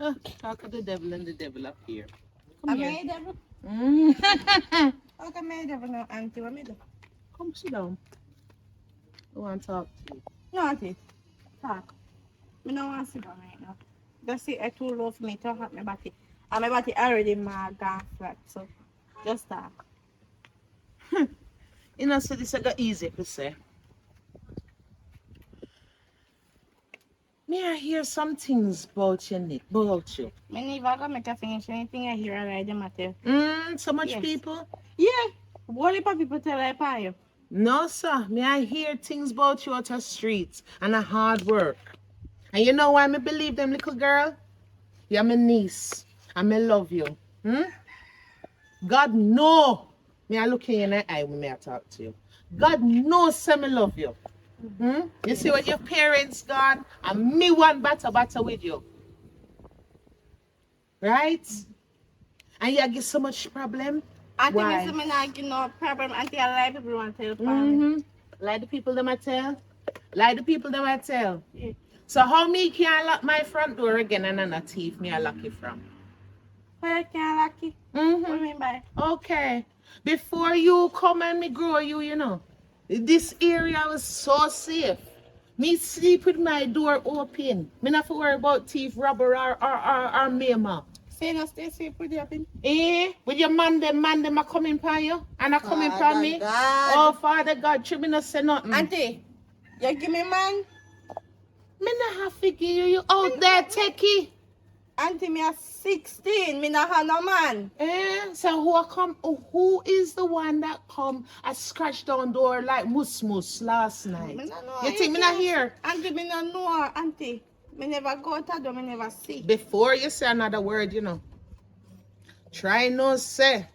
Talk of the devil and the devil up here. Come I here. made devil. Mm. How come I devil no auntie? What me do? Come sit down. I want to talk to you. No auntie. Talk. Me no want to sit down right now. Just see it too low for me to hurt my body. And my body already mad gone flat. So just talk. You know, so this I got easy to say. May I hear some things about you, Nick? About you? Me never gonna make a finish anything I hear already the matter. So much Yes. people? Yeah. What if people tell I pay you? No, sir. May I hear things about you out the streets and a hard work? And you know why me believe them, little girl? You're my niece. And me love you. God know. Me I look in your eye when me I talk to you. God knows say me love you. You see when your parents gone and me one batter with you. Right? And you get so much problem. Auntie, Why? me say me not give no problem. Auntie, I like people want to tell me. Lie the people them I tell. Lie the people them I tell. Yeah. So how me can lock my front door again and I'm a thief me I lock it from? Why you can't lucky? What do you mean by? Okay. Before you come and me grow you, you know. This area was so safe. Me sleep with my door open. Me not have to worry about thief, robber or mama. Say no stay safe with you, pin. With your man them are coming upon you and are coming upon me. God. Oh, Father God, you me not say nothing. Auntie, you give me man. Me not have to give you out there, techie. Auntie, me are 16. Me not have no man. So who is the one that come and scratch down door like mus last night? Me not know. You think me not here? Auntie, me not know. Auntie, me never go to door. Me never see. Before you say another word, you know. Try no say.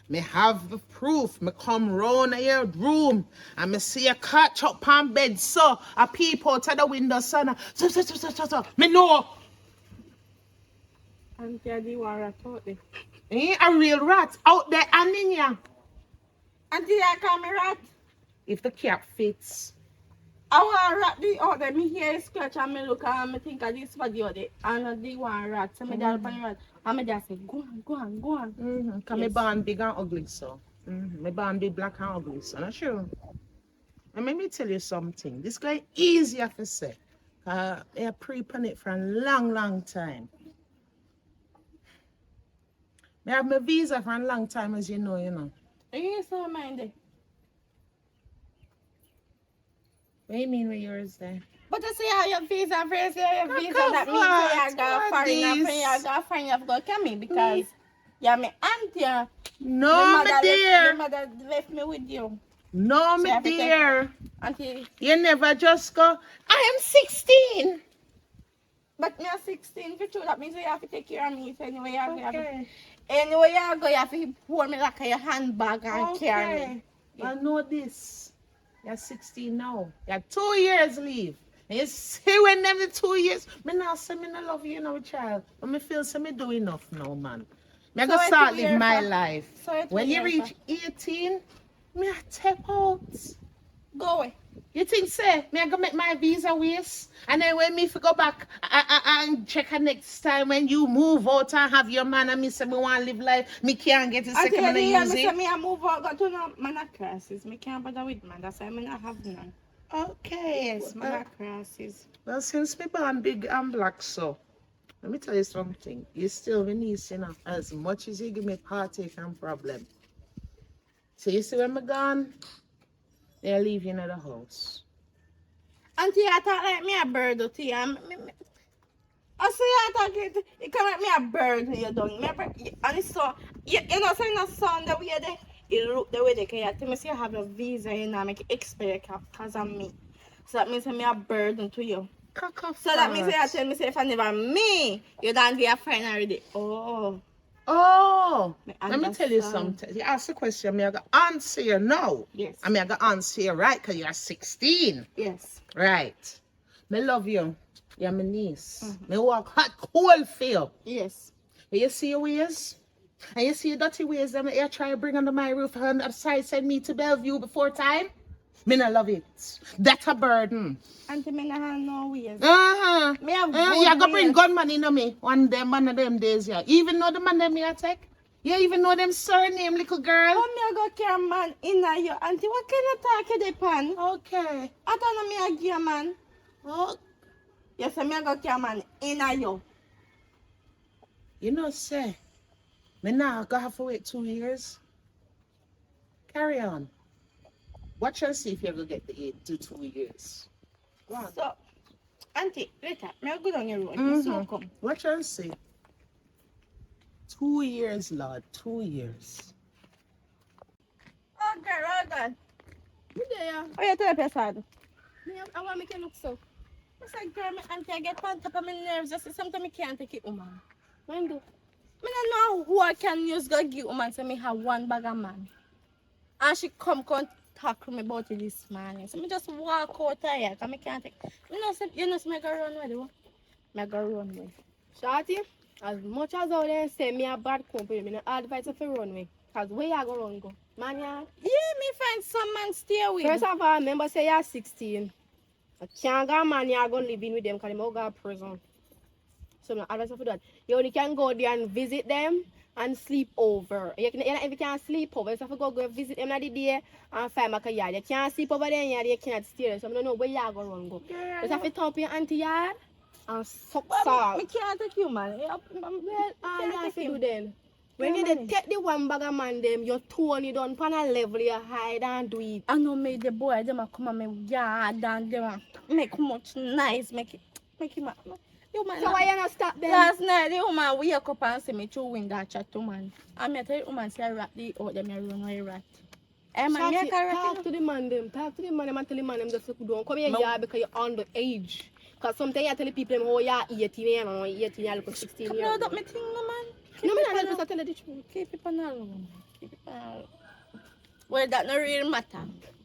Me have the proof. Me come round your room and me see a catch up on bed so a peep out of the window son. So. Me know. Auntie, I do want to talk there. A real rat out there and in ya. Auntie, I call me rat. If the cap fits. I want rat the out there. Me hear scratch and me look and me think of this body out there. And I do want rat. So me dad upon rat. And me dad say, go on. Cause me born big and ugly so. Me born big black and ugly so. Not sure. And let me tell you something. This guy easier to say. I pre-pan it for a long time. I have my visa for a long time, as you know. You so minded. What do you mean with yours there? But you see how your visa, first your visa, Cock that of means what? you got What foreign this? friend, you got foreign, you have to go to me because you're my auntie. No, my dear. My mother left me with you. No, So my you have to take- dear. Auntie, You never just go, I am 16. but me are 16 for true. That means you have to take care of me. So anyway, you have to, Okay. anyway you go, you have to pour me like your handbag and carry me. I know this. You're 16 now. You have 2 years leave. And you see when them the 2 years, me not say me not love you, child. But me feel say me do enough now, man. Me So go it's start 2 live years my for- life. so it's When 2 you years reach 18, me I step out. Go away. You think say me I go make my visa waste, and then when me fi go back and check her next time when you move out and have your man and me say me want live life, me can't get it second Auntie, and use me say it. me I move out, got to no man at classes. Me can't bother with man. That's why me not have none. Okay. Yes, man at classes. Well, since me born big and black, so let me tell you something. You still my niece, as much as you give me heartache and problem. So you see when me gone, they'll leave you in the house. Auntie, I thought like me a bird to you. I say I thought it can make me a bird when you done. Remember, and it's so you know saying a sound the way it look the way they can. You tell me say you have a visa, you know, make it expire because of me. So that means me a burden to you. So that means you tell me say if I never me, you don't be a friend already. Oh, Me let me tell you understand. something. You ask the question, me I got answer you now. Yes. I mean, I got answer you right because you're 16. Yes. Right. Me love you. You're my niece. Me walk hot, cold for you. Yes. But you see your ways? And you see your dirty ways that you try to bring under my roof and side send me to Bellevue before time? Me not love it. That's a burden. Auntie, me not have no ways. Uh-huh. Me have good You go bring ways. gunman in on me one of them days, yeah. You even know the man them me attack? You even know them surname, little girl? How me a go carry man in a you, auntie? What kind of talk you dey pan? Okay. I don't know me a gear man. Oh, Yes, me a go carry man in a you. you know, say, me now go have to wait 2 years. Carry on. Watch and see if you ever get the 2 years. Go on. So, auntie, later, me a go down your road. Me so come. Watch and see. 2 years, Lord. 2 years. Oh, girl. You there? Oh, you tell the person. I want me to look so. I said, girl, me auntie, I get on top of my nerves. Just sometimes I can't take it, woman. Mind do. Me don't know who I can use go give woman so me have one bag of man. And she come talk to me about it this morning. So me just walk out here because I can't take. You know, so me go run away though. Me go run away. Shorty, as much as all them say me a bad company, me no advise you to run away. Cause where you go run go? Man, yeah. Yeah, me find some man stay with. First of all, remember say you're 16. I can't go man, you go living with them because they go to prison. So no advice for that. You only can go there and visit them and sleep over. If you can't sleep over, you have to go visit them the day and find back a yard. You can't sleep over there and you can't stay there. So I don't know where you go run go. Girl, You have to thump your auntie yard and suck but salt. me can't take you, man. Well, all you have to do him. then. When you dey take the one bag of man them, you tone it down pan a level, you hide and do it. I know me the boy, them a come and me yard and them a make much nice, make him a. You man. So why you not stop them? Last night, the woman wake up and see me through window chat to man. And me tell the woman say rat the out them run away rat. Eh man, me Shorty, a rat. talk to the man them. Talk to the man them and tell the man them just don't come here yard because you're underage. Because sometimes you tell the people them, oh, you're 18 and oh, 18 you're like 16 Come years on, old. don't me think no man. No, me not just tell you the truth. Keep it on alone. Keep it on alone. Well, that no really matter.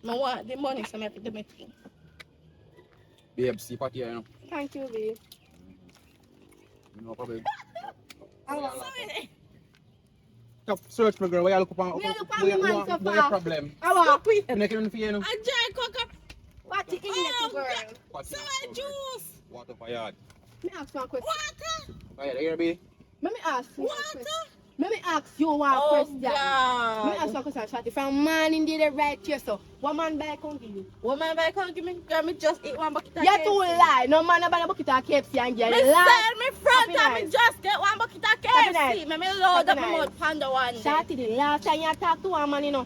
I want the money, so I have to do my thing. Babe, see party here, you know. Thank you, babe. No problem. Sorry. Stop search me, girl. Where you look upon? Where you look upon me, man, so Where your far? problem? Stop it. I'm not even for you, know. I dry cook up. What you in there, girl? Party, So I juice. Water for yard. Let me ask you a question. Water. Right, here, baby. Let me ask you a Water. question. Let me ask you one Oh, question. Let me ask God. you a question, Shorty. From morning did the right here, so what man buy come give you? Woman, if I can't give me, girl, me just eat one bucket of You too KFC. lie. No man buy a bucket of KFC and get Me lie. sell me front Happy and me nice. just get one bucket of Happy KFC. nice. Me load up Happy my nice. mouth panda one day. Shorty, the last time you talk to a man, you know,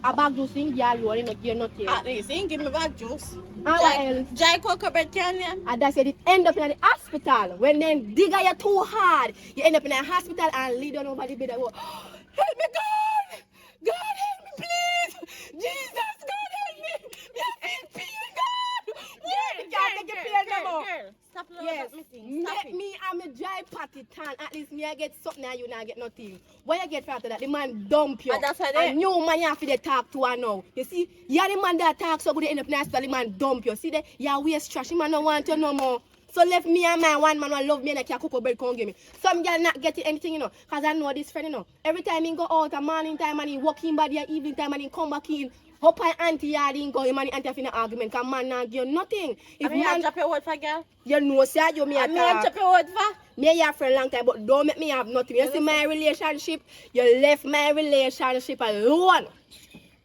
a bag juice in girl, you ain't you're not here. At least, he ain't give me back juice. And what else? Dry cocoa bread can you? And that's it end up in the hospital. When then digger you too hard, you end up in a hospital and lay down over the bed and go, help me God! God help me please! Jesus, God help me! Me I feel pain, God! Why me can't take your pain no more? Stop loading Yes, up me thing. Stop make it. me and me dry patty tan. At least me I get something and you not get nothing. What you get for after that? The man dump you. And that's why And you man you have to talk to her now. You see, you're the man that talk so good, you end up in the hospital, the man dump you. See that? You're waste trash. The man don't want you no more. So left me and my one man who love me and I can cook a bread come give me. Some girl not getting anything, you know. Cause I know this friend, you know. Every time he go out, a morning time and he walk in by the evening time and he come back in. Up my auntie yard in go him and the auntie have an argument. Cause man not give you nothing. If I mean, man, you drop your word for girl. you know say you me I a mean, talk. drop your word for. Me and your friend long time, but don't make me have nothing. You see my relationship, you left my relationship alone.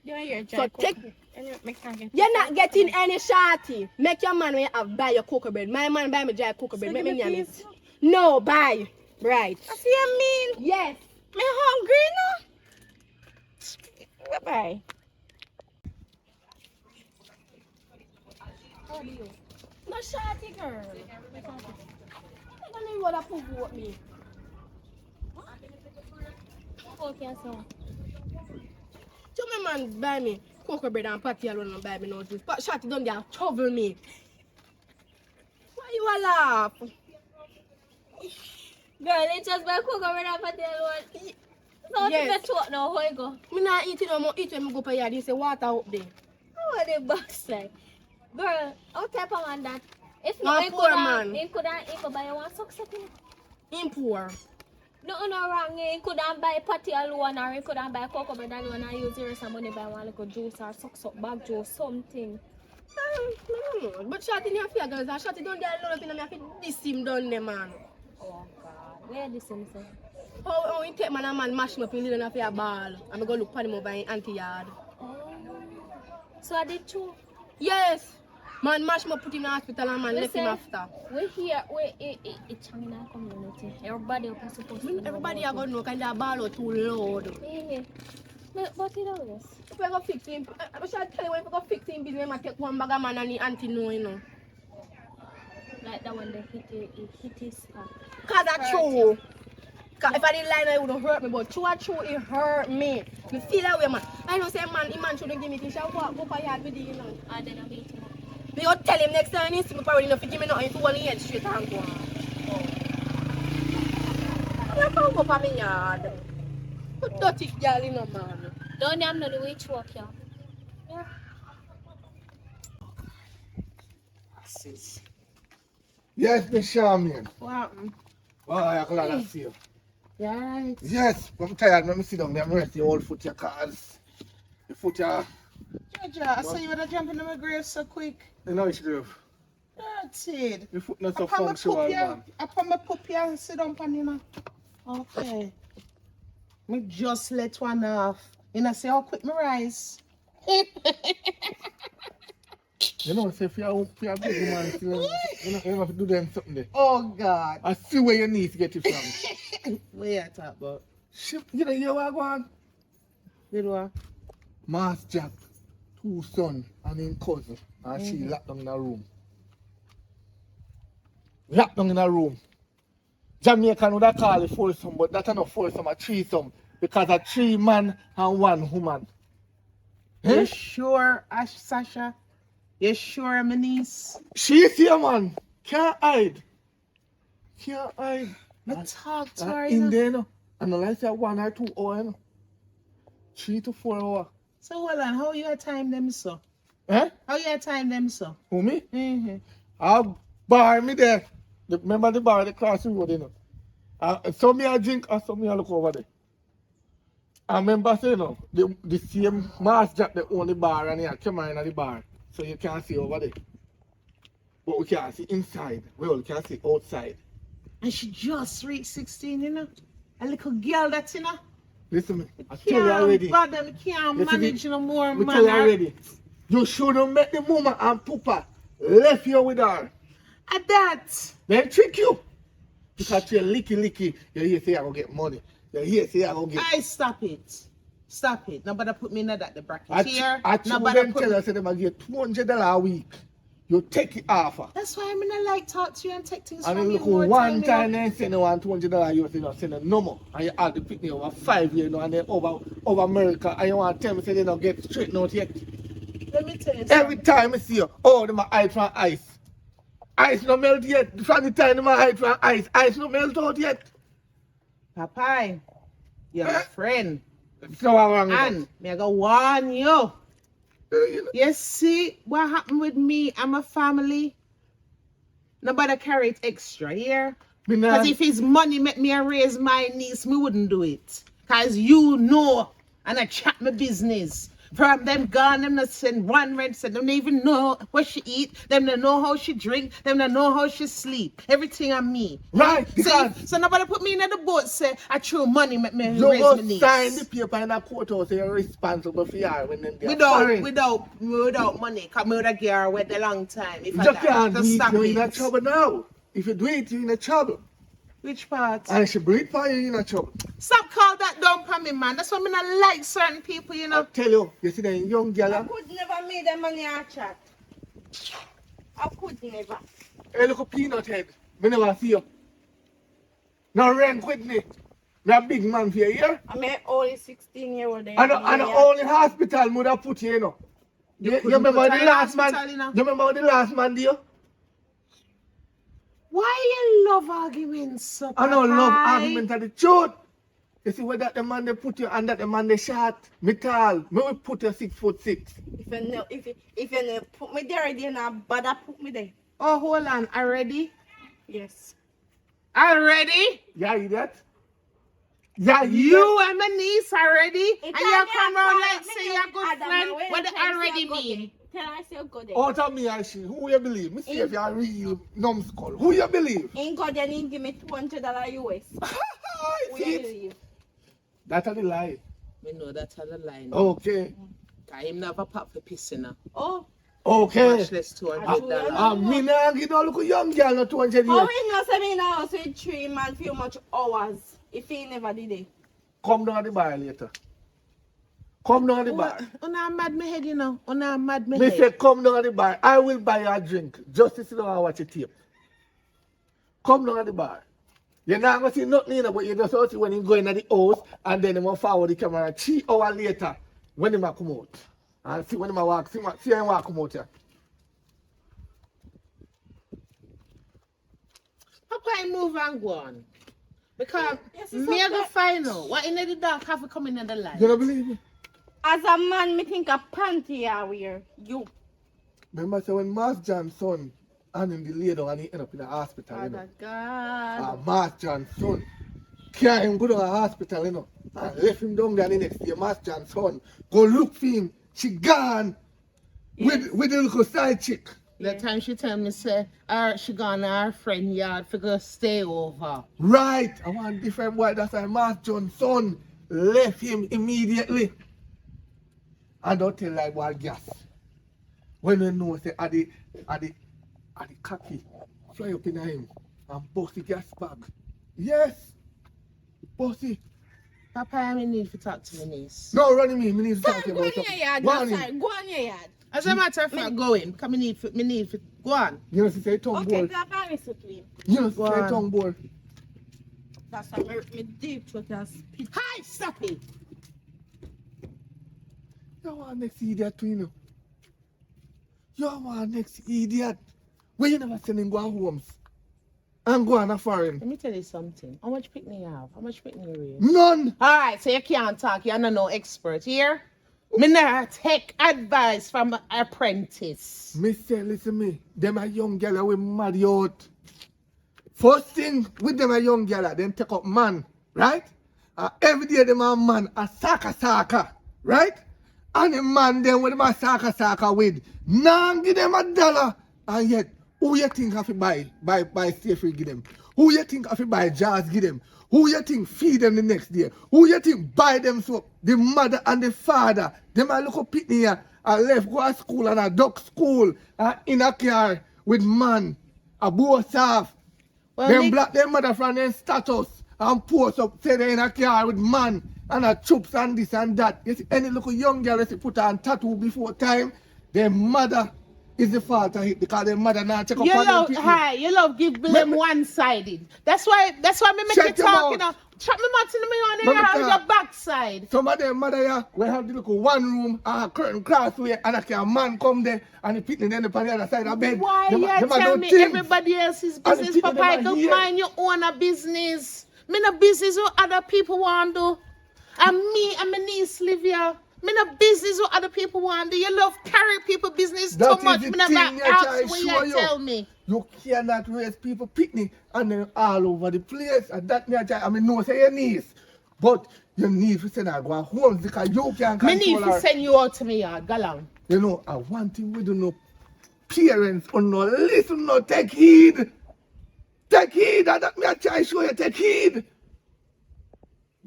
You're here, So dry take, cocoa. Anyway, me can't get you're not getting any shorty. Make your man when you have buy your cocoa bread. My man buy me dry cocoa bread. So Make give me me name it. peace. No, buy. Right. I see you mean. Yes. Me hungry no. Bye-bye. How do you? No shorty girl. I don't know what to provoke me. Okay, so. So my man buy me cocoa bread and patty alone and buy me no juice. But shorty done there trouble me. Why you a laugh? Girl, it's just by cook over there for the one. So Yes. yes. The talk now, how you go? Me not eat it no more. Eat when me go for yard. You say water up there. How are the backside? Girl, how type of man that? If No, not, poor man. he could buy you one success. Him poor. No, no wrong. You could have buy patty alone or you could have buy cocoa bread alone and use the rest of money buy one little juice or suck bag juice, something. But shot in your fear, girls, and shot it down there alone, you know, me have to diss him down there, man. Oh God. Where this him say? How you take man and man mash him up in the little a ball, and I go look for him over in auntie yard. Oh. So I did too. Yes. Man mash him up, put him in the hospital, and man left him after. We here, it's in our community. Everybody is supposed to know. Everybody are going to know, kind of ball out too loud. Yeah. But it always. If we go fix him, I should tell you if we go fix him, business, I take one bag of man and the auntie know, you know. Like that one, they hit his spot. Because that's true. Cause if I didn't lie, it wouldn't hurt me, but true, it hurt me. Me feel that way, man. I know say man shouldn't give me things. I'll go for yard with you, know. And then I beat him up. Me go tell him next time he see me probably enough to give me nothing if he want to head straight and go on. I can't go for me yard. But dirty girl, you know, man. Don't have no way to work, yeah. Yeah. Yes, Miss Charmian. What happened? Well, I'm glad to see you. You alright? Yes, I'm tired. Let me sit down there and rest the old foot your cars. The foot your... Georgia, I saw you would have jumped into my grave so quick. You know it's grave. That's it. The foot not so I put my functional, man. I put my puppy and sit down on you know. Okay. Me just let one off. You know, see how quick me rise. You know, say if you're a big man, you have to do them something there. Oh God. I see where you need to get it from. Where you talk about? You know, you are going. Did what? Mass Jack, 2 sons and his cousin, and she locked down in a room. Locked down in a room. Jamaican would have called it foursome, but that's not foursome, a threesome. Because a 3 man and 1 woman. You sure, Sasha? You sure, my niece? She's here, man. Can't hide. Can't hide. Me talk to her, you In know. there, no. And like say 1 or 2 hours, you know. 3 to 4 hours. So hold on, how you time them so? Eh? How you time them so? Who, me? Mm-hmm. I'll bar me there. Remember the bar, the crossing road, you know. So me I drink and so me I look over there. I remember saying, no, the same Mass Jack that own the bar and he had camera in the bar. So you can't see over there. But we can't see inside. Well, we can see outside. And she just reached 16, you know. A little girl that's, you know. Listen me, I tell you already. Bother, me can't Listen manage no more, Me man. tell you already. You shouldn't make the mama and papa left you with her. At that. They trick you. Because you're licky. You hear say I go get money. You hear say I go get... I stop it. Stop it. Nobody put me in that the bracket I here. I Nobody them put tell me. us that they might get $200 a week. You take it off her. That's why I'm gonna like talk to you and take things And from then you look more one time, time you know. and send you $200, you say no, send a no more. And you have the picnic over 5 years now and then over America and you want to tell me say they don't get straightened out yet. Let me tell you Every something. time I see you, oh, they my eyes from ice. Ice no melt yet. From the time they my eyes from ice, ice no melt out yet. Popeye, you're my friend. So what wrong with And me I go warn you. that? You see what happened with me and my family? Nobody carry it extra here. Me nah- Because if his money make me raise my niece, me wouldn't do it. Because you know, and I chat my business. From them gone, them not send one rent, said them don't even know what she eat, them don't know how she drink, them don't know how she sleep. Everything on me. Right, because So nobody put me in the boat say, I throw money make me you raise go my niece. sign the paper in a courthouse say you're responsible for her when them they are foreign. Without money, because I would have give her wait a long time. If You I just die. can't do Just it, stop you're in a it. trouble now. If you do it, you're in a trouble. Which part? And if she breathe for you, you're in a trouble. Stop call that down for me, man. That's why I not like certain people, you I know. tell you, you see that young girl, I could never make them money a chat. I could never. hey, look a peanut head. Me never see you. Now rank with me. Me a big man for you, yeah? I'm only 16-year-old. And only hospital would have put you, you know. You couldn't remember put the her in last man? hospital, you know. You remember the last man there? Why you love arguments so I don't love Popeye? argument of the truth. You see where that the man they put you and that the man they shot. Me tall. Me will put you 6'6". If you never put me there, then I bother put me there. Oh, hold on. Already? Yes. Already? Yeah, you that? Yeah, You and my niece already, and It you can't be come a around call, like me say name you're a good Adam, friend. and when What you they tell her already say go mean? there. Tell her say go there. Out of me and she, who you believe? Me see if you're a real numbskull. Who you believe? Ain't go there and give me $200 US. Who See you it? believe? That's a lie. Me know that's how the line. Okay. Cause him never pop for pissing her. Oh, Okay. Much less I do $200. Me nah give no look young girl no 200 how years. he know say me in the house with 3 man few much hours if he never did it? Come down at the bar later. Come down at the bar. Una mad me head, you know. Una mad me Me head. say come down at the bar. I will buy you a drink just to sit down and watch a tape. Come down at the bar. You're not gonna see nothing in it, but you just see when he go in at the house and then he will forward the camera 3 hours later when he might come out. And see when he walk, see him walk come out here. Papa, I move and go on. Because Yes, it's me I go okay. find out what in the dark have to come in the light. You don't believe me? As a man, me think a panty I wear. You. Remember say when Mas John's son and him the lay down and he end up in the hospital, you know. Father God. Mas John's son carry him go to the hospital, you know, and left him down there the next day. Mas John's son go look for him. She gone with the little side chick. The time she tell me say she gone to her friend yard for go stay over. Right, I want different boy. That's why Mas John's son left him immediately. And don't tell like what gas. When you know say at the cocky fly up in him and bust the gas bag. Yes. Bust it. Papa, I need to talk to my niece. No, running me need to talk Son, to you go about in your something. yard. Go No, on in. sorry. Go on your yard. As a matter of fact, going. Because me need to go on. You know, she say tongue Okay, boy. clap and listen to him. You know, she Go say on. tongue boy. That's why me deep throat and spit. Hi, stop it. You want next idiot to you know. You want next idiot. When you never send him go on homes. And go on a foreign. Let me tell you something. How much picnic you have? How much picnic you raise? None. Alright, so you can't talk. You're not no expert here. Me not take advice from an apprentice. Me say, listen me. Them a young girl we mad you out. First thing with them a young girl, them take up man, right? Every day them a man a saka, right? And the man them with them a saka with, none give them $1. And yet, who you think have to buy stay free give them? Who you think have to buy jars give them? Who you think feed them the next day? Who you think buy them soap? The mother and the father, them a look up pitney here, and left go to school and a duck school, in a car with man, a boss off. Well, Them Nick- black them mother from their status and post up, say they in a car with man and a troops and this and that. You see, any little young girl they put on tattoo before time, their mother is the fault of it because their mother not check up You on them love, people. hi, you love give them one-sided. That's why me make Shut you your talk, mouth. you know. Shut me mouth in the mirror Let me and talk. your backside. Some of them mother here, we have the little one room, curtain crossway, and a man come there and the pitney then up on the other side of bed. Why Them- you them a tell do me things. everybody else's And the business, people Papa? I them a don't hear. mind your own business. Me no business what other people want to do. And me and my niece live here. Me no business what other people want to do. You love carry people business That too is much. the Me never thing you ask try what show you you. tell me. You cannot raise people picnic and then all over the place. And that me I try, I mean, no say your niece. But you need to send her go home because you can't Me control need to her. send you out to me yard. Go along. You know, and one thing we do know, parents or no listen, no take heed. Take heed, and that me I try show you, take heed.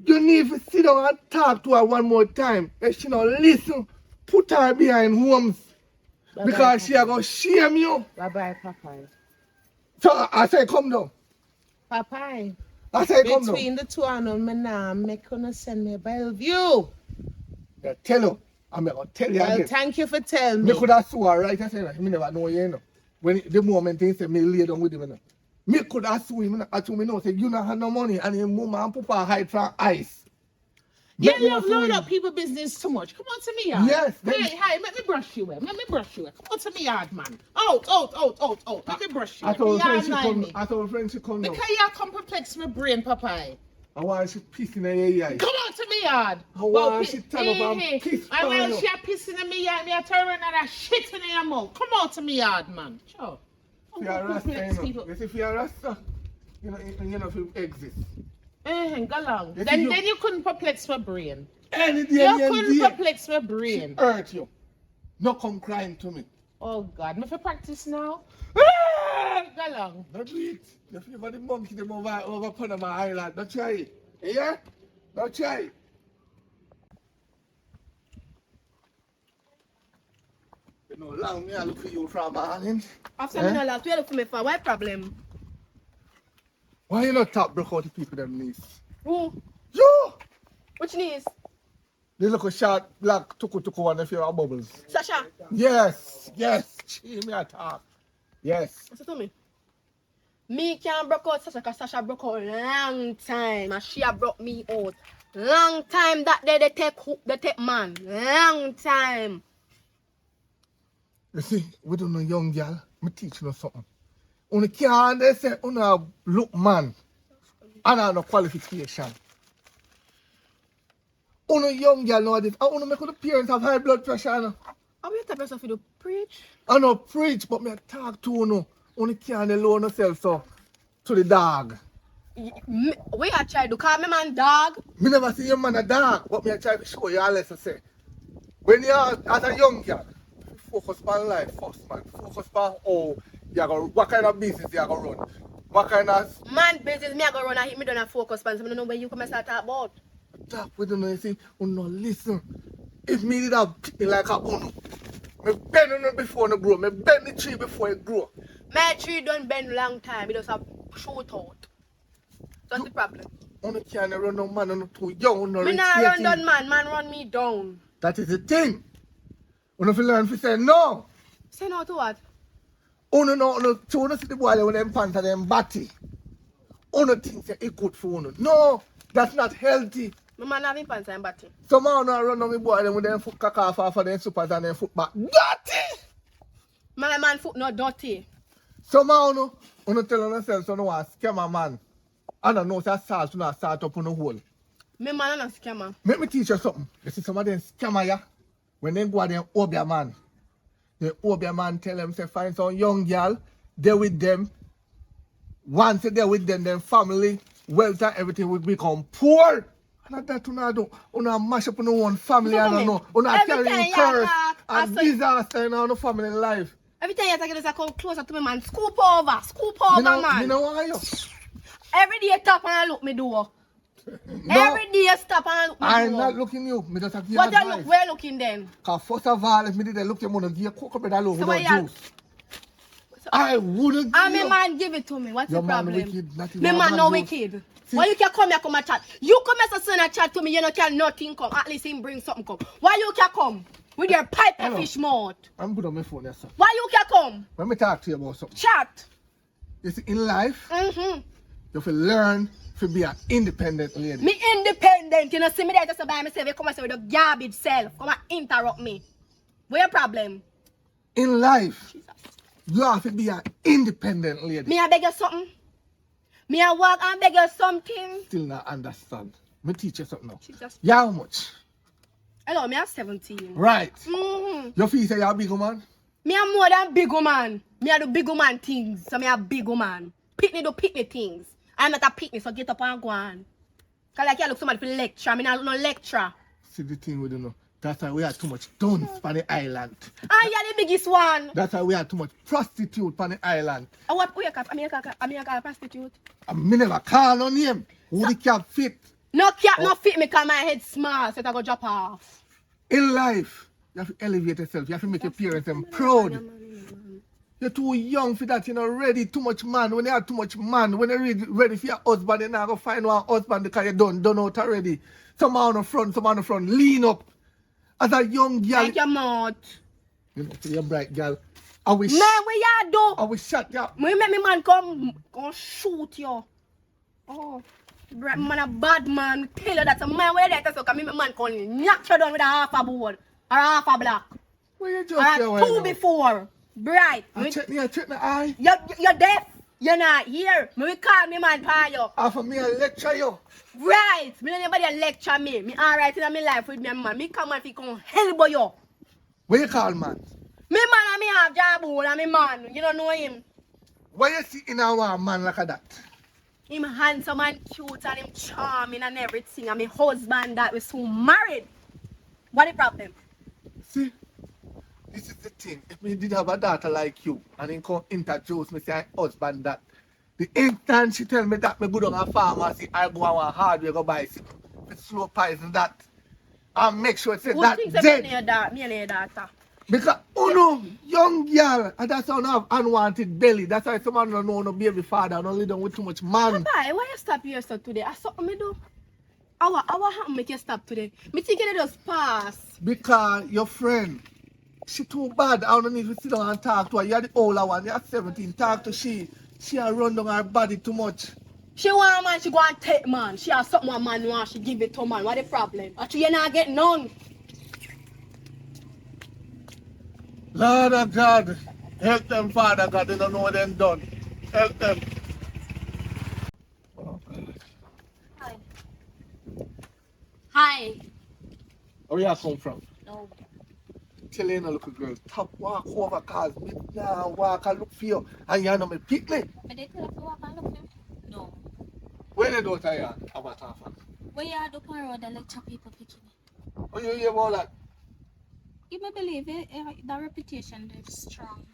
You need to sit down and talk to her one more time. If she not listen, put her behind homes. Bye-bye, Because she are going to shame you. Bye-bye, Papa. So I say, come down. Papa. I say, come down. Between the two of them, me nah make una send me a Bellevue. I tell you, I'm going to tell you Well, again. thank you for telling Me me. could have sue her right. I say, me never know you, you know. When the moment he said me lay down with him, you know. Me could have sue him, I told me no, say you don't have no money, and him mama and papa hide from ice. You Make me love sue load him. up people business too much. Come on to me yard. Yes, them- Hi, let me brush you. Let me brush you. Come on to me yard, man. Out. Let me brush you. I told Me her yard friend she line come, me. I told her friend she come now. Because you come perplex my brain, Papa. I want she pissing in your eye. Come on to me yard. I want she turn up and piss I on will you. she a pissing in me yard. Me a turn around and a shit in your mouth. Come on to me yard, man. Sure. If you're a rasta, you know. You see, if you're a rasta, you know if you exist. Go along. You Then see, then you couldn't perplex my brain. Any day, You couldn't any day, perplex my she brain. hurt you. No come crying to me. Oh God, me for practice now. Go along. Don't do it. You feel for the monkey them over Panama Island. Don't try it. Yeah? Don't try it. You know, long me I look for you from Ireland. After Eh? me no love, you look for me for what problem? Why you not talk broke out the people them knees? Who? You! Which knees? They look a short black tuku one if you're bubbles. Sasha. Yes, yes. She me a talk. Yes. What's it to me? Me can't broke out Sasha because Sasha broke out long time and she have broke me out. Long time that they take man. Long time. You see, we don't know young girl. Me teach you something. Only can't they say una look man and have no qualification. Una young girl nowadays, and una make the parents have high blood pressure. No? How you type yourself to preach? I no preach, but me talk to you. Only can't alone yourself so to the dog. We are trying to call me man dog. Me never see your man a dog, but me I try to show you all lesson say. When you are as a young girl, focus on life first, man. Focus on how you go, what kind of business you go run. What kind of Man business, me I go run and hit me down and focus on, so I don't know where you come and start talk about. talk we don't know, you see, no listen. If me did have pick me like a uno, me bend on it before it grow, me bend the tree before it grow. My tree don't bend long time, it just have shoot out. That's the problem. Uno can't run no man, uno too young, uno Me reach not run 18. down man run me down. That is the thing. Uno feel learn to say no. Say no to what? Uno no, uno to uno see the boy with them pants and them batty. Uno think say it good for uno. No, that's not healthy. My man having pants and batty. Some man now run on me boy them with them foot cock off of them suppers and them foot back. Dirty! My man foot not dirty. Some man uno tell on yourself so no want scam a man. And I know say salt not start up on the hole. My man not scammer. Let me teach you something. You see some of them scammer ya. When they go and them obia man. The obia man tell them say find some young girl, they with them. Once they're with them, then family, wealth and everything will become poor. And that you do. You mash up on one family, I don't know. You Every carry time you curse talk, I and say- disaster in our family life. Every time you talk, you come closer to me, man. Scoop over, man. Me know why you. Every day you stop and look me door. Every day you stop and look me I'm door. not looking you. Me just have to What give you look? advice. Where looking then? Because first of all, if me did look, you want to give a cocoa bread alone So without why you- juice. I wouldn't give And you. my man give it to me. What's Your the man problem? wicked, not even My a man man no do. wicked. See- Why you can come here come and chat? You come as a son and chat to me, you know can nothing come. At least him bring something come. Why you can come? With your pipe and Hello. fish mouth. I'm good on my phone, yes, sir. Why you can come? Let me talk to you about something. Chat. You see, in life, Mm-hmm. you have to learn to be an independent lady. Me independent. You know, see me there just by myself. You come and say with your garbage self. Come and interrupt me. What's your problem? In life, you have to be an independent lady. Me I beg you something? Me I walk and beg you something? Still not understand. Me teach you something now. Jesus. You how much? Hello, me I'm 17. Right. Mm-hmm. Your feel say you're a big woman? Me am more than big woman. Me I do big woman things. So me a big woman. Pitney do pitney things. I'm not a pitney, so get up and go on. Cause like you look somebody for lecture. Me not look no lecture. See the thing we don't know. That's why we have too much duns on the island. Ah, you're the biggest one. That's why we have too much prostitute on the island. What we call? I mean, a prostitute. And me never call no name. Who the cap fit? No cat, no fit me cause my head small, so I go drop off. In life, you have to elevate yourself. You have to make your parents them proud. You're too young for that, you know, ready too much man. When you have too much man, when you're ready for your husband, you're not going to find one husband because you're done out already. Some on the front, lean up. As a young girl, Like your mouth. you know, you're a bright girl. I wish, Man, what you do? I wish shot you. Me make me man come shoot you. Oh, man a bad man. Tell you that a man where that so come me man come knock you down with a half a board or a half a block Where you just or there, a why two now? before. Bright. I check the eye. You're deaf. You're not here. Me will call me man for you. After me, I lecture you. Right. Me don't anybody lecture me. Me alright in my life with me man. Me come and fi come help you. Where you call man? Me man and me have job and me man. You don't know him. Why you see in a one man like that? him handsome and cute and him charming and everything. And my husband that we soon married. What the problem? See, this is the thing. If me did have a daughter like you and then come introduce me say husband that, the instant she tell me that me go down a pharmacy, I go on a hardware go buy with slow poison that. And make sure say Who that thinks about dead. me and your daughter? Because young girl, and that's how have unwanted belly. That's why someone don't know no baby father, don't live down with too much man. Papa, why you stop yourself today? I saw me do. Our happen make you stop today. Me thinking it just pass. Because your friend, she too bad. I don't need to sit down and talk to her. You're the older one, you're 17. Talk to she. She a run down her body too much. She want a man, she go and take man. She has something a man want, she give it to man. What the problem? Actually, you not get none. Lord of God, help them, Father God. They don't know what them done. Help them. Oh, God. Hi. Hi. Where you come from? No. Tell you, little girl, top walk over cause me now walk and look for you. And you know me pick me. But they tell you to walk and look him? No. Where the daughter you about half an? Where you are up on road and lecture people picking me? Oh, you hear about that? You may believe it, that reputation is strong.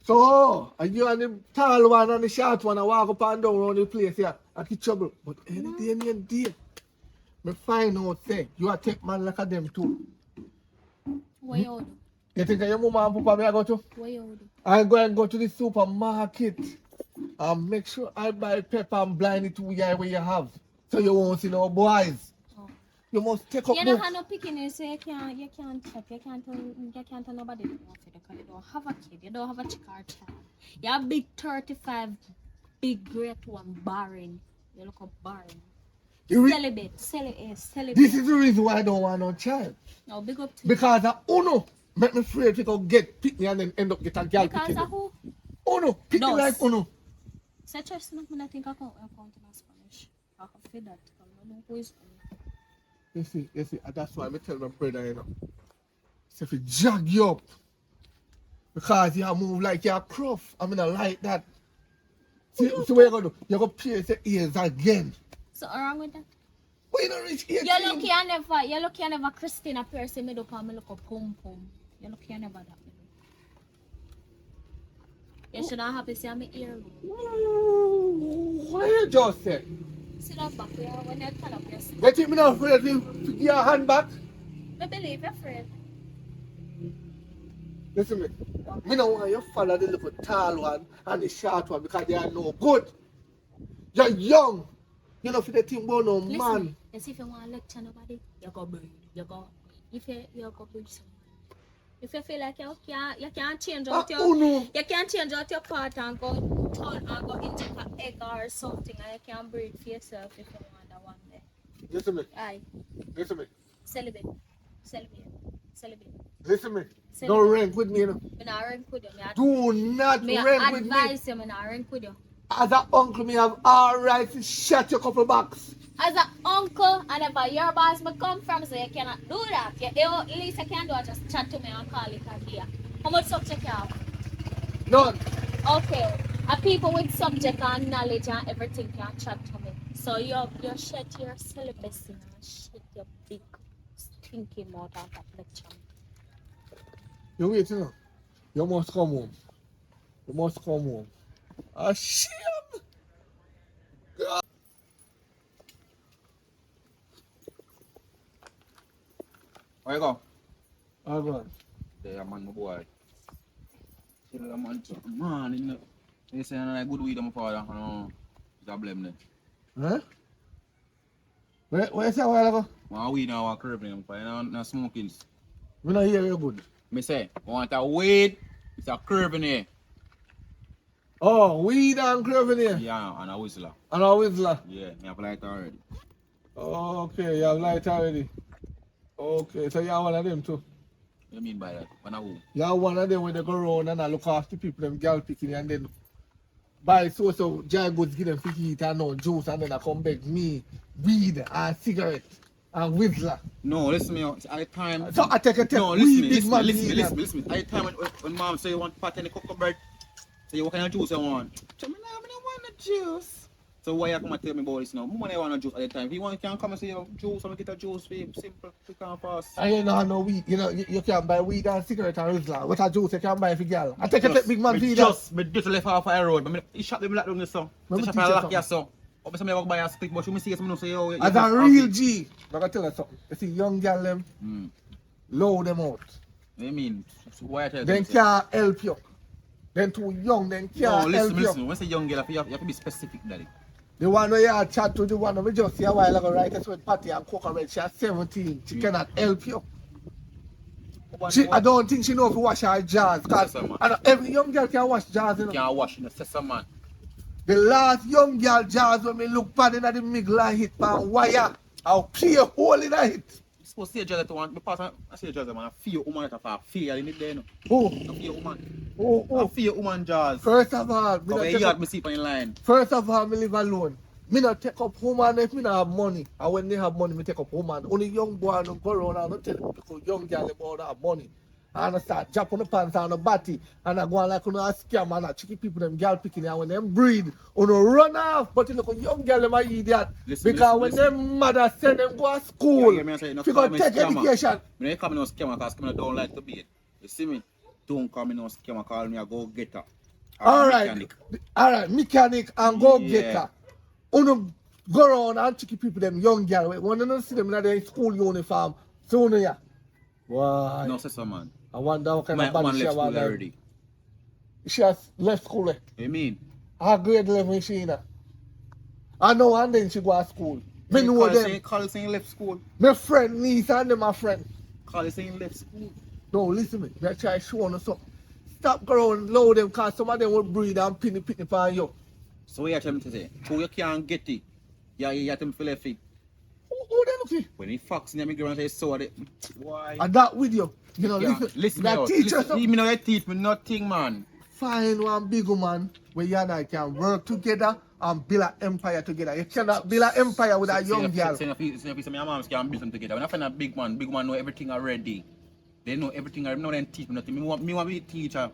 So, and you and the tall one and the short one, I walk up and down around the place here, I keep trouble. But any day, me find out, say, you are take man like a them too. What you do? You think your mama and papa me I go to? What you do? I go and go to the supermarket and make sure I buy pepper and blind it to you where you have. So you won't see no boys. Oh. You must take up You don't books. have no picking, so you can't check, you can't tell nobody because you don't have a kid, you don't have a chick or child. You have big 35, big great one, barren. You look up barren. Celibate. This is the reason why I don't want no child. No, big up to you. Because of Uno, make me afraid to go get pick me and then end up get a girl Because picking of me. who? Uno, pick me Dos. like Uno. So trust me, I think I can't in Spanish. I can feel that. I don't know who is You see, and that's why I tell my brother, you know. So if he drag you up, because you move like you're a cruff, I mean, I like that. See what you're going to do? You're going to pierce your ears again. So wrong with that? But you don't reach 18. You're lucky I never Christina Pierce me up and me look up pum pum. You're lucky I never that. You should not happy to see me ear. What you just said? Sit down back here when you turn up your seat. You think me not afraid to give your hand back? I believe you're afraid. Listen to me. Me don't want you to follow the little tall one and the short one because they are no good. You're young. You know, for the thing about no Listen, man. you see if you want to lecture nobody, you go burn. You go. If you go burn someone. If you feel like you can't change out you can't change out your part and go turn and go inject an egg or something and you can't breathe for yourself if you want that one day. Listen to me. Aye. Listen to me. Celibate. Listen to me. Celibate. Don't rank with me, you know. Me not rank with you. Do not Me rank with me. advise you, me not rank with you. As an uncle, me have all right to shut your couple box. As an uncle, and if your boss me come from, so you cannot do that. At least you can do is just chat to me and call it a day. How much subject you have? None. Okay. And people with subject and knowledge and everything can chat to me. So you shut your celibacy and shut your big stinky mouth out of lecture. You wait, you know. You must come home. You must come home. Ah, shit. Where you go? Oh, God. There, man, my boy. Tell the man, man, you know. They say I good weed, my father. I blame them. Huh? Where you say a while ago? My weed now, I curve them. No smoking. We don't hear you good. Me say, I want a weed. It's a curve in here. Oh, weed and curve in here. Yeah, and a whistler. And a whistler. Yeah, me have light already. Okay, you have light already. Okay, so you are one of them too. What do you mean by that? When I who? You are one of them when they go around and I look after people, them girl picking and then buy so dry goods, give them 50 eat and no juice and then I come back me, weed and cigarette and whistler. No, listen me out. At the time. So I take a No, weed, listen big me. man. At the time when mom say you want pot and the cocoa bread, say what kind of juice I want. So me don't want the juice. So why you come and tell me about this now? Money want to juice at the time. If you want, you can come and say juice and get a juice for him. Simple, quick and fast. And you know no weed. You know you can buy weed and cigarette and Rizla. What a juice you can buy for girl. I take a big man feed that. Me just left off the road. But he shot them like down the song. Let me Shot teach and you lock something. your song. Up somebody walk by a stick, but you see someone say, oh, As a real G, I'm gonna tell you something. You see young girl them, low them out. I mean, so why I tell Then them? can't help you. Then too young, then No, can't listen, help you. listen. When I say young girl, you have to be specific, daddy. The one where you chat to the one we just see a while ago, right? That's with Patty and Coconut. She has 17. She cannot help you. I don't think she know if you wash her jaws. Cause every young girl can wash jaws, you know. Can't wash in the system, man. The last young girl jaws when me look bad in the middle and hit my wire, I'll pee a hole in it. You supposed to say judge to one because I say judge man, I feel woman that have fear in it there, no. Who? I feel woman. Who? I feel woman jaws. First of all, Come here, you had me sleep on the line. first of all, me live alone. Me not take up woman if me not have money. And when they have money, me take up woman. Only young boy don't go around and not tell people young girl about have money. And I start jump on the pants and the body. And I go on like a scam and I tricky people them girl picking and when them breed, run off. But you know young girl them are idiot. Listen, Because when listen. them mother send them go to school, Yeah, me say, no you call go me take scammer. education. Me don't call me no scammer because scammer don't like to be it. You see me? Don't call me no scammer, call me a go-getter. Alright, mechanic and go Yeah. getter. Uno go around and tricky people them young girl. When you don't see them in their school uniform, so no yeah. Why? No, say so, man. I wonder what kind My of body woman she left have school on. already. She has left school. You mean? Her grade 11 she in. I know and then she go to school. Me know them. Call saying left school. My friend, niece and them my friend. Call saying left school. No, listen me. They try to show us something. Stop going low them because some of them will breathe and pinny for you. So what you tell me to say? So you can't get it. You tell me to left it. Who they looking? When he fox in the migrant say so it. Why? And that with you. You know, Yeah, listen. me That out. teacher Listen, something. even though they teach me nothing, man. Find one big woman where you and I can work together and build an empire together. You cannot build an empire with a young girl. So if my moms can build them together. When I find a big man know everything already. They know everything already. No, they teach me nothing. Me want to be a teacher.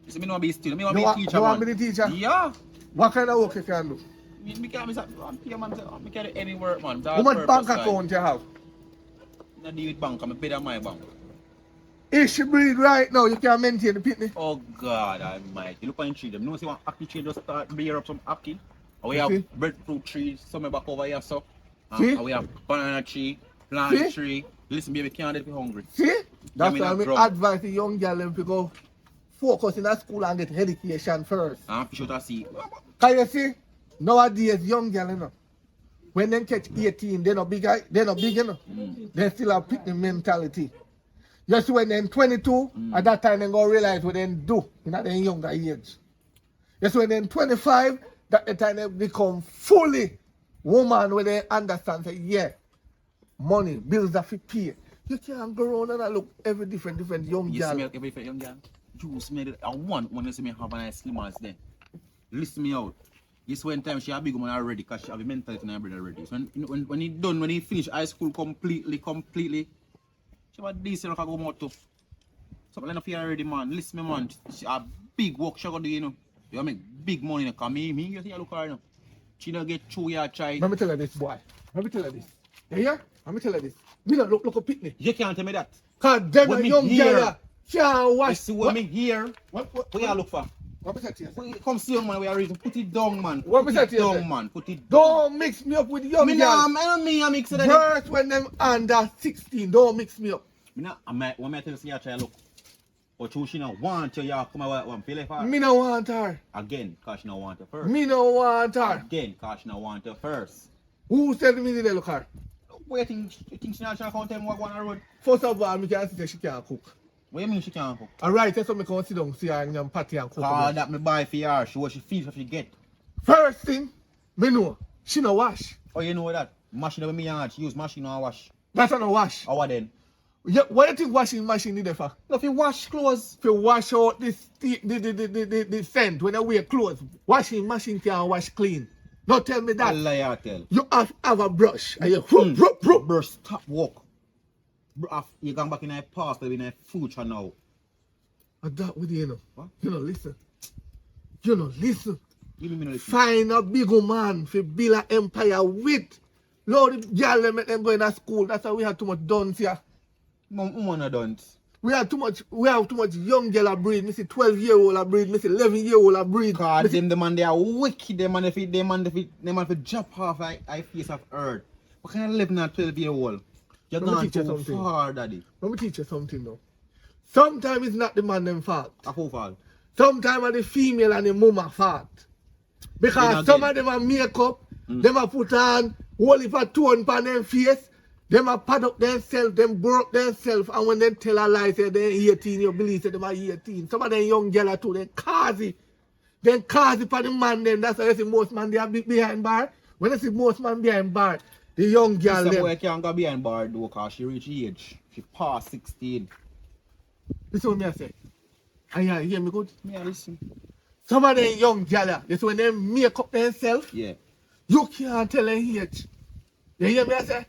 You see, me want to be a student. Me want to be a teacher, You want man. me the teacher? Yeah. What kind of work you can do? Me can't do any work, man. How much bank account you have? I deal with bank. I'm better than my bank. If she breed right now, you can maintain the pitney. Oh God almighty. Look on tree them. You know see one ackee tree just start bear up some ackee. And we have See? breadfruit trees, some back over here so. See? And we have banana tree, plant See? tree. Listen baby, can't get me hungry. See? That's me why not I grow. advise the young girl them to go focus in that school and get education first. And fish out a sea. Can you see? Nowadays, young girl, you know, when they catch 18, they're not big, you know. They still have picnic mentality. Just when they're 22, at that time they go realize what they do in their younger age. Just when they're 25, that the time they become fully woman where they understand, say, yeah, money, bills have to pay. You can't go around and look every different young You see girl. me every different young girl? You see me, I want when you see me have a nice slim ass then. Listen me out. This one time she a big woman already because she have a mentality in her brain already. So when he finish high school completely, she was decent enough to go out too. Something like that already, man. Listen me, man. She a big work she gonna do, you know. You make big money, you know. Cause me, you see her look at her, you know. She don't get through your try. Let me tell you this, boy. Let me tell you this. You hear? Let me tell you this. Me not look a picnic. You can't tell me that. Cause them When a me young hear- girl can't You watch. see what me here? What What you look for? What me say to you? Come see your man, we are reason. Put it down, man. What me Put say it to you, down, sir? man. Put it down. Don't mix me up with young Me nah, girls. I don't mean I mix it. Me First when them under 16, don't mix me up. nah, when I tell you, see, I try look. But she don't want you, you come out and feel like her. Me no want her. Again, cause she don't want you first. Me no want her. Again, cause she don't want you first. Who said me they look her? What you think she not trying to count them what go on the road? First of all, me can see that she can't cook. What you mean she can't cook? Alright, that's why me come sit down, see her in patty and cook. Ah, that me buy for her. She what she feels what she get. First thing, me know, she no wash. Oh, you know that? Machine over me and she use machine and wash. That's no wash. How then? Yeah, what do you think washing machine need for? No, if you wash clothes. To wash out the scent when I wear clothes. Washing machine can't wash clean. Don't tell me that. Allah, I tell. You have a brush and you Brush, stop walk. You gone back in a past, in a future now. And that with you know. What? You know, listen. You know, listen. Give me listen. Find a big man for build an empire with. Lord, the girl them make them go in a school. That's why we have too much dunce here. Woman don't. We have too much young girl a breed. Me see 12-year-old a breed. Me see 11-year-old a breed. Cause them the man they are wicked. Them man if it drop off I face of earth. What kind of 11 and 12-year-old? You're Let me gone teach you too something. far, daddy. Let me teach you something though. Sometimes it's not the man them fault. A whole fall. Sometimes it's the female and the mama fault. Because some of them are makeup, them are put on whole heap of tone on their face, them are pad up themselves, them broke themselves, and when they tell a lie, say they're 18, you believe that them are 18. Some of them young girls too, they cause it. They cause it for the man them. That's why you see most man they are behind bar. When you see most man behind bar, the young girl This them. boy can't go behind bar though, cause she reach age. She past 16. This is what I say. And you hear me good? Yeah, listen. Some of them young girls, this when they make up themselves, Yeah. you can't tell them age. You hear me I say?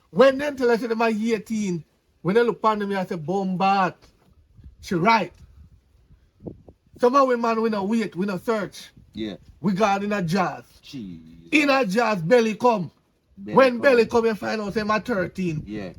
When they tell us them are 18, when they look upon them, I say, bombard. She right. Some of women, we no wait, we no search. Yeah. We got in a jazz. Jeez. In a jazz, belly come. When belly come, you find out them are 13. Yeah.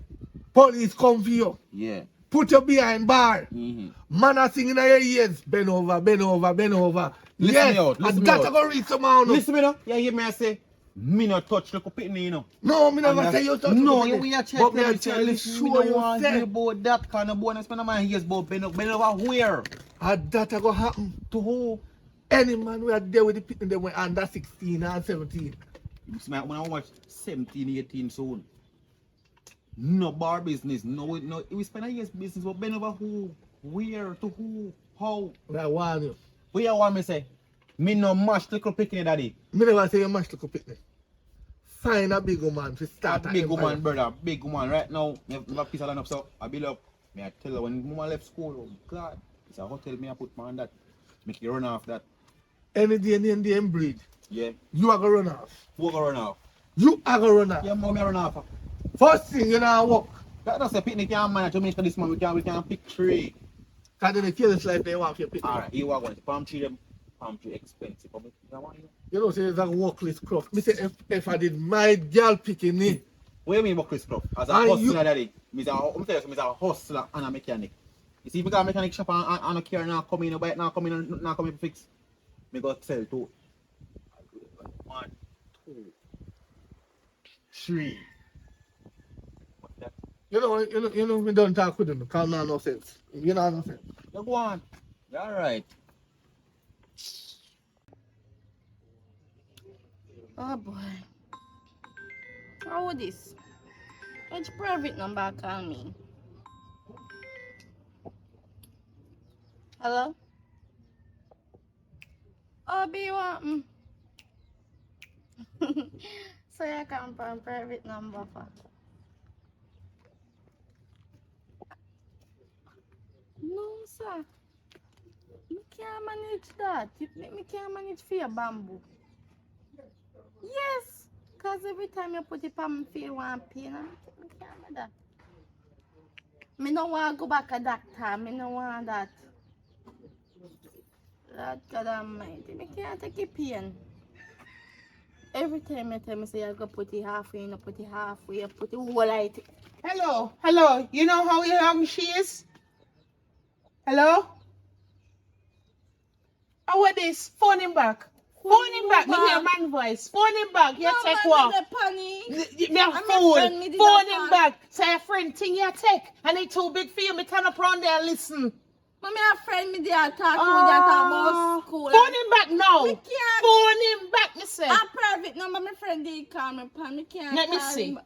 Police come for you. Yeah. Put you behind bar. Mm-hmm. Man are singing in your ears. Bend over, bend over, bend over. Listen yes, me out, listen and me that's out. going to reach some out. Listen me now. Yeah, hear me I say, me no touch the pitney, you know. No, me never And say you touch no, the yeah, pitney. we are check But me them, I we tell say, you, listen, me sure no want you to hear say. about that kind of boy. I spend my ears about bend over where? And that going to happen. To who? Any man we are there with the pitney, they went under 16 and 17. When I watch 17, 18 soon. No bar business, no, we spend a year's business, but bend over who, where, to who, how. I warn you. What you want me say? Me no mash little picking daddy. Me never say you mash the pitney. Find a big woman to start A a big empire. woman, brother, big woman. Right now, me have a piece of land up, so I build up. Me I tell her when mama left school, oh God, it's a hotel me I put man that. Make you run off that. Any day, any day, breed. Yeah. You are going to run off. Who go run off? You are going to run off. Yeah, mommy run off. First thing, you know, walk. That does a picnic can't manage to make this man, we can pick three. Because then the careless life, they want your pitney. Alright, here we are going. Palm tree them, palm tree expensive. But I want you. You know, say it's a workless crop. Me say if I did my girl picking me, What do you mean about Chris Club? As a And hustler, daddy. I'm a hustler and a mechanic. You see, if I got a mechanic shop and a car now come in, buy it now come in to fix. Me go sell two. 1, 2, 3. What's that? you know, me don't talk with them because no no sense. You know no sense. You go on. You alright. Oh boy. How would this? Which private number call me? Hello? Oh, be want so you come from private number for? No, sir. Me can't manage that. Me can't manage for your bamboo. Yes, because every time you put it on me feel one pain, I can't do that. Me no want to go back to doctor. Me no want that. Lord God Almighty, me can't take the pain. Every time you tell me say you go put it halfway, you put it halfway, you put it whole light. Hello. You know how young she is? Hello? Oh, what this? Phone him back. Phone him back. Me hear man voice. Phone him back. You take walk. Me a fool. Phone him back. Say a friend thing you take. And it too big for you. Me turn up round there and listen. Mommy, a friend me there talk to that about school. Phone him back now. Me can't. Phone him back, me say. A private number, my friend did call me pan. Me can't. Let me call see. him.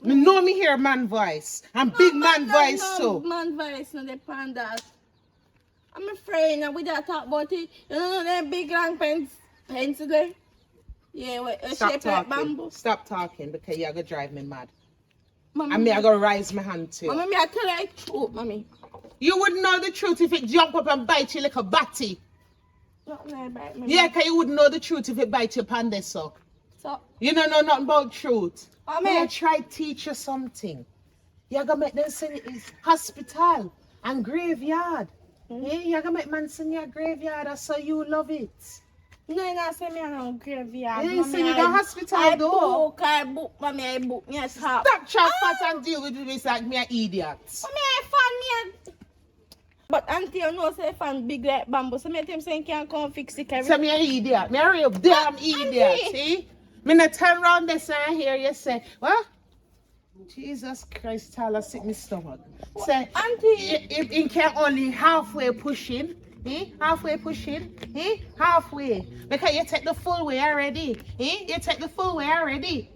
Me know me hear man voice. And big man voice no, too. Man voice, no depend that. I'm afraid now we don't talk about it. You know them big long pencil there? Yeah, Stop shape like talking. bamboo. Stop talking because you're going to drive me mad. Mommy, And me I going to raise my hand to you. Mommy, I tell you the truth, mommy. You wouldn't know the truth if it jump up and bite you like a batty. Don't lie about me. Yeah, because you wouldn't know the truth if it bite you upon this so. So, You don't know nothing about truth. Mommy. I'm try to teach you something. You're going to make them say it's hospital and graveyard. Yeah, you're going to make man sing your graveyard. That's how you love it. No, you not say me on graveyard. You Mommy, say you go hospital though. I book, mommy, I book. Yes, stop. Stop chat fat and deal with this like me an idiot. Mommy, I found me. But auntie, you know, say fan big like bamboo. So me tell him saying can't come fix it. So me an idiot. Me a real damn idiot. See? Me not turn round this and hear you say, what? Jesus Christ, Tyler, sick me stomach. Say, Auntie. if it can only halfway pushing, halfway pushing, halfway. Because you take the full way already, you take the full way already.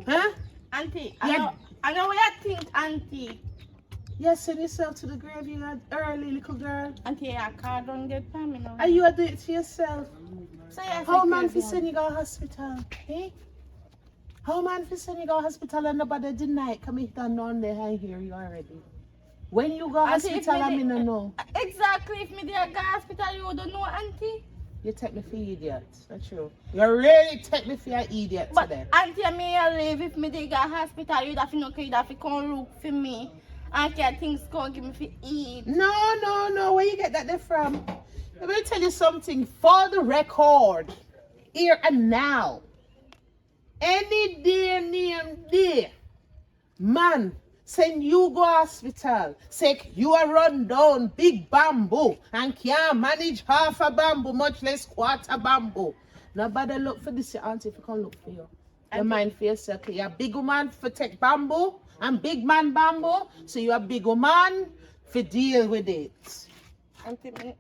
Huh? Auntie, Yeah. I know what you think, auntie. You send yourself to the graveyard early, little girl. Auntie, I can't don't get time, you know. Are you a do it to yourself? So yes, How man fi send you go hospital? How man fi send you go hospital and nobody deny it? Come here down there and hear you already. When you go Auntie, if hospital, me I dey- mean no. Exactly, if me there go hospital, you don't know, auntie. You take me for idiot. That's true. You really take me for an idiot But today. auntie, me I live if me dey go hospital, you'd have to know, you'd have to come look for me. And can things come give me for eat. No. Where you get that there from? Let me tell you something. For the record, here and now, any day name day, man, send you go hospital, say you are run down big bamboo and can't manage half a bamboo, much less quarter bamboo. Nobody look for this, your auntie, if you can look for you. Your mind for yourself. You're a big woman for take bamboo and big man bamboo, so you're a big woman for deal with it. Auntie, me,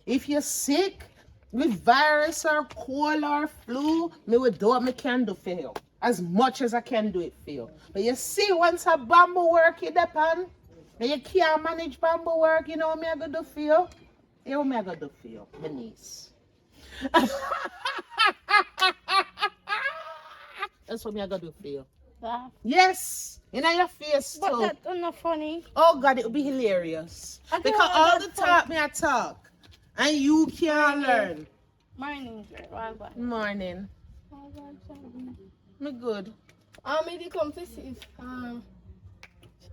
If you're sick with virus or cold or flu, me will do what me can do for you. As much as I can do it for you. But you see, once a bamboo work you depend, and you can't manage bamboo work, you know what me I gonna do for you? You know what me I gonna do for you, my niece. That's what me I gonna do for you. laugh. Yes, in your face But too. that's not funny. Oh God, it would be hilarious. I don't Because want all that the talk me I talk, and you can't learn. Morning, girl. Well, well. Morning. Me good. Me dey come to see if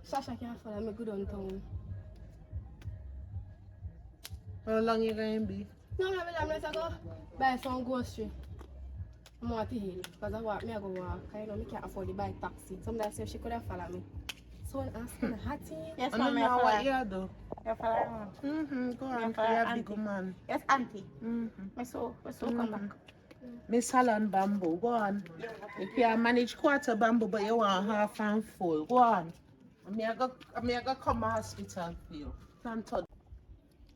Sasha can follow me good on town. How long you going to be? No, I'm not go buy some grocery. I want to heal because I walk, me I go walk. I know me can't afford to buy taxi. Somebody said she could have followed me. So I asked me, Hattie. Yes, I don't ma'am. know what you do. You're following me. Go on, Yeah, you're for a auntie. big man. Yes, auntie. Mm-hmm. My soul come back. Miss Salon bamboo, go on. You can't manage quarter bamboo, but you want half and full. Go on. I go come to hospital for you. Can't touch.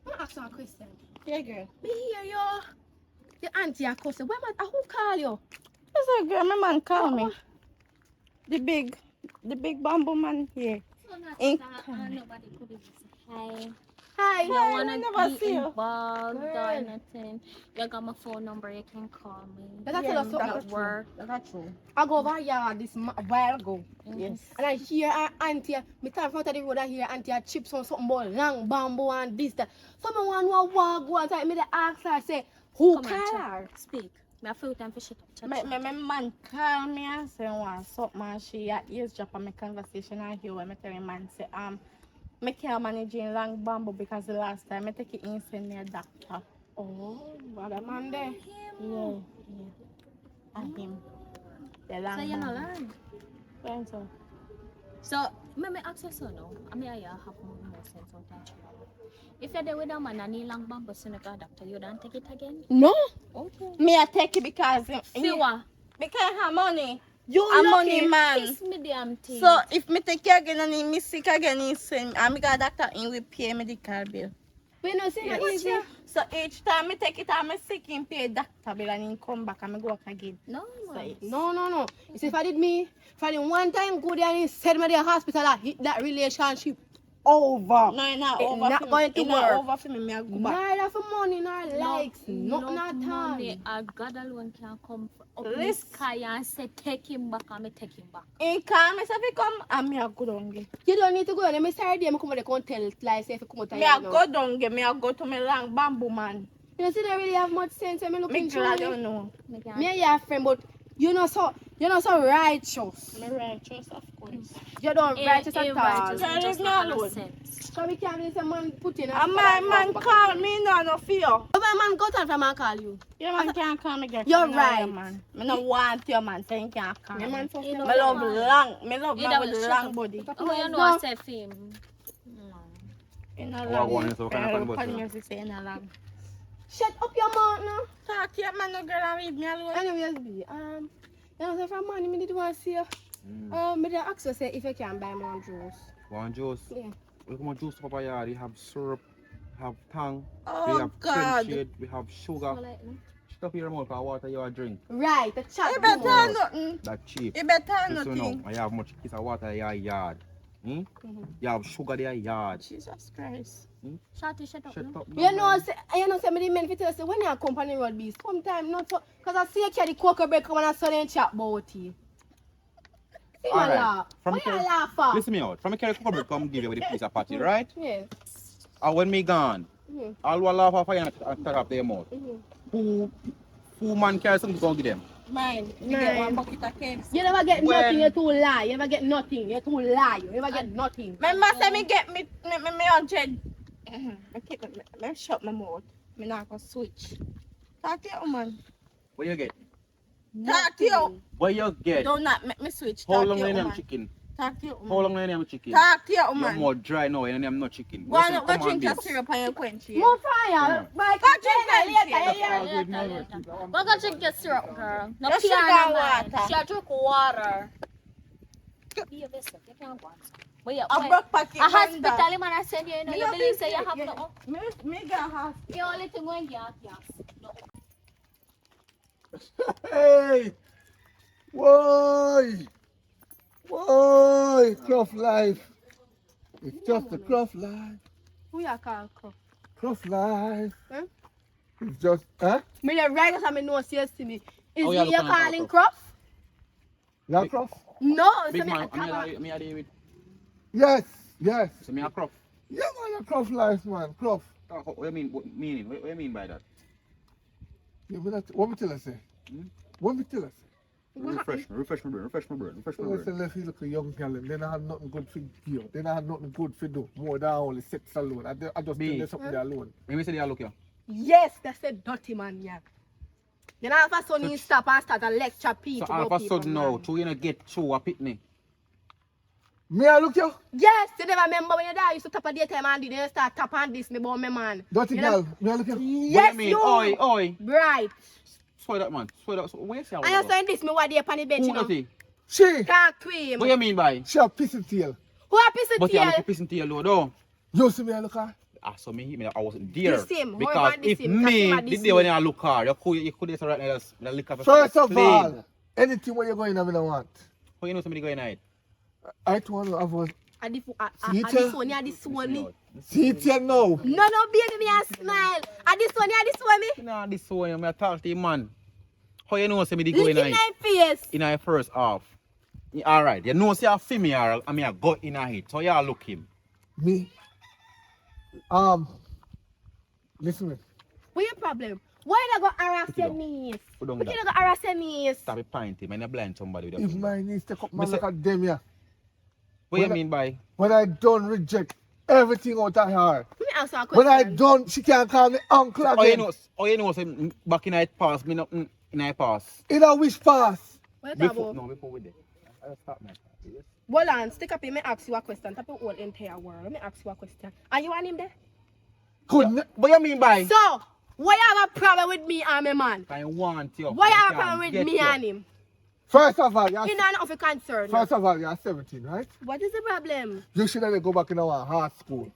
I ask you a question. Yeah, girl. Me hear you. Your auntie a cuss you. Where man? Who call you? Yes, a girl. My man call me. The big bamboo man here. So not Ink. that, nobody could even say hi. Hi. You Hi, don't I never wanna see be you. involved or Girl. nothing. You got my phone number, you can call me. Let me Yeah, tell you something. that's At true. work. That's true. I go over here this while ago. Yes. And I hear her auntie, me time front of the road, I hear auntie a chips on something about long bamboo and this, that. Someone want to walk, go outside, me they ask her, say, who Come and call chat. her? Speak. Me have full time for shit up. Chat, My chat. man call me and say want something and she eavesdrop on my conversation and hear when me tell him man say me can't manage in long bamboo because the last time I take it in send me a doctor. Oh, what a man there. Yeah. And him. The long So you know bamboo. learn. Learn so. So, me ask you so now. I mean, I have more sense of that. If you're there with a man and he long bamboo, so you go doctor, you don't take it again? No. Okay. Me I take it because Fewer. because I have money. You I'm lucky. money man. Kiss me damn thing. So if me take it again and he me sick again, he send and me got doctor in we pay medical bill. We know say Yes. that easy. So each time me take it and me sick him pay doctor bill and he come back and me go work again. no, So man. it's No. You see, if I did one time go there and he send me to the hospital, that relationship over. no, it's not It over not for me. going to It's not work. over for me. Me I go back. Neither for money nor likes, nothing at all. money. God alone can come up in the Listen. sky and say, take him back, and me take him back. He call me say if he come and me I go down again. You don't need to go there. Me sorry, there. Me come there, come tell like say if you come out Me here I now. go down again. Me I go to me long bamboo man. You know, see, they really have much sense. I mean, Me looking girl I through don't it. know. Me can't- Me and your friend, but you're not so righteous. Me righteous of course. You don't righteous at all. righteous, Girl, just leave me not have no alone. sense. So we can't be some man put in a And my man call me no fear. Over my man go to from and call you. Your man can't call me girl. You're Me no right. your man. Me no want your man, so you can't call Your me. man fuck You you. know, Me love long. Me love You man don't with shut long up. body. Oh, you know No. I said film. You know Oh, I long. want it, so kind of fun, but, Funny music say you know long. Shut up your mouth now. Talk to your man, no girl, and leave me alone. Anyways, B, you know, so from money, me did want to see you. Me did ask you say if you can buy more juice. One juice. Yeah. Look at my juice up yard. You have syrup, have tang, we Oh have God. shade, we have sugar. Stuff your mouth for water you are drink. Right, the chat. You better more. nothing. That cheap. You better Listen now, nothing. I have much kiss of water in your yard. You have sugar in your yard. Jesus Christ. Shut up. Shut up. You know, say me the men fit tell say when you company road be sometimes not so because I see you carry the cocoa bread come and I saw them chat about you. See my Alright. laugh. From Why you Kerry- laugh for? Listen me out. From a carry cover come give you with the piece of patty, right? Yes. And when me gone, all will laugh off you and cut off their mouth. Who man carry something to go give them? Mine. You get one bucket of cakes. You never get When- nothing, you too lie. You never get nothing, you too lie. You never get nothing. Remember say me get me 100. Me shut my mouth. Me not gonna switch. Talk to your woman. What you get? Talk to you. What you get? Don't not make me switch. How Talk long to your you name woman. chicken? Talk to your How woman. long you name chicken? Talk to your You're woman. more dry now, you name not chicken. Go Listen, on, come go drink your this. syrup and your quench here. More fire. But Go drink that later, shit. later. Go go drink your syrup, girl. No Just pee sugar on and no water. She drink water. Be a vessel. You can't go. But yeah, A broke packet. a hospital man I send you, you know, Me you not believe think say you you- have yeah. no. Me got half. You only thing when you have gas. No. Hey! Why? Why? Cruff life. It's just a cruff life. Who you call Crow? Cruff life. Huh? It's just, huh? Me the right as I me know says to me. Is Oh, me yeah, you look on calling the Crow? Yeah, cruff? No, Big so me man, I me a deal with. Yes, yes. So me a crop. Yeah, man, a cruff life, man. Cruff. What you mean? What meaning? What you mean by that? Yeah, but what me tell her say? What me tell her say? Refresh my brain. Well, say, let's look at young girl, they don't have nothing good for you. They don't have nothing good for do. More than only sex alone. I just tell Me. you something there alone. Let me say they look here. Yes, that's a dirty man, yeah. Then all of a sudden he stop and start a lecture So people. all of about a people, sudden now, man. two you get through a pitney. Me, I look you. Yes, you never remember when you die, you used to tap a daytime and then you start tap on this, me about me man. Dirty You know- girl. Me, I look you. Yes, What you mean? you. Oi. Right. Swear that man. Swear that. Where you say? And you saying this, me what they upon the bench, Who you know. dirty? She. Talk to him. What you mean by? She a pissing tail. Who a piece of But you tail? look a pissing to your load, though. You see me, I look her. Ah, so me, I wasn't there. The same. How Because about the if same? Because me, him a the the day when same. I look hard, you could just right now just lick up. First of all, anything where you're going, I don't want. How you know somebody going out? I told you I was. A the See it, one, a this one. See it here now. No, baby, me a smile. A this one, me. Nah, this one, I'm talk to the man. How you know somebody Look going in out? my face. In our first half. Alright, you know say a female and me a got in a hit. So you look him. Me. Listen me. What your problem? Why you go harass Put it your down. niece? Put down What you that. go harass your niece? Stop it pointing, man. You blind somebody with If that. my niece take up my Me say- look at them here. What you Well, mean by? When I don't reject everything out of her. Let me ask you a When I question. don't, she can't call me uncle again. Oh, you know, say back in night pass, me not in night pass. In a wish pass. What you talk Before, about? no, before we did. I'll stop now. Yes. Hold on, stick up here. Let me ask you a question. Tap your whole entire world. Let me ask you a question. Are you and him there? Couldn't. What you mean by? So, why you have a problem with me and my man? I want you. Why you I have a can't problem with get me you. and him? First of all, you're, You know of a concern. first of all, you're 17, right? What is the problem? You should have go back in our high school.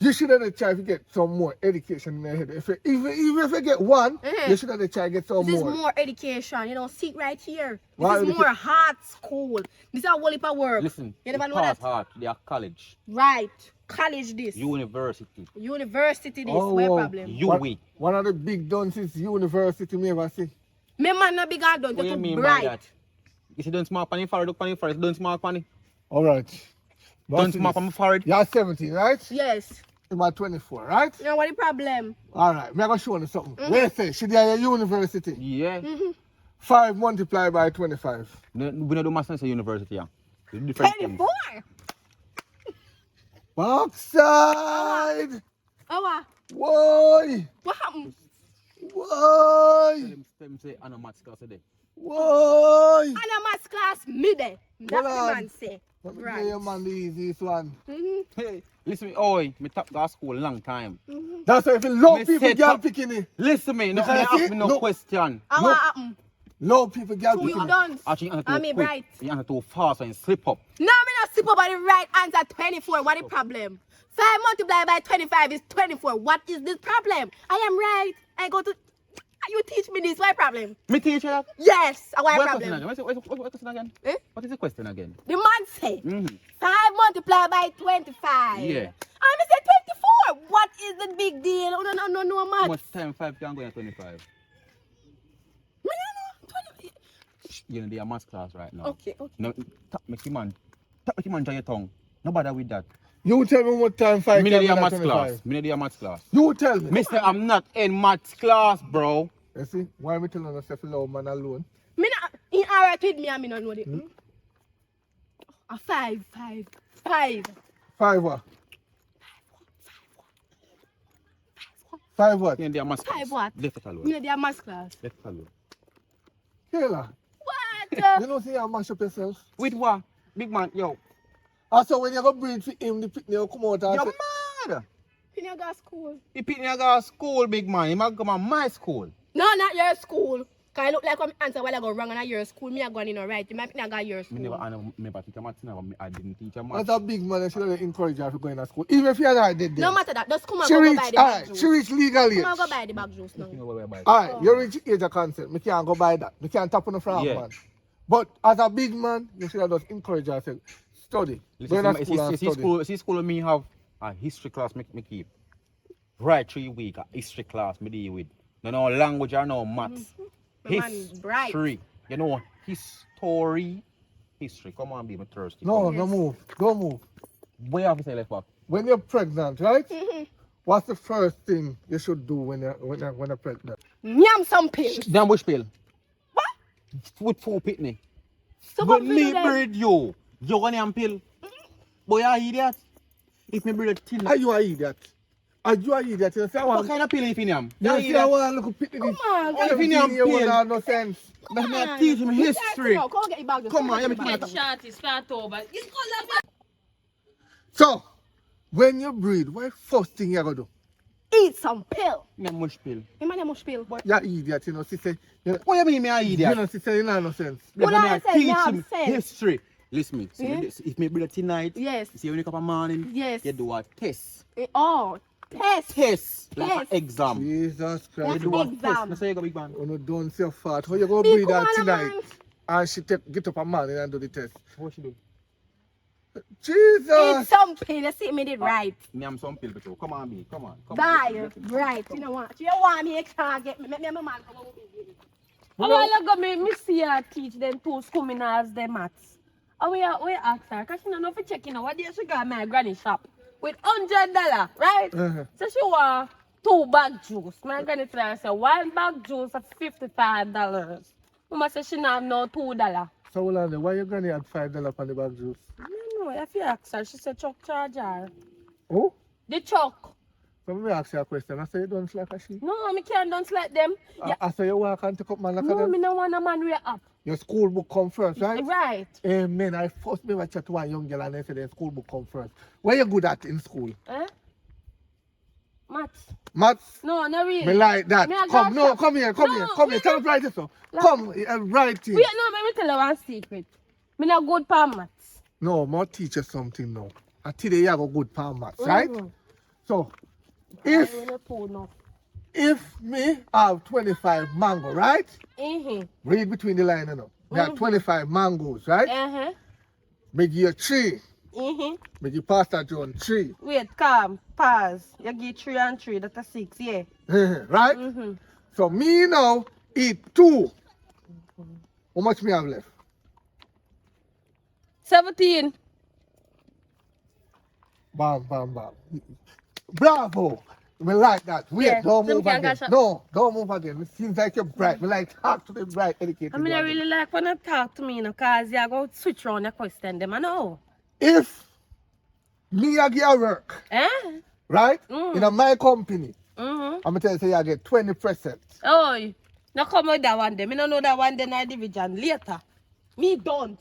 You should have tried to get some more education in your head. Even if you get one, you should have tried to get some This more. is more education. You don't see it right here. This Why is more hard school. This is a whole heap of work. Listen, You never know pass that? hard. They are college, Right. College this. university, University this. Oh, Where wow. problem? UWI. One of the big duns is university me ever see. Me man not big and done. What You're you too mean by bright. that? You see, don't small pan forehead, look pan forehead, don't small pan. All right. Don't small pan forehead. You're 17, right? Yes. I'm 24, right? You know what the problem? All right. I'm going to show you something. Where you say? Should you have a university? Yeah. 5 multiplied by 25. We don't do master university, yeah. It's different things. 24. Backside! Oh, Why? What happened? Why? Them say, I know maths class today. Why? And a maths class, me there. That Hold the on. man say. Let me Right. tell you, man, the easiest one. Hey, listen me, oi, me top gas school long time. That's why if you love Me people, set girl up- picking it. Listen me, no, Because me see, ask me no look. question. And Look. what happened? Love people, girl Two picking you it. done. Actually, you have I to mean, quick. bright. You have to fast and slip up. No, me not sleep about the right answer 24. What the problem? 5 multiplied by 25 is 24. What is this problem? I am right. I go to. You teach me this. What problem? Me teach you that. Yes. What What problem? question again? What question again? Eh? What is the question again? The man say Mm-hmm. 5 multiplied by 25. Yeah. I me say 24. What is the big deal? No, How math. much time 5 can go in 25? Me no know. 20. You know, they are maths class right now. Okay. No, make your man dry your tongue. No bother with that. You tell me what time 5 Me can know they are be maths 25. class. Me know they are maths class. You tell me. Mister, I'm not in maths class, bro. You see, why me telling us if you love man alone? Me not. In alright with me, I no know it. A 5. 5 what? 5 what? You know they are maths class. 5 what? Left it alone. Me know they are maths class. Left it alone. Kayla, What? you know see you mash up yourself? With what? Big man, yo. Also when you go breathe for him, the picnic will come out and You're say, mad. You know go school. He pick me to go to school, big man. He might come to my school. No, not your school. Cause I look like I'm answer while I go wrong on your school. Me I going in alright. You might not go your school. Me never teach a maths now. I didn't teach a maths. that's a big man, I should have encouraged her to go in school. Even if you're not dead there. No matter that. Just come and She go reach, buy the bag alright, juice. she reach legal age. Come and go buy the bag juice now. You know where I buy it. Alright, you reach age of consent. Me can't go buy that. Me can't tap on the front Yeah. man. But as a big man, you should have just encouraged her to study. Go in Listen, school and study. see school me have a history class me keep. Right 3 weeks, a history class me deal with. No language or no maths. My man is bright. History. You know, history. Come on, be my thirsty. No, Come no move. Don't move. on. Where have to say left back? When you're pregnant, right? What's the first thing you should do when you're pregnant? Yam some pills. Damn bush pill. What? With 4 pitney. So When what me pill them? breed you want a pill. Boy, you idiot. If me breed a tin. Are you an idiot? Are you an idiot? You see, I What want, kind of pill if you am? you see, I want to look at Come on, Everything if you name here will pill. have no sense. Let me on. teach him We start history. now. Come on, get your bag juice. Come on, get let your me bag teach juice. Short is start over. It's called So, when you breed, what first thing you going to do? Eat some pill. Me much pill. You man, much pill. You're an idiot, you know, sister. You know, What you mean me a you idiot? know, sister, you know, no sense. Well, Let me I said teach me have him sense. history. Listen me. So Yeah. if me breed a tonight, Yes. see when you wake up in the morning, Yes. you do a test. Oh, test. Test. Like an Test. exam. Jesus You Christ. do a Exam. test. That's how you go big man. You know, don't say fat. How you going to Big breed her woman, tonight? man. And she get up a man and do the test. What she do? Eat Jesus! some pill. You see me did right. Me am some pill too. Come on, B. Come on. Bye. Right. You know what? You want me, you can't get me. Make me and my man come over here. A while ago, me see her teach them 2 school miners the maths. And we ask her, because she don't know if check, you know, what day she got my granny shop with $100, right? Uh-huh. So she want 2 bag juice. My granny tell her, say, 1 bag juice at $55. Mama say she not have no $2. So, hold on there. Why your granny had $5 on the bag juice? I don't know, if you ask her, she said, Chuck charge her. Oh? The Chuck. So, let me ask you a question. I say you don't like a sheep. No, me can't dance like them. Yeah. I say you walk and take up man like No, them. me no want a man way up. Your school book come first, right? Right. Amen. I first never chat to one young girl and they said their school book come first. What you good at in school? Eh? Maths. Maths? No, not really. Me like that. Me a Come, go no, shop. come here. No, Come we here. Tell not- us right this so. Like- Come, right in. Wait, no, let me tell you one secret. Me not good for maths. No, more teach you something now. I tell you, you have a good palm maths, right? Mhm. So, I if will pull now. me have 25 mango, right? Read between the line, you know. Me have 25 mangoes, right? Me give you 3. Me give Pastor John 3. Wait, calm, pause. You give 3 and 3, that's a 6, yeah. Right? So me now eat 2. How much me have left? 17. Bam, bam, bam. Bravo. Me like that. Wait, Yeah, don't them move can't again. catch up. No, don't move again. It seems like you're bright. Me like talk to the bright, educated. I mean, I one. really like when you talk to me, you know, because you go switch around your question, them, I know. If me a get work, Eh? right? Mm. In my company, Mm-hmm. I'm tell you, say you get 20%. Oh, now come with that one day. Me don't know that one day in our division. Later. Me don't.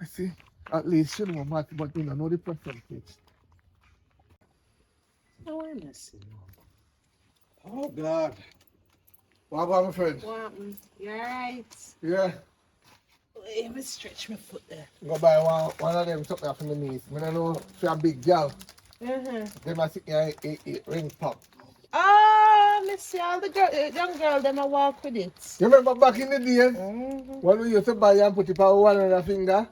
I see. At least you know math, but you don't know the percentage. I want to see. Oh, God. What about my friend? What? You alright? Yeah. Let me stretch my foot there. Go buy one of them something off my knees. I don't know if you're a big girl. Them I sit here eat ring pop. Oh, let's see all the young girl, them I walk with it. You remember back in the days when we used to buy and put it on one other finger?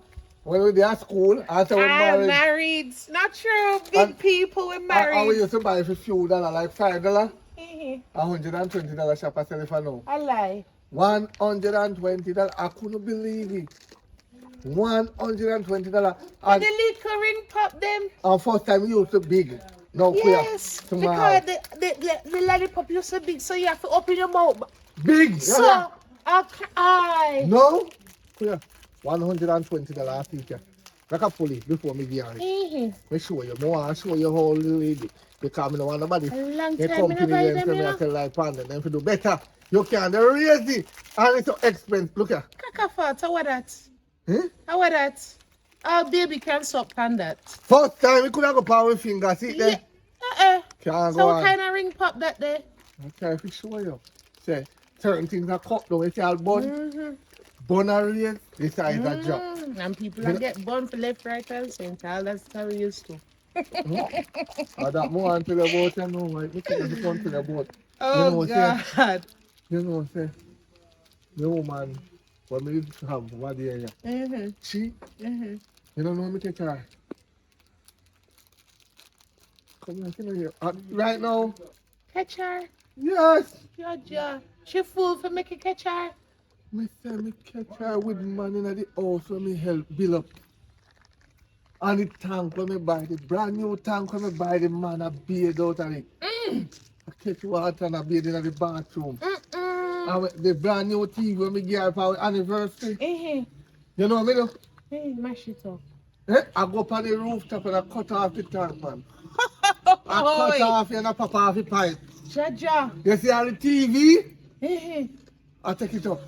When we were at school, after we married. Married. Not true. Big people were married. And we used to buy for a few dollars, like $5. $120 shop I sell it for now. I lie. $120. I couldn't believe it. $120. And the little ring pop them. And first time you used to big. No, Yes, clear. because the lollipop used so big, so you have to open your mouth. Big. So, I. No? Clear. $120 teacher. Like a pulley before me give it. Me show you. I want to show you how the lady. Because I don't want nobody. A long The time company I buy them them, tell you me I know. tell like pandem. Them to do better. You can raise it. And it's so expensive. Look here. Kakafat, how was that? Hmm? How was that? Our baby can suck on that. First time we could have go power with finger. See there? Can't So go what on. kind of ring pop that there? Okay, if you show you. Say, certain things are cut down. It's all bun. Bun are raised. The size are drop. And people that get bun for left, right, and center. All that's how we used to. I that more until about you know, right? Look at the country about. Oh, you know, say, God. you know, say, the woman, when we used to have one day, she, you don't know me take her. Come here. Right now, Catch her. yes. Georgia. She fool for make a catch her. Me say me catch her with money in the house when me help build up. And the tank when me buy, the brand new tank when me buy, the man a bathe out of it. I catch water and I bathe in the bathroom. And the brand new TV when me give her for our anniversary. You know what I mean? Mash it up. I go up on the rooftop and I cut off the tank, man. I cut off and I pop off the pipe. Georgia. You see on the TV? I take it up.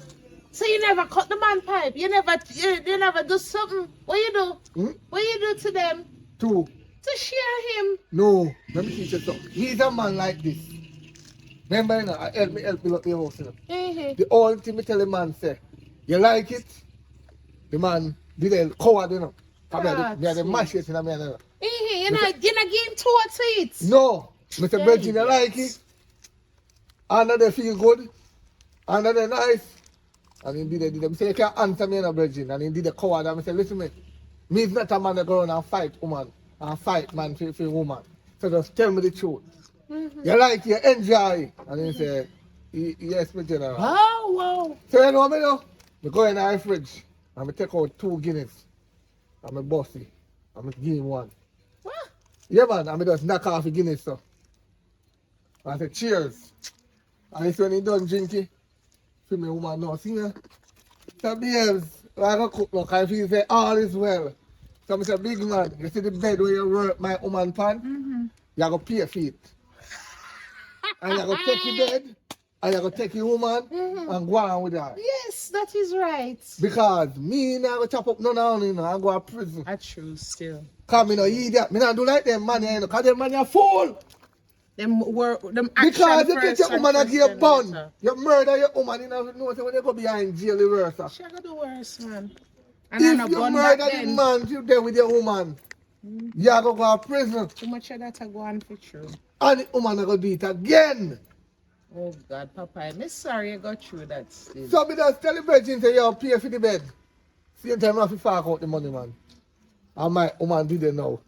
So you never cut the man pipe? You never do something? What you do? What you do to them? Two. To share him? No, let me teach you something. He's a man like this. Remember, you know, I help build up your house. You know. The only thing I tell the man say, you like it? The man did a coward, you know. Me the mash it in a man, you know. You're not getting towards it. No, Mr. Virgin, you like it? And they feel good. And they nice. And he did it. He say, you can't answer me, no, Virgin. And he did a coward. And I said, listen to me is not a man that go around and fight woman. And fight man for woman. So just tell me the truth. You like it, you enjoy it. And he said, yes, my general. Oh, wow. So you know what I do? I go in the fridge and I take out 2 Guinness. And I bust it. And I give him one. What? Yeah, man. And I just knock off the Guinness. So. And I say, cheers. And it's when he done drinking. For me, woman, no, see me? So, babes, I go cook now, because if you say all is well. So, I say, big man, you see the bed where you work my woman pan? You go pay for it. And you go take your bed, and you go take your woman, and go on with her. Yes, that is right. Because me not go chop up none of them, and go to prison. That's true still. Because me no idiot. Me not do like them man, you know, because them man are fool. Them action Because you get your first and woman and give question you bun. later. You murder your woman, you know when they go behind jail, the worse. She go do worse, man. And I'm If not you gun murder back the then. man, you there with your woman. You are going to prison. Too much of that I go on for true. And the woman are going to do it again. Oh God, Papa, I'm sorry I got through that still. So me just tell the virgin say you pay for the bed. Same time I have to fork out the money, man. And my woman did it now.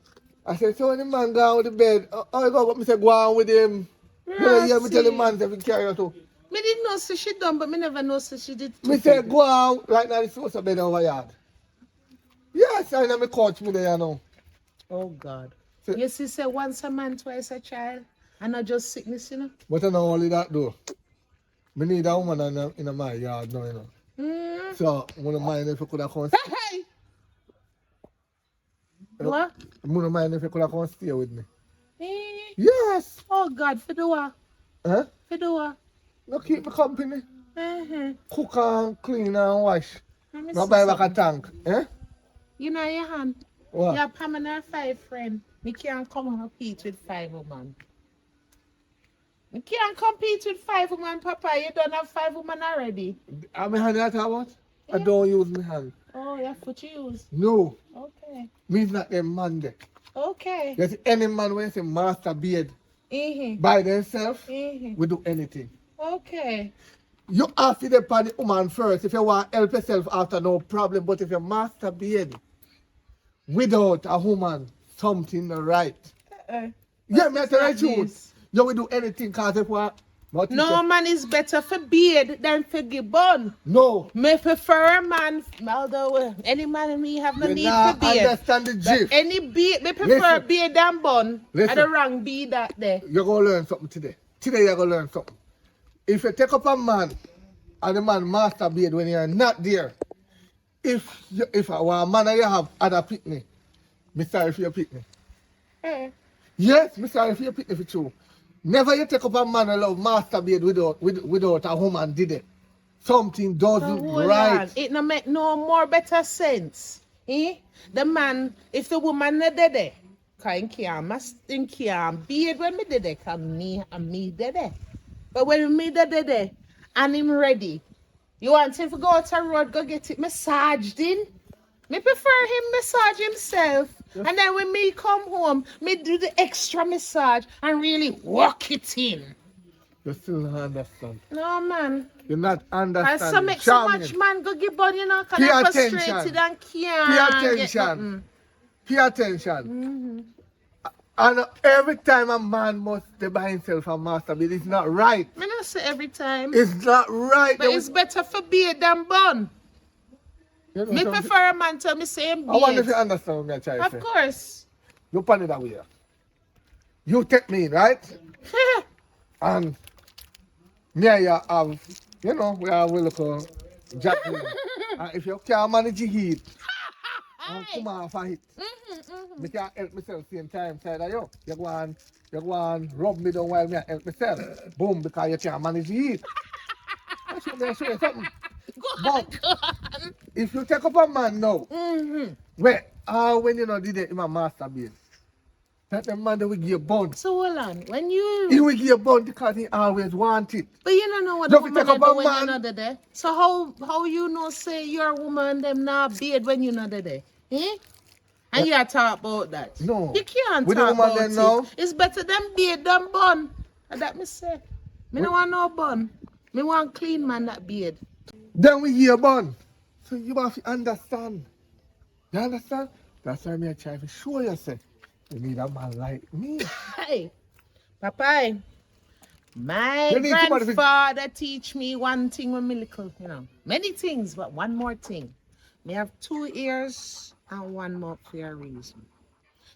I said, so when the man go on with the bed, I go up and say go on with him. You know, yeah, me tell the man if he carry her too. Me didn't know so she done, but me never know so she did. Me say go on right now the source of bed over yard. Yes, I know me coach me there, you know. Oh God. So- You see, say once a man, twice a child. And not just sickness, you know. But I know only that though. Me need a woman in my yard now, you know. So, I wouldn't mind if you could have come. Hey! What? I wouldn't mind if you could have come stay with me. Yes. Oh God, for the what? Huh? For the what? No keep me company. Mm-hmm. Cook and clean and wash. Let me No see buy back a something. tank. Eh? You know your hand. What? You're Pam and her 5 friend. Me can't come and compete with 5 women. You can't compete with 5 women, Papa. You don't have 5 women already. How my hand that about? I Yeah. don't use my hand. Oh, your foot you use. No. Okay. Me's not them man there. Okay. There's any man when say master beard Mm-hmm. by themselves, Mm-hmm. we do anything. Okay. You have to depend on the woman first. If you want to help yourself after, no problem. But if you master beard without a woman, something not right. Yeah, me It's tell not the truth. this. You will do anything because if what? No man is better for beard than for give bun. No. Me prefer a man, although any man and me have no You need not for beard. understand the But gist. any beard, me prefer Listen. beard than bun. Listen. I the wrong beard that there. You're going to learn something today. Today you're going to learn something. If you take up a man and the man master beard when you're not there, if I want a man and you have other picnic, me sorry for your picnic. Eh. Yes, me sorry for your picnic for true. Never you take up a man and love master beard without a woman did it. Something So doesn't hold right. on. It no make no more better sense. Eh? The man, if the woman not dead there, him can't beard when me dead there, cause me and me dead there. But when me dead there and him ready, you want him to go out the road, go get it massaged in? Me prefer him massage himself. And then when me come home, me do the extra massage and really work it in. You still don't understand. No man. You're not And understanding. so make so much man go give body, you know, cause Pay I'm attention. frustrated and Pay can't get attention. nothing. Pay attention. And every time a man must stay by himself and masturbate, it's not right. Me not say every time. It's not right. But it's better for beard than bun. You know Me something? prefer a man tell me same I wonder if you beard. understand what I'm trying to Of say. course. You pan it that way. You take me in, right? And me and you have, you know, we have a little jack. And if you can't manage the heat, and come off a hit. Me can't help myself same time side of you. You go and rub me down while me help myself. Boom, because you can't manage the heat. I show you something. But if you take up a man now, when you know did it in my masturbate, that the man that will give you bun. So hold on. When He you will give you bun because he always want it. but you don't know what You the have to woman take do up a when man. you're not there. So how you know say your woman them not beard when you're not there? Eh? And you talk about that. No. You can't With the talk woman about then it. now? It's better than beard than bun. And that me say. Me no want no bun. Me want clean man that beard. Then we hear bun. So you have to understand. You understand? That's why me try to show yourself. You need a man like me. Hey, Papa, my You need somebody to- grandfather teach me one thing when me little, you know. Many things, but one more thing. Me have 2 ears and 1 mouth for a reason.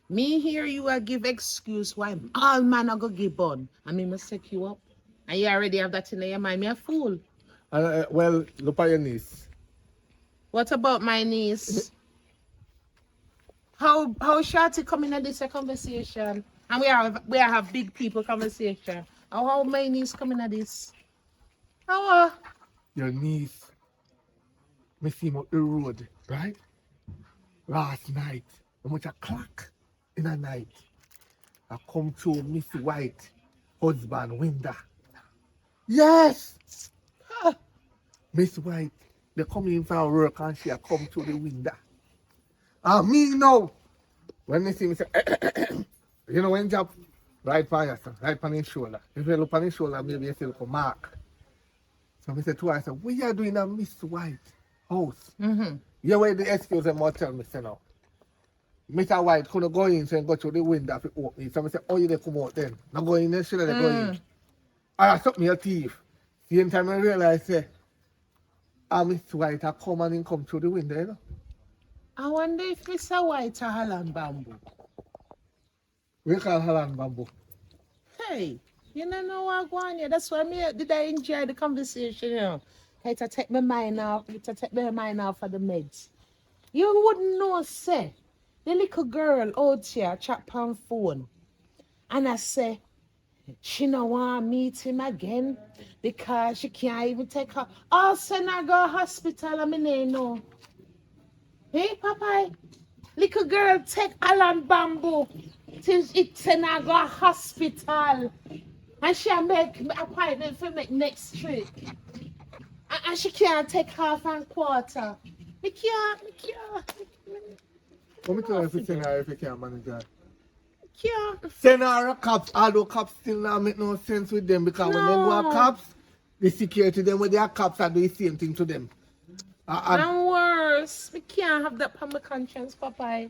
Me hear you a give excuse why all man a go give bun. And me must set you up. And you already have that in your mind. Me a fool. Well, look at your niece. What about my niece? How shorty come in at this conversation? And we have big people conversation. How my niece come in at this? How Your niece. Me see him up the road, right? Last night, how much a clock in the night. I come through Missy White husband window. Yes! Miss White, they come in for work and she a come through the window. And me know, when they see me say, you know when job, right by your son, right on his shoulder. If you look on his shoulder, maybe you see a mark. So I said to her, I said, what you doing at Miss White house? You wait the excuse and more tell me, say now. Mr. White couldn't go in so and go through the window to open it. So I said, oh, you they come out then. Not go in there, should they go in? I took me a thief. Same time I realized, say, Mr. White I come and he come through the window, you know. I wonder if Mr. White a Holland bamboo. We call Holland bamboo. Hey, you don't know what going here. That's why I enjoy the conversation, you know. It to take my mind off, of the meds. You wouldn't know, say, the little girl out here chat on phone. And I say, she no want to meet him again because she can't even take her. Oh, send her go hospital. I mean, no. Hey, Papa, little girl take Alan bamboo till it send her go hospital. And she make appointment for me next trip. And she can't take half and quarter. Me can't. Let me tell you if you send her if you can't manage that. Can't. Send her a cops, although cops still not make no sense with them because when they go a No. cops, the security them when they are cops are doing the same thing to them. And worse, we can't have that on my conscience, Papa.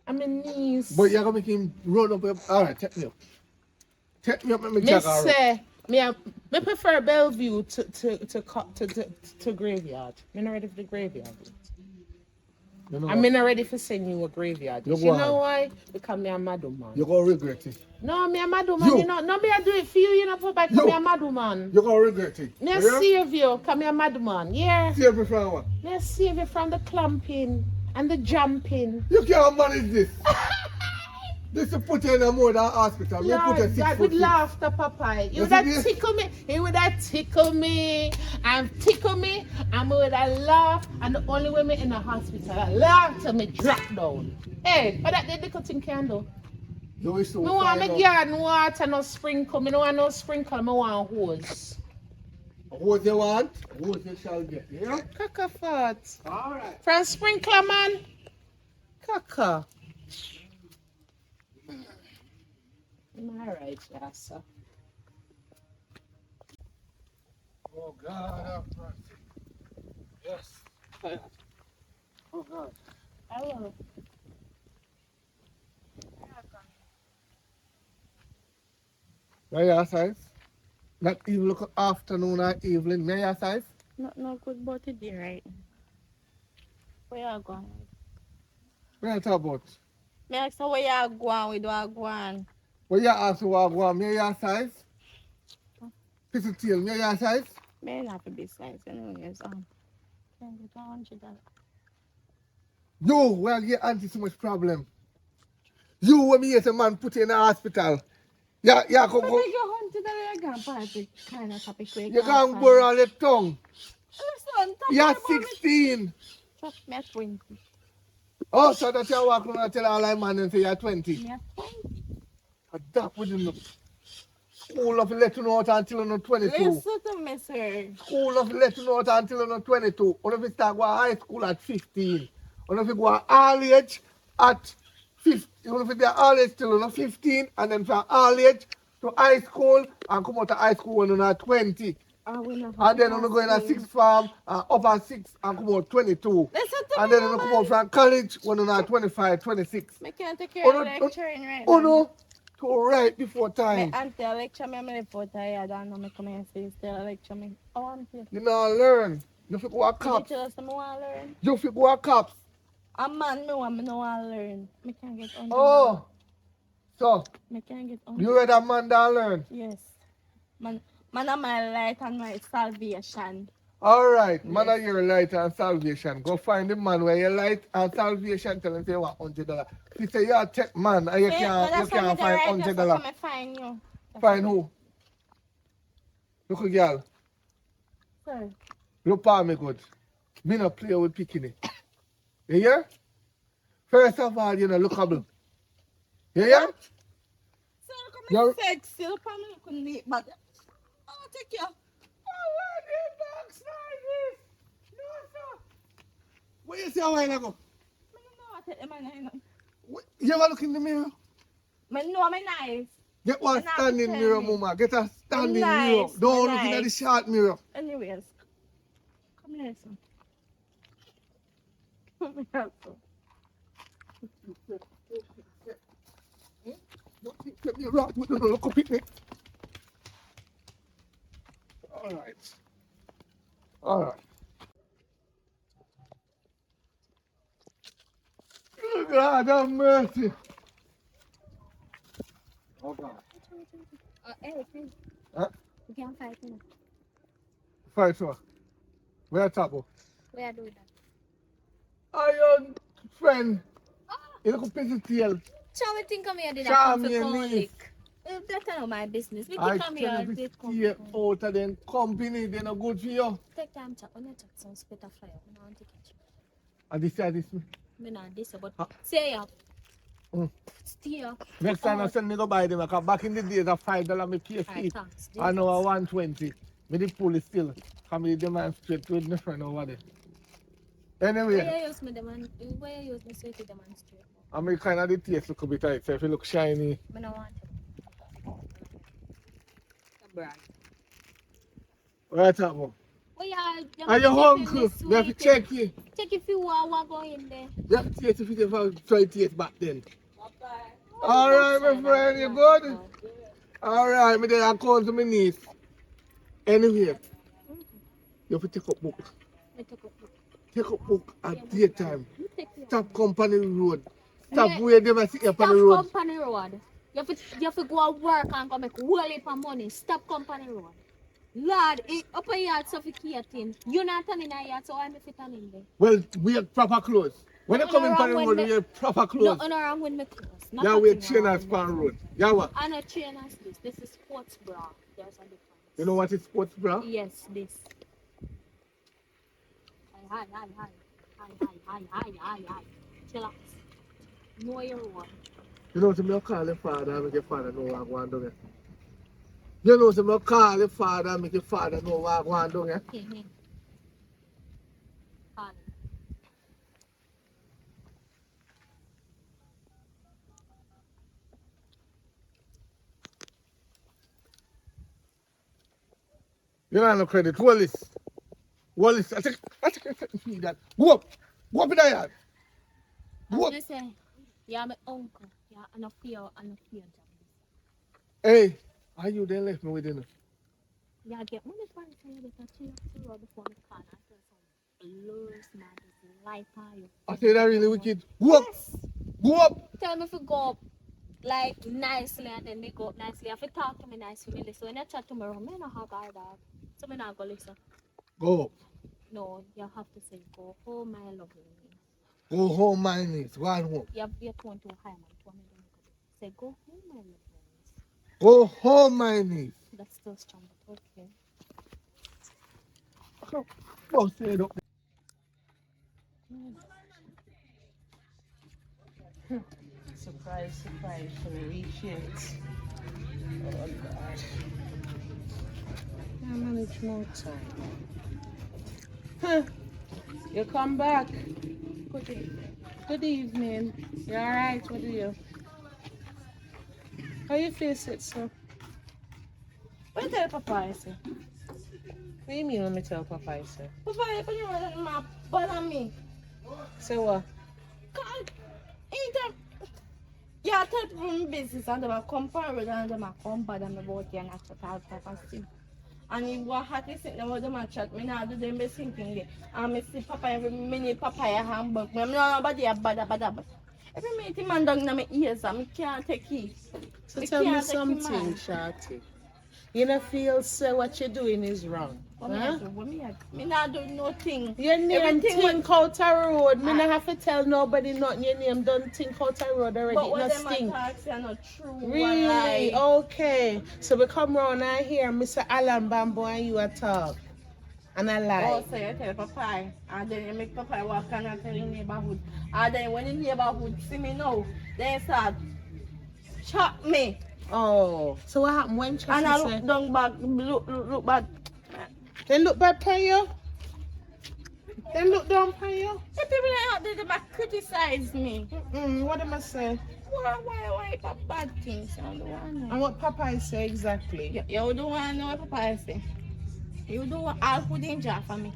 I'm a niece. But you're gonna make him run up. Alright, take me up. Take me up, let me Me jack her up. say, me prefer Bellevue to graveyard. I'm not ready for the graveyard. You know I'm what? not ready for sending you a graveyard. You You go know on. why? Because me a mad woman. You're gonna regret it. No, me a mad woman. You. You know, no me I do it for you, you know, Papa, because You. me a mad woman. You're gonna regret it. Me a Yeah? save you, because me a mad woman. Yeah. Save me from what? Me a save you from the clumping and the jumping. You can't manage this. This will put you in a more than hospital. We put you Lord 6 God, foot with 6. laughter, Papa. You You would see have this? tickle me. He would have tickle me and tickle me, and me would have laugh. And the only way me in the hospital, I laugh till me drop down. Hey, but that the little thing can do. You wish to Me want find me out. garden water, no sprinkle. Me no want no sprinkle. Me want hose. What you want, what you shall get. Yeah? Kaka fart. Alright. From sprinkler man. Kaka. Alright, yeah, sir. Oh God have mercy. Yes. Oh God. Hello. May your size? Not even look afternoon or evening. May your size? No good about it there, right? Where you going? May I talk about? Me ask her where you going with what going. When you ask what I want, may your size? Pissy tail, may your size? Me not to be size anyways. Can get $100. You, well, get auntie so much problem. You, when me hear a man put you in the hospital, yeah, But I go $100 I can't party kind of topic where you can't burn all your tongue. Listen, talk You're about me. 16. Trust me, at 20. Oh, so that you walk around and tell all that man and say you're 20. Me at 20. That wouldn't look. School of let you know out until you're 22. Listen to me, sir. School of let you know out until you're 22. Or if you start going high school at 15. Or if you go all age at 15. Or if you be all age till you're 15. And then from all age to high school and come out of high school when you're 20. And then you go in a sixth form and upper six and come out 22. Listen to And me, then you come out from college when you're 25, 26. I can't take care of lecturing right now. Oh no, to right before time. My auntie lecture me, I'm for tired. I don't know me come here and say still lecture me. I want to. You know, learn. You feel go a Did cops. you tell us I want to learn? You feel go a cops. A man, me want to learn. Me can't get on. Oh, so Me can't get on. you read a man that learn. Yes. Man are my light and my salvation. All right, man of your light and salvation. Go find the man where your light and salvation. Tell him say what $100. He say you're a tech man and you can't find $100. I find you. Find who? Look a girl. Sir. Look at me good. Me not play with bikini. You hear? First of all, you're not lookable. You hear? Sir, come You're- sexy. Look at me looking neat, but oh, take care. What you say a while ago? I don't know what to tell him. You ever look in the mirror? I know I'm nice. Get one I'm not standing pretending. mirror, mama. Get a standing nice, mirror. Don't I'm look in the nice. short mirror. Anyways. Come here, son. Come here, son. Don't think that you're right with the local picnic. All right. All right. God have mercy. Oh God. Hey, please. Huh? You can't fight me. Fight so. Where are Tabo? Where I do that? Are your friend? You look a pissy tail. Shall we think of me? I did that Charm come for your call niece. lick. That's not my business. We I can come tell here. you They to come. stay out of them company, they're not good for you. Take time to on chat some spit of fire. I don't want to catch you. And this is this. Me not this, but Ah. stay up. Mm. Stay up. Next time I send me go buy them, because back in the days of $5 me pay Alright, feet. thanks. I know a 120. Me the pull is still. Come me demonstrate with my friend over there. Anyway, Where you use me where you use me so to demonstrate? I mean kind of the taste look a bit tight. So if you look shiny, Me no want to brag. right up. Man. Oh yeah, Are you hungry? You have to check it. Check if you want go in there. You have to taste if you ever try taste back then. Alright, my friend, you good? Alright, me then I call to my niece. Anyway, you have to take up book. Me take up look. Take up book at daytime. You take your Stop company road. Stop Yeah. where they sit up on the Stop road. company road. You have to go and work and go make whole heap of money. Stop company road. Lord, it up a yard suffocating. You not turning a yard, so I'm fit on in there. Well, we have proper clothes. When you Nothing come in on the wrong road, with we have proper clothes. Nothing wrong with my clothes. Yeah, we Nothing train wrong as with pan me. road. Yeah, what? I'm not train as this. This is sports bra. There's a difference. You know what is sports bra? Yes, this. Hi. Chillax. Know your one. You know, so me call your father and make your father know what I want to do. You know, so me call your father and make your father know what I want to do. Hi. You don't have no credit. Wallace, I take that. Go up in the yard. I'm Go up. gonna say, yeah, my uncle. Yeah, and a fear job. Hey, are you then left me with dinner? Yeah, get money for it. So you better chill up the road before the car. I tell some blurs, man. This light on you. I say that really wicked. Go up. Yes. Go up. Tell me if you go up like nicely and then me go up nicely. If you talk to me nicely, listen. When you chat to me, me not have our dog. So me not go listen. Go up. No, you have to say go home, my lovely. Go home, my niece. Go on home. You're tone too high, man. Say go home, my lovely. Go home, my niece. That's still strong, but okay. Go say it up. Surprise, should we reach it? Oh God. I manage more time. Huh. You come back. Good evening. Good evening. You alright? What do you? How you feel, so? What you tell Papa I say? What do you mean when me tell Papa I say? Papa, you put your hand on my bother me. Say what? God, anytime. Yeah, I tell people my business and they will come forward and they will come bother me about you and I chat all type of thing. And if what hot is sitting about them and chat, me not do them be thinking there. And I see Papa every minute, Papa a hamburg. Me know nobody a bother. Every minute the man down in my ears and me can't take it. So Me tell me can't take him, something, man. Shorty. You don't feel say what you're doing is wrong. What me Huh? I do? What me I do? Me not do nothing. Your name Everything think out a road. Me not have to tell nobody nothing. Your name don't think out a road already. But It what not them stink. attacks are not true. Really? Okay. So we come round and hear Mr. Alan Bamboo and you a talk. And I lie. Oh, so you tell Papa, and then you make Papa walk and tell the neighborhood. And then when the neighborhood see me now, they start chop me. Oh. So what happened when And Chelsea I said? look down back, look back. They look bad for you? They look down for you? The people out there, they might criticize me. What am I say? Why bad things? I don't want to And know. what Papa I say exactly? You don't want to know what Papa say. You don't want all put in jar for me.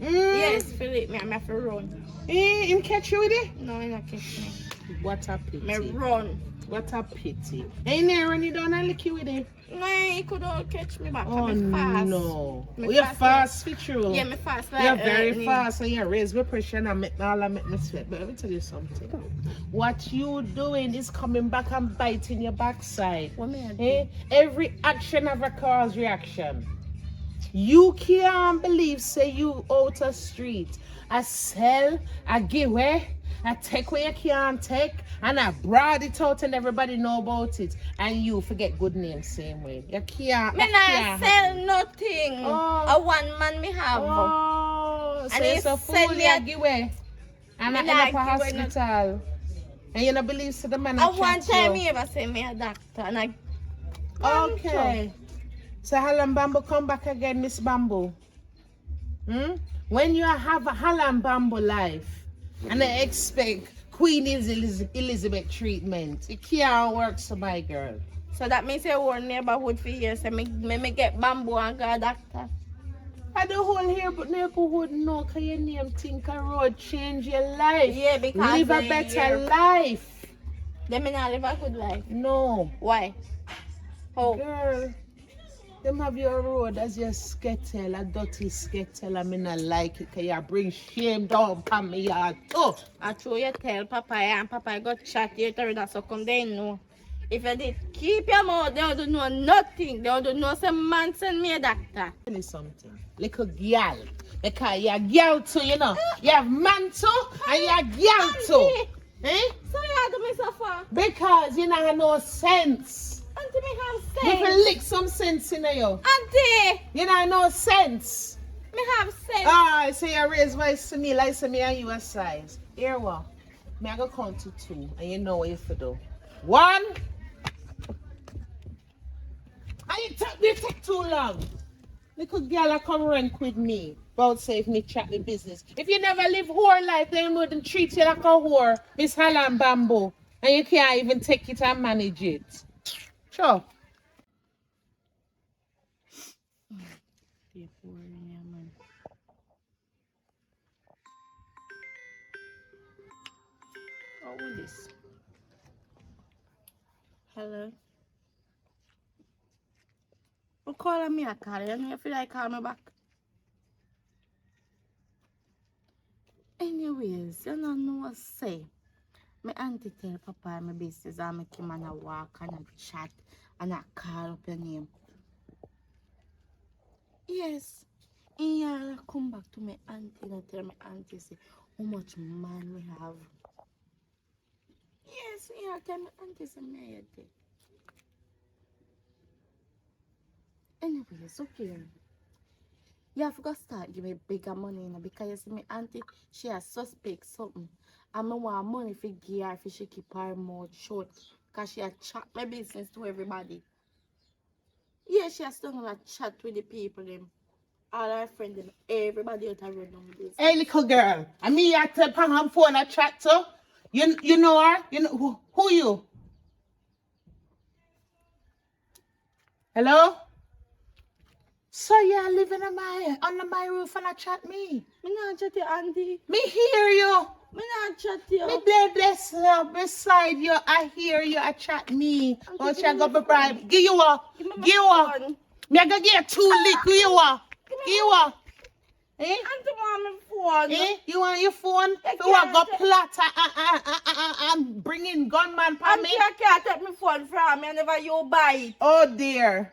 Mm. Yes, Philip, me, I'm have to run. Him catch you with it? No, you not catch me. What a pity. Me run. What a pity. Ain't there when you don't lick you with it? No, he could not catch me back. Oh Me fast. no. Me You're fast, fast, for true. Yeah, me fast. You're very me. fast and you raise my pressure and I make me sweat. But let me tell you something. What you doing is coming back and biting your backside. What me I do? Eh? Every action have a cause reaction. You can't believe say you out a street. I sell, I give away, I take what you can't take, and I broad it out and everybody know about it. And you forget good name same way. You can't. Me that not can't sell happen. nothing. Oh. A one man me have. Oh, so And you're he so said fool me you a- give away. And I Me end up not a give away no- hospital. And you don't believe so the man A I one catch time you. he ever say me a doctor and I Okay. So Hallam Bamboo come back again, Miss Bamboo. When you have a Hallam Bamboo life and I expect Queen Elizabeth treatment, it can't work so my girl. So that means your whole neighborhood for years. So me get bamboo and go a doctor. I the whole neighborhood know cause your name think a road change your life. Yeah, because live a they better hear- life. Then me not live a good life. No. Why? How? Girl, them have your road as your skettle, a dirty skettle, and me not like it, cause you bring shame down upon me yard too. I true you tell Papa and Papa got chat you tell that so come they know. If you did keep your mouth, they don't know nothing. They don't know some man send me a doctor. Tell you something, little girl, because you're a girl too, you know. You have man too, and you're a girl too. Auntie, Eh? so you do me so far? Because you don't have no sense. Auntie, me have You can sense. lick some sense in you. Auntie, You don't have no sense. me have sense. Ah, so you raise voice to me like say me and you a size. Here what? Me I go count to 2 and you know what you have to do. 1. And you take too long. Little girl come rank with me. About say if me chat the business. If you never live whore life, then you wouldn't treat you like a whore. Miss Hallam Bamboo. And you can't even take it and manage it. Sure. How will this? Hello. You calling me a call? You know you feel like call me back. Anyways, you don't know what to say. My auntie tell Papa my business and make him and a walk and a chat and a call up your name. Yes. And you come back to my auntie and tell my auntie say how much man we have. Yes, yeah, tell my auntie say me a day. Anyways, okay. You have to start give me bigger money, you know, because you see my auntie, she has suspect something. And I want money for give her if she keep her mouth shut. Because she has chat my business to everybody. Yeah, she has done a chat with the people, them. All her friends, them, everybody out of run on the business. Hey, little girl. And me at the phone a chat to. You know her? You know who you? Hello? So you're living under my roof and I chat me. Me not chat you, auntie. Me hear you. Me not chat you. Me there bless you beside you. I hear you. I chat me. Oh, she go be bribe. Give you a. Give me my Give you a. phone. Me I go get 2 lick. Give you a. Give you a. Eh? Auntie want my phone. Eh? You want your phone? I You want go can't. plot and bring in gunman for Auntie, me? I can't take my phone from me. I never you buy it. Oh dear.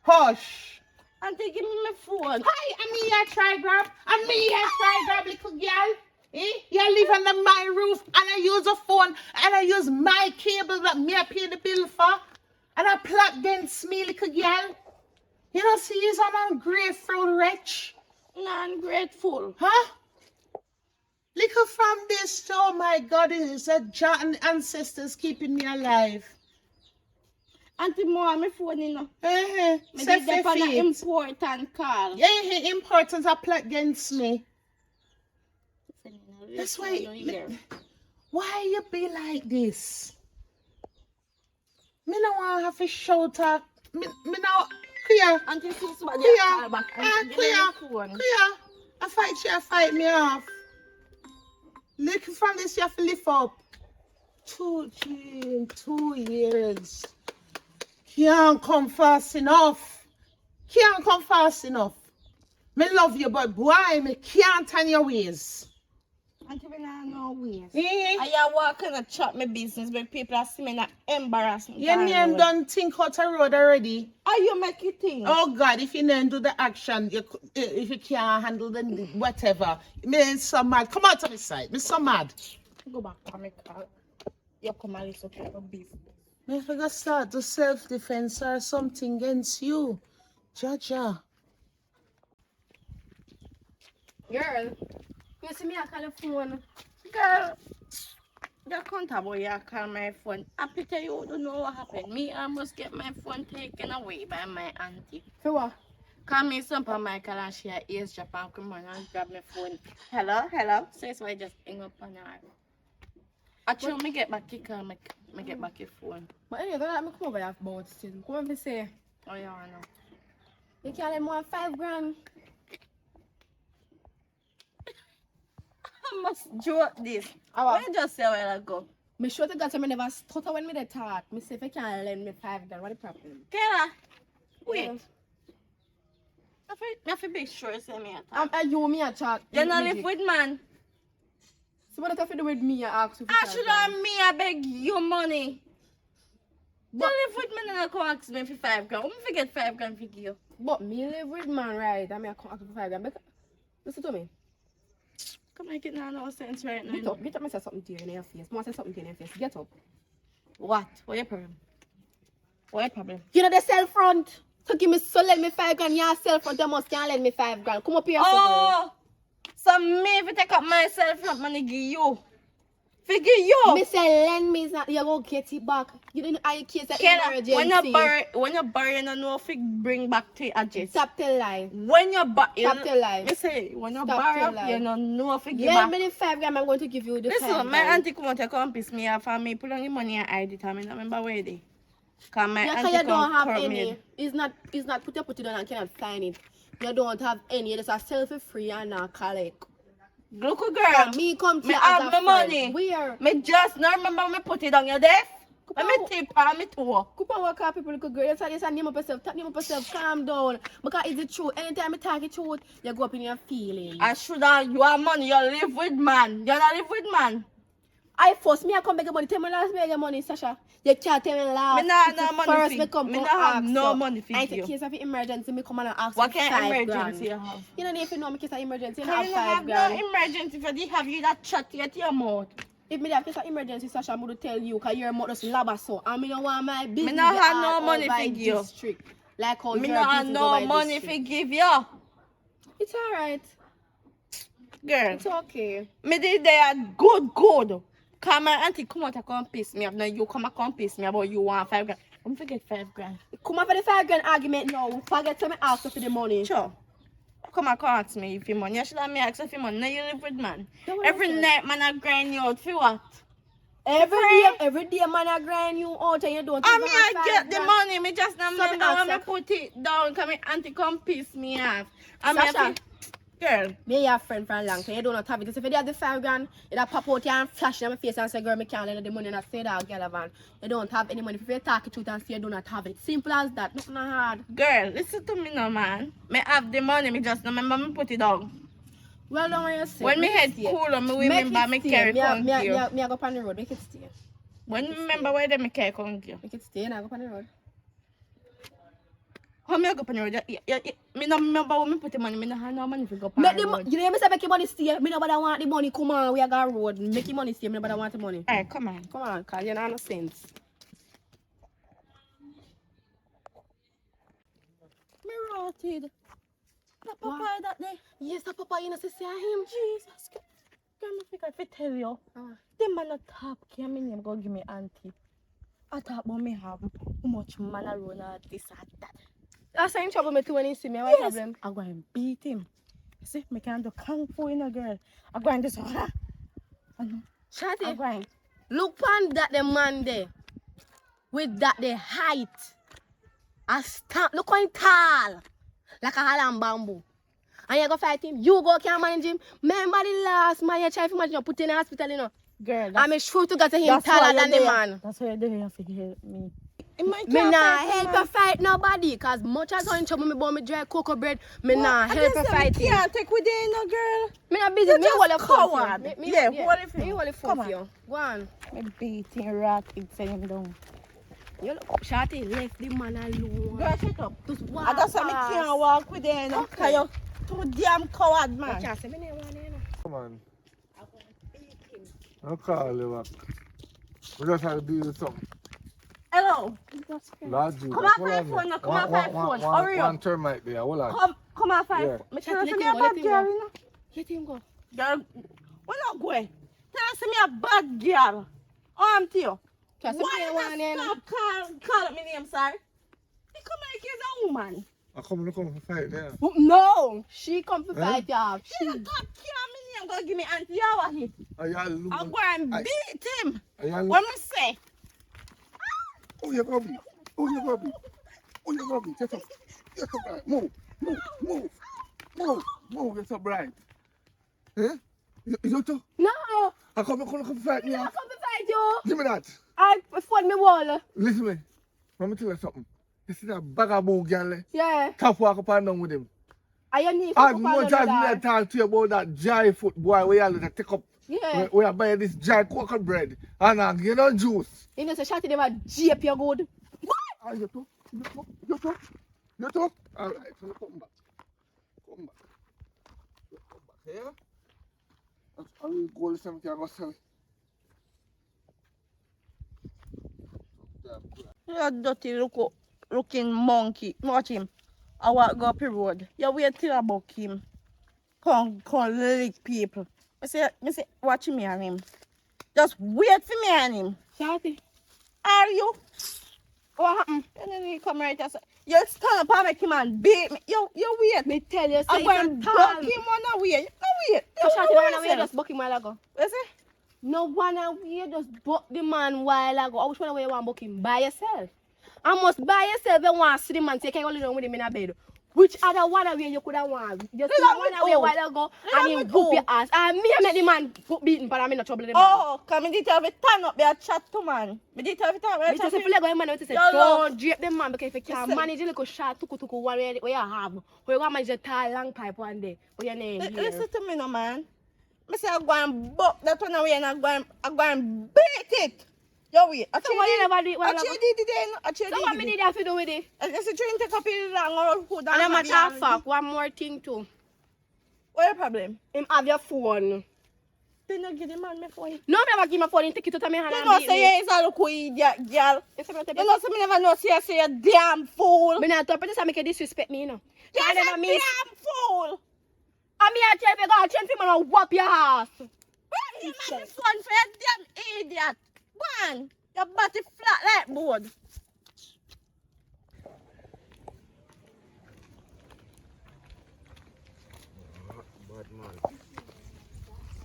Hush. Auntie, give me my phone. Hi, I mean you try grab. I mean you try grab, little girl. Eh? You live under my roof and I use a phone and I use my cable that me I pay the bill for. And I plot against me, little girl. You know, see, he's an ungrateful wretch. Non-grateful. Huh? Little from this, oh my God, it is a John ancestors keeping me alive. Auntie, more my phone, you know. Eh, Me say did that on an feet. important call. Yeah, important a plot against me. That's why. Why you be like this? Me no want to have a shout out. Me no. Clear. Auntie, see somebody Clear. call back. Auntie, give me Clear. my phone. Clear. I fight you, I fight me off. Look from this, you have to lift up. 2 years. Can't come fast enough. Can't come fast enough. Me love you, but boy, me can't turn your ways. Auntie, we not know ways. Eh? I ya walk and chat my business, but people are seeing me not embarrass me. Your name done think out a road already. How you make it think? Oh God, if you don't do the action, if you can't handle the whatever, me so mad. Come out to my side. Me so mad. Go back to my car. You come and listen to your business. Me figure start to self-defense or something against you. Jaja. Girl, you see me I call the phone. Girl, you can't have you call my phone. I pity you don't know what happened. Me, I must get my phone taken away by my auntie. For what? Call me some for Michael and she eavesdrop and come on and grab my phone. Hello. So I just hang up on her. I try me get back kick her, me get back your phone. But anyway, don't let me come over here about still. Come on, say. Oh yeah, I know. You can't let me want $5,000. I must joke this. How What you just say a while ago? Me sure to God say me never stutter when me dey talk. Me say if you can't lend me $5,000, what the problem? Kayla, wait. Yeah. I feel be sure say me a talk. You me a chat. You not live with man. So what have to do with me? I ask you for I should $5,000? have me, I beg you money. But- You live with me and I come ask me for $5,000. I'm forget $5,000 for you. But me live with man, right? I mean, I can't ask you for $5,000. Listen to me. Come make it no sense right now. Get up and say something to you in your face. I say something to you in your face. Get up. What? What your problem? What your problem? You know the sell front. So give me so lend me $5,000. You sell front. You must can't lend me $5,000. Come up here. Oh, so me if I take up myself from money give you. Figure you. Me say lend me is not. You go get it back. You didn't. I case of emergency. When you borrow, you don't know if you bring back to your address. Stop tell lie. When you borrow, Stop tell lie. me say when you Stop borrow, tell lie. you don't know if you give Lend back. me the $5,000. I'm going to give you the Listen, my $5,000. auntie come out to come piss me off and me put on the money and hide it. I mean, I remember where they. Cause my Yeah, auntie cause you don't come have curb any. me. It's not put it on and cannot find it. You don't have any. It's a self-free and not collect. Look, girl. Me come to Me you have as a my friend. money. Where? Me just not remember me put it on your desk. Let me tip on me too. Coupon work out people look great. You say name up yourself, calm down. Because it's the truth. Anytime I talk the truth, you go up in your feelings. I should have you have money, you live with man. You not live with man. I force me I come beg your money. Tell me last beg your money, Sasha. You can't tell me last. Me nah It's no the money first for me come me come nah have ask no you. money for And in you. case of emergency, me come and ask What for kind of $5,000. emergency you have? You know if you know me case of emergency, you You have have no $5,000. emergency for they have you that chat yet your mouth. If me have case of emergency, Sasha, I'm going to tell you, because your mother just laba so. And me don't want my business Me not have all no over money by for you. district. Like how Me your not have business no over by money for district. give you. It's alright. Girl. It's okay. Me did there good. Cause my auntie come out and come piss me off. Now you come and come piss me about you want $5,000. I'm forget $5,000. Come on for the $5,000 argument now. Forget to me ask you for the money. Sure. Come and ask me if you money. You should have me ask if you money. Now you live with man. That what Every I said. night man I grind you out for what? Every day man I grind you out and you don't I even mean have I get the $5,000. money. Me just not So me remember when me ask put it down. Cause my auntie come piss me off. I mean, Sasha. girl. Me your friend for a long time. You don't have it. So if you have the $5,000, you have pop out here and flash in my face and say, girl, me can't lend you the money and I say that, girl, van. You don't have any money. If you talk the truth and say you do not have it. Simple as that. Nothing hard. Girl, listen to me now, man. Me have the money. Me just not remember me put it down. Well done when you say. When me Make it head stay. cool, me Make remember it me stay. carry Me come here. I go on the road. Make it stay. When me remember where they me carry come here. Make it stay and I go on the road. How me go up on the road? Me no remember when me put the money. Me no have no money to go up on Make the the road. you know me say make your money stay. Me nobody want the money. Come on, we are going road. Make your money stay. Me nobody want the money. Alright, come on. Come on, cause you know no sense. Me rotted. The papa What? that day. Yes, the papa, you know, say him. Jesus. Girl, me think I fit tell you. The man a top care me name go give me auntie. I talk about me have how much man a run at this at that. That's in trouble me too when you see me. What Yes, problem? I go and beat him. See, me can do kung fu in a girl. I go and do so. I Shotty, go and look on that the man there. With that the height. A stamp. Look on tall. Like a Holland bamboo. And you go fight him. You go can't manage him. Remember the last man you try to imagine you put in the hospital, you know. girl. I'm sure to get him that's why taller you than the there. man. That's why you're there. You have to help me. Me nah help her fight nobody. Cause much as I'm in trouble, me born me dry cocoa bread. Me nah help her fight him. Can't take with you, no girl. Me not busy. You Me hold the just phone for coward. you. Me- Yeah, hold it for Me you. hold the Come phone for on. you. Go on. Me beating rat inside him down. You look, Shotty, left the man alone. Girl, shut up. Just walk I just say me past. can't walk with you, no. Okay. Cause you're too damn coward, You man. can't say me name on you know. Come on. I'll call you back. We just have to deal with something. Hello. Lord Jesus, Come off hold my on phone there. now. Come off my phone. Hurry One up. termite there. Hold on. Come off my Yeah. phone. Me Chat, tell you let me him a go, let bad him girl, go. you know. Let him go. Girl, we not going. Tell me a bad girl. Oh, I'm to you. Trust me, I Why want you him. not call me name, sir? You come like you're a woman. I come for fight there. No, she come to Huh? fight y'all. You don't call me name, go give me auntie our hit. I'll go and beat him. What me say? Oh, you got me. Oh, you got me. Oh, you got me. Get up. Get up, right. Move. Move. Move. Move. Move. Get up, right. Eh? You too? No, I come fight me. I come to fight you. Give me that. I fought me wall. Listen to me. Let me tell you something. You see that bagaboo girl? Yeah. Tough walk up and down with him. I you need As to much as me talk to you about that dry foot boy where you take up, Yeah. where you buy this dry cocoa bread and you know juice. You know, so shot them a jape you good. Ah, you too? You too? You too? All right, so come back. Come back. You come back here. I will go listen to you. I go sell. You dirty looking monkey. Watch him. I walk go up the road. You wait till I buck him. Come lick people. I say, watch me and him. Just wait for me and him. Shotty. Are you? What happened? And then he come right and say, you stand up and make him and beat me. You wait. Me tell you, say I'm going to buck him You on the way. You wait. so shotty, You no one away wait. just buck him while ago. You see? No one away just buck the man while ago. I wish one away you want buck him by yourself. I must by yourself you want to see the man so you can't go live with him in a bed. Which other one away you could have want? Just see Love one with away who? while ago and Love him with whoop who? your ass. And me I make the man beaten but I'm in no trouble. Oh, come did tell me turn up there chat to man. Me did tell me turn up Me just say there. feel like man say Your love. don't drape the man because if you can't Listen. manage a little shot tuku one where you have where you got manage a tall long pipe one day where your name here. Listen to me no man. Me say I go and buck that one away and I go and beat it. You wait. So what you never do it while ago? So what me did did have to do with it? I just trying to copy the long or And I'm a talk fuck. One more thing too. What's the problem? Him have your phone. Then you give the man my phone. No, me never give my phone and take it out of my hand You and know beat say me. you is a look idiot girl. You say me not You know say me never know say you damn fool. me not talk, but this make you disrespect me, you know. You I is a never miss. damn fool. And me a tell you, go change him and whop your ass. Where you man my phone for you damn idiot? Go on. Your body flat like board. Bad man.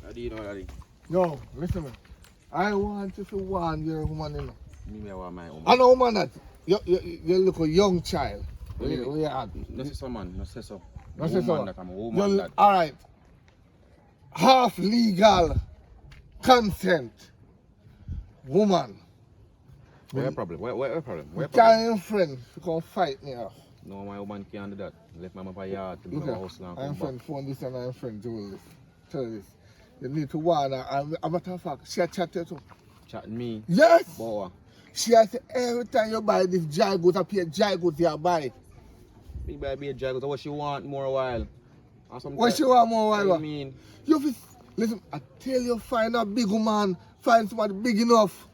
How do you know that? No, listen man. I want you to warn your woman, you know. Me want my woman. I know woman that you look a young child. We are happy. No say so man, no say so. No say so. Woman that I'm a woman that. All right. Half legal consent. Woman. What's the problem? What's the problem? What's the problem? Carrying friends to come fight me off. No, my woman can't do that. Left my mother yard to Look my at, house now. I'm Come friend back. phone this and I'm friend do this. Tell her this. You need to warn her. A matter of fact, she a chat to you too. Chatting me. Yes! Boy. She has said every time you buy this dry goods, I pay dry goods you buy. Me buy be a jacket. What she want more a while. What she want more What while? you mean? Listen, I tell you, find a big woman, find somebody big enough.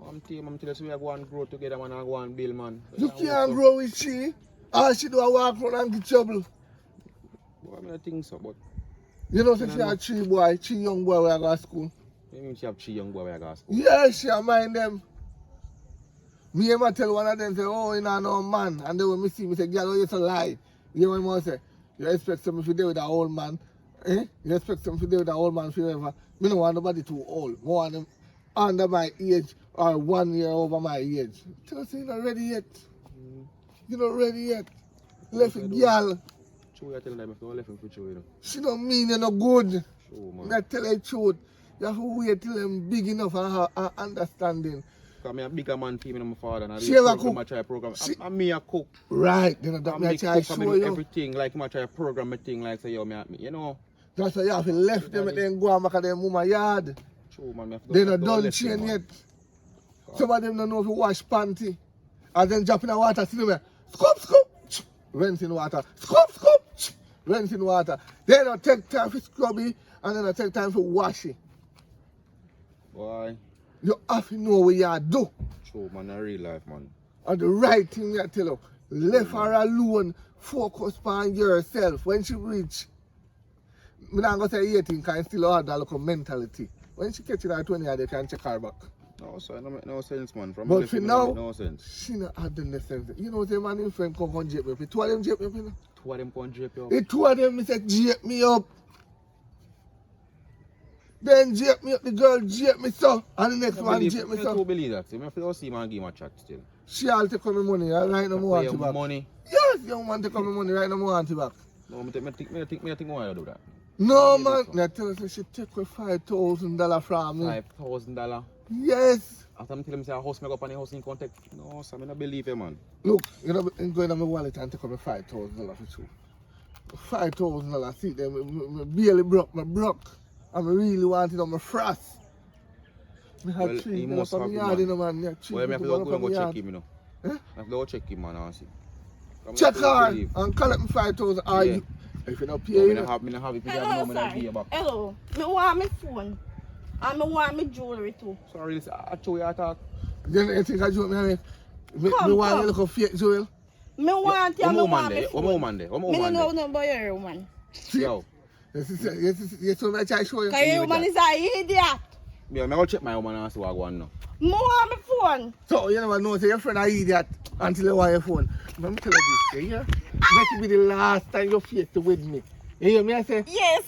I'm telling you, we are going to grow together, man, and go and build, man. You can't grow with she. All she do is walk around and get trouble. Well, I don't think so, but You know, say she a three young boy where I go to school. you mean she have 3 young boys where I go to school? Yeah, she a mind them. Me ever tell one of them, say, oh, you know, no man. And then when me see me say, girl, you just a lie. You know what I say? You expect something to do with an old man. Eh? You expect something to do with an old man forever. Me don't want nobody too old. More want them under my age or 1 year over my age. Tell us you're not ready yet. You're not ready yet. Left a girl. True, you're telling them if you left him for true, you know. She don't mean you no good. True, man. I tell you the truth. You have to wait till them big enough and have understanding. Because I'm a bigger man team than my father. And She ever cook? I try to program. She- I'm me a cook. Right. Then that I'm me I a try to cook. show I'm you. everything. Like, I try to program a thing. Like, say, yo, you know. That's why you have to left them and then go and back at them woman yard. True, man. They not done chain yet. Some of them don't know if you wash panty. And then drop in the water, see them scoop, scoop, rinse in water, scoop, scoop, rinse in water. They don't take time for scrubby and then don't take time for wash it. Why? You have to know what you do. True, man, in real life, man. And the right thing I tell you, left her alone, focus on yourself. When she reach, I'm not going to say 18 because still have that local mentality. When she catch it at 20, they can check her back. No, sir, no make no sense, man. From But for now, no sense. she not had the sense. You know, the man in friend come and jape me up. Two of them jape me up, you know. Two of them can't drape you up. The two of them say jape me up. Then jape me up, the girl jape me so. And the next man jape me I so. don't believe that. You have to see man give him a chat still. She all take my money, right now I want it back. Money? Yes, young man take my money, right now I want it back. No, I think why you do that. No man, I tell her she take me $5,000 from me. $5,000? Yes. After I'm telling him say a house make up and the house in contact. No, sir, I don't believe you, man. Look, you know, I'm going to my wallet and take me $5,000 for you. $5,000, see them, I barely broke, I broke. I really want it on my frost. I had Well, 3 he minutes must from have the it, yard, man. you know, man. Yeah, 3 Well, I have minutes to from go the check yard. him, you know. Huh? I have to go check him, man, and see. Check her and collect me 5,000. Are Yeah. you? If you don't pay, No, you I know. don't have it. If you have Hello, no money, I'll give sir. you back. Hello. Me want my phone. And me want my jewelry too. Sorry, listen, I show you a talk. Then you think I joke me? Me Come, want come. you look a fake jewel. Me want you, One me more man want my there. phone. One more man there. One more Me man don't know there. no about your woman. See? Yo, Yes, so I try to show you. Cause your woman is an idiot. me go check my woman and see what I go on now. Me want my phone. So you never know, say your friend I idiot until you want your phone. Let me tell you this, you hear? Let it be the last time you face to with me. You hear me? I say, Yes.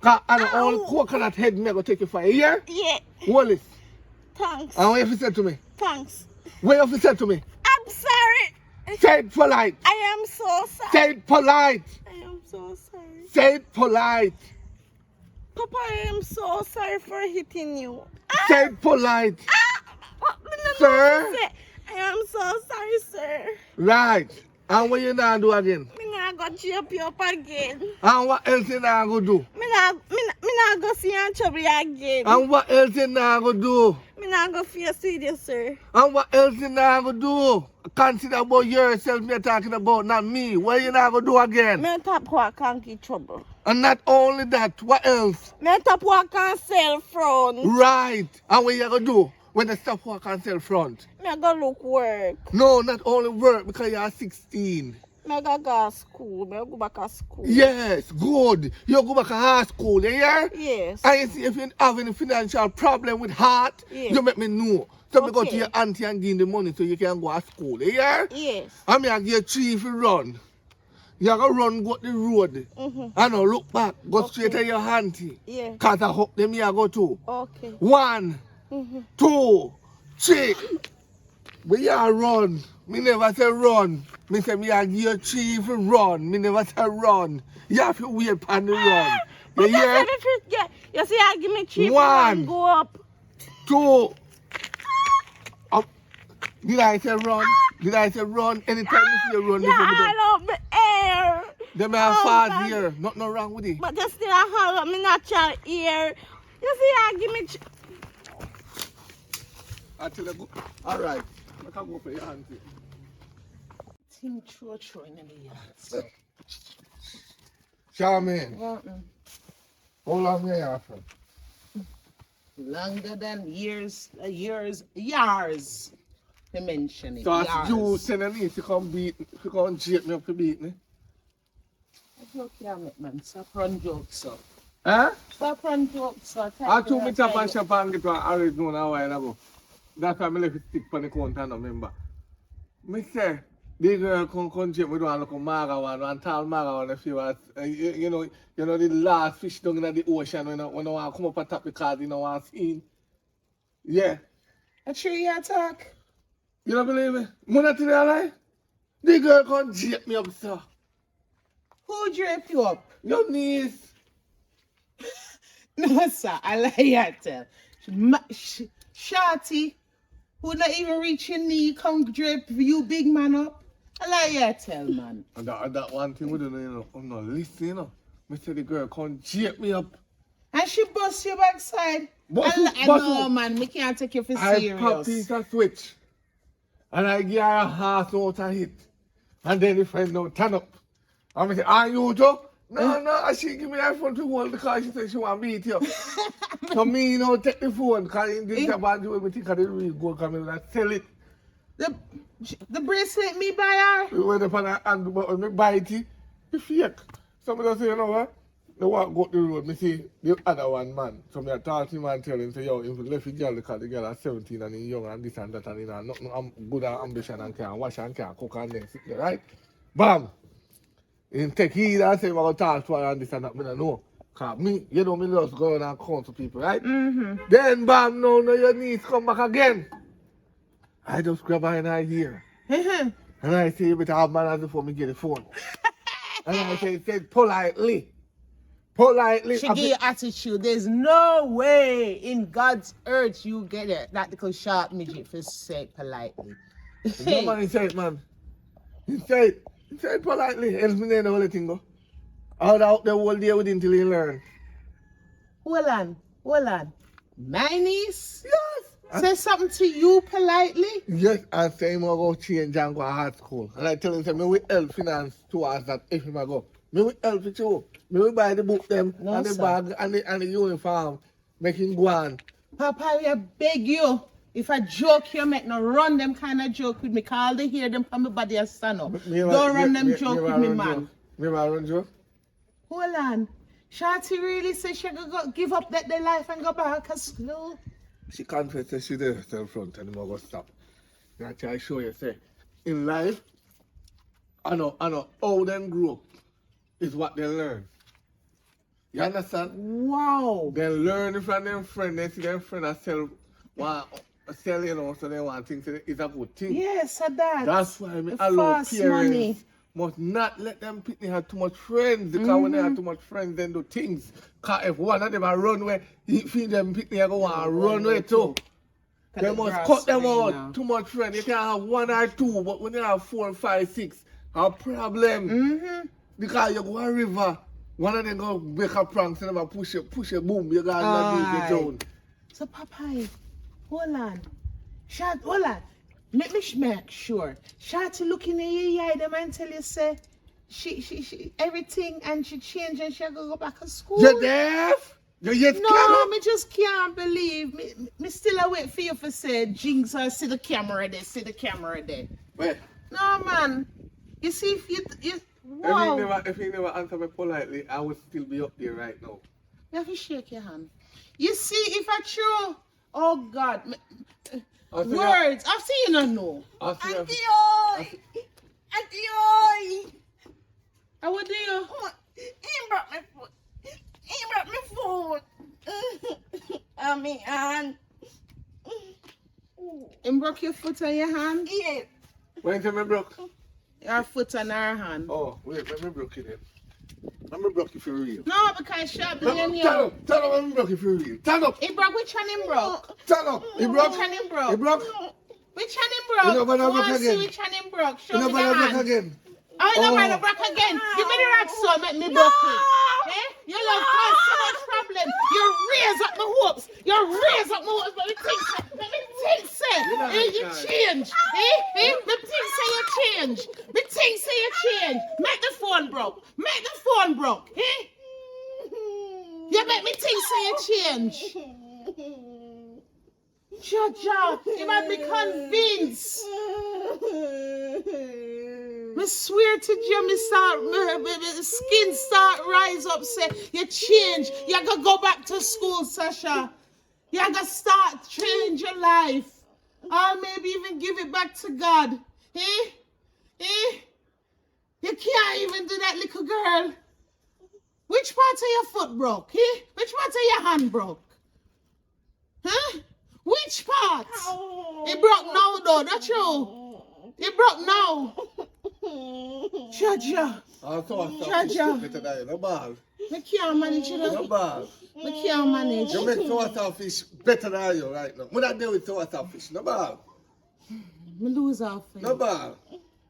cause I know Ow. all coconut head me I go take you for. You hear? Yeah. Wallace. Thanks. And what you say to me? Thanks. What you say to me? I'm sorry. Say it polite. I am so sorry. Say it polite. I am so sorry. Say it polite. Papa, I am so sorry for hitting you. Say it polite. What me no know Sir? what to say. I am so sorry, sir. Right. And what you not do again? Me not go jape you up again. And what else you not go do? Me not go see you in trouble again. And what else you not go do? Me not go face with you, sir. And what else you not go do? Consider about yourself me talking about, not me. What you not go do again? Me top walk and get trouble. And not only that, what else? Me top walk and sell front. Right. And what you gonna do when the stop work and sell front? Me go look work. No, not only work because you are 16. Me go school. Me go back to school. Yes, good. You go back to high school, you hear? Yes. And you see if you have any financial problem with heart, Yes. you make me know. So me go to Okay. your auntie and give him the money so you can go to school, you hear? Yes. I mean, I give you 3 if you run. You gotta run, go the road. Mm-hmm. And now look back, go Okay. straight to your auntie. Yeah. Cause I hope them here go too. Okay. 1, Mm-hmm. 2, 3. We are run. Me never say run. Me say me a give you 3 if you run. Me never say run. You have to wait on the run. You But that's hear? every fit get. You see, I give me 3 One. and go up. 2. Up. Did I say run? Did I say run? Anytime you see you run, Yeah, me say me I don't. love the air. Them have Oh, fast God. here. Nothing wrong with it. But you still have me natural ear. You see, I give me. I tell you, go. All right. I can go for your auntie. Thing throw in the yard. Charmaine, Well, how long you here for? longer than years. They mention it. So as Years. you send me to come beat, to come jape me up to beat me. Okay, man. Stop run jokes up. Huh? Stop run jokes up. I took me tap and shop and get one Arizona a while ago. That's why I left it stick on the counter, no remember. Me say, the girl come jape me do one look maga one tall maga one if you was, you know the last fish down in the ocean when I want to come up and tap because you know want seen. Yeah. A tree attack. You don't believe me? Mona to the lie? The girl come jape me up, sir. Who draped you up? Your niece. No, sir. I lie you tell. Shorty, who not even reach your knee, come drape you big man up. I lie you tell, man. And that one thing we don't know, you know, I'm not listening, you know. Me say the girl come jape me up. And she bust your backside. Bust I bust know, who? man. We can't take you for I pop serious. piece of switch. And I give her a half out of hit. And then the friend now turn up. And I say, are you too? No, she give me that phone to hold because she said she want to beat you. So me, you know, take the phone because in this about you, we think of the real gold coming and sell it. The bracelet me buy her? We went up on her hand, but when me buy it, it's fake. Somebody say, you know what? They want to go up the road. Me see the other one, man. So me talk to him and tell him, say, yo, if you left the girl because the girl is 17 and he's young and this and that and he has nothing good ambition and can wash and can cook and then sit there, right? Bam! He take heed and say, I'm going to talk to her and this and that. I don't know. Because me, you know, me just go around and counsel people, right? Mm-hmm. Then, bam, no, your niece come back again. I just grab her in her ear. And I say, you better have manners before me get the phone. And I say, politely. She give you attitude. There's no way in God's earth you get it. That little sharp midget for say politely. No man, he say it, man. He say it politely. Else me know the whole thing go. Out the whole day with him till he learn. Hold on. My niece? Yes. Say something to you politely? Yes, and say him go change and go to hard school. And I tell him, say, me will help finance towards that if him go. Me will help it too. Me will buy the book them No, and the sir. bag and the uniform. Make him go on. Papa, I beg you. If I joke you make no run them kind of joke with me. Call they hear them from my body and stand up. Don't run them joke with me, man. Me run joke? Hold on. Shawty really say she go give up that their life and go back to school? She confessed that she did herself front and I'm going to stop. And I try to show you, say, in life, I know how them grow is what they learn. You understand? Wow. They learn from them friends. They see them friends sell, you know, so they want things. It's a good thing. Yes, that. That's why I The allow fast parents money. must not let them people have too much friends. Because when they have too much friends, they do things. Because if one of them are run away, if them people are going to run away too. They must cut them out. Now. Too much friends. You can have one or two, but when you have 4, 5, 6, a problem. Because you go a river, one of them go make a prank, so never push a boom, you got not do it down. So, Papa, hold on. Hold on. Let me make sure. Shawty looking in your eye, them and tell you, say, she everything and she change and she go back to school. You deaf? You yet No, me just can't believe. Me still wait for you to say, Jinx, I see the camera there, Wait. No, man. You see, if you wow. If you never answer me politely, I would still be up there right now. You have to shake your hand. You see, if I true, oh God, words. I've seen you not know. Auntie oi! Auntie oi! How would you? He brought my food. He brought my food. I mean, and And broke your foot on your hand? yes. When you me broke? Your foot on her hand. Oh, wait, let me broke it then. Let me broke it for real. No, because sharp in you. Tell him let me broke it for real. Tell him. He broke, which one him broke? Tell him. He broke. Which one him broke? He broke. Which one him broke? You know, but I I broke want to see again. which one him broke. Show You know, me but the I broke hand. again. Oh, you know, Oh. I broke again. Give me the rock so make me broke it. Eh? You love cause so much problem. You raise up my hopes. You raise up my hopes. But me think say, you change. Me think say you change. Me think say you change. Make the phone broke. Make the phone broke. Eh? You make me think say you change. Jaja, you might be convinced. Me swear to you, me skin start rise up, say, you change. You gotta go back to school, Sasha. You gotta start change your life. Or maybe even give it back to God. Eh? You can't even do that, little girl. Which part of your foot broke? Eh? Which part of your hand broke? Huh? Which part? It broke now, though, that's true. It broke now. Jaja. Jaja. Better than you. No ball. I can't manage it. No ball. I can't manage. You make sour fish better than you right now. What I do with sour fish? No ball. I lose off for you. No ball.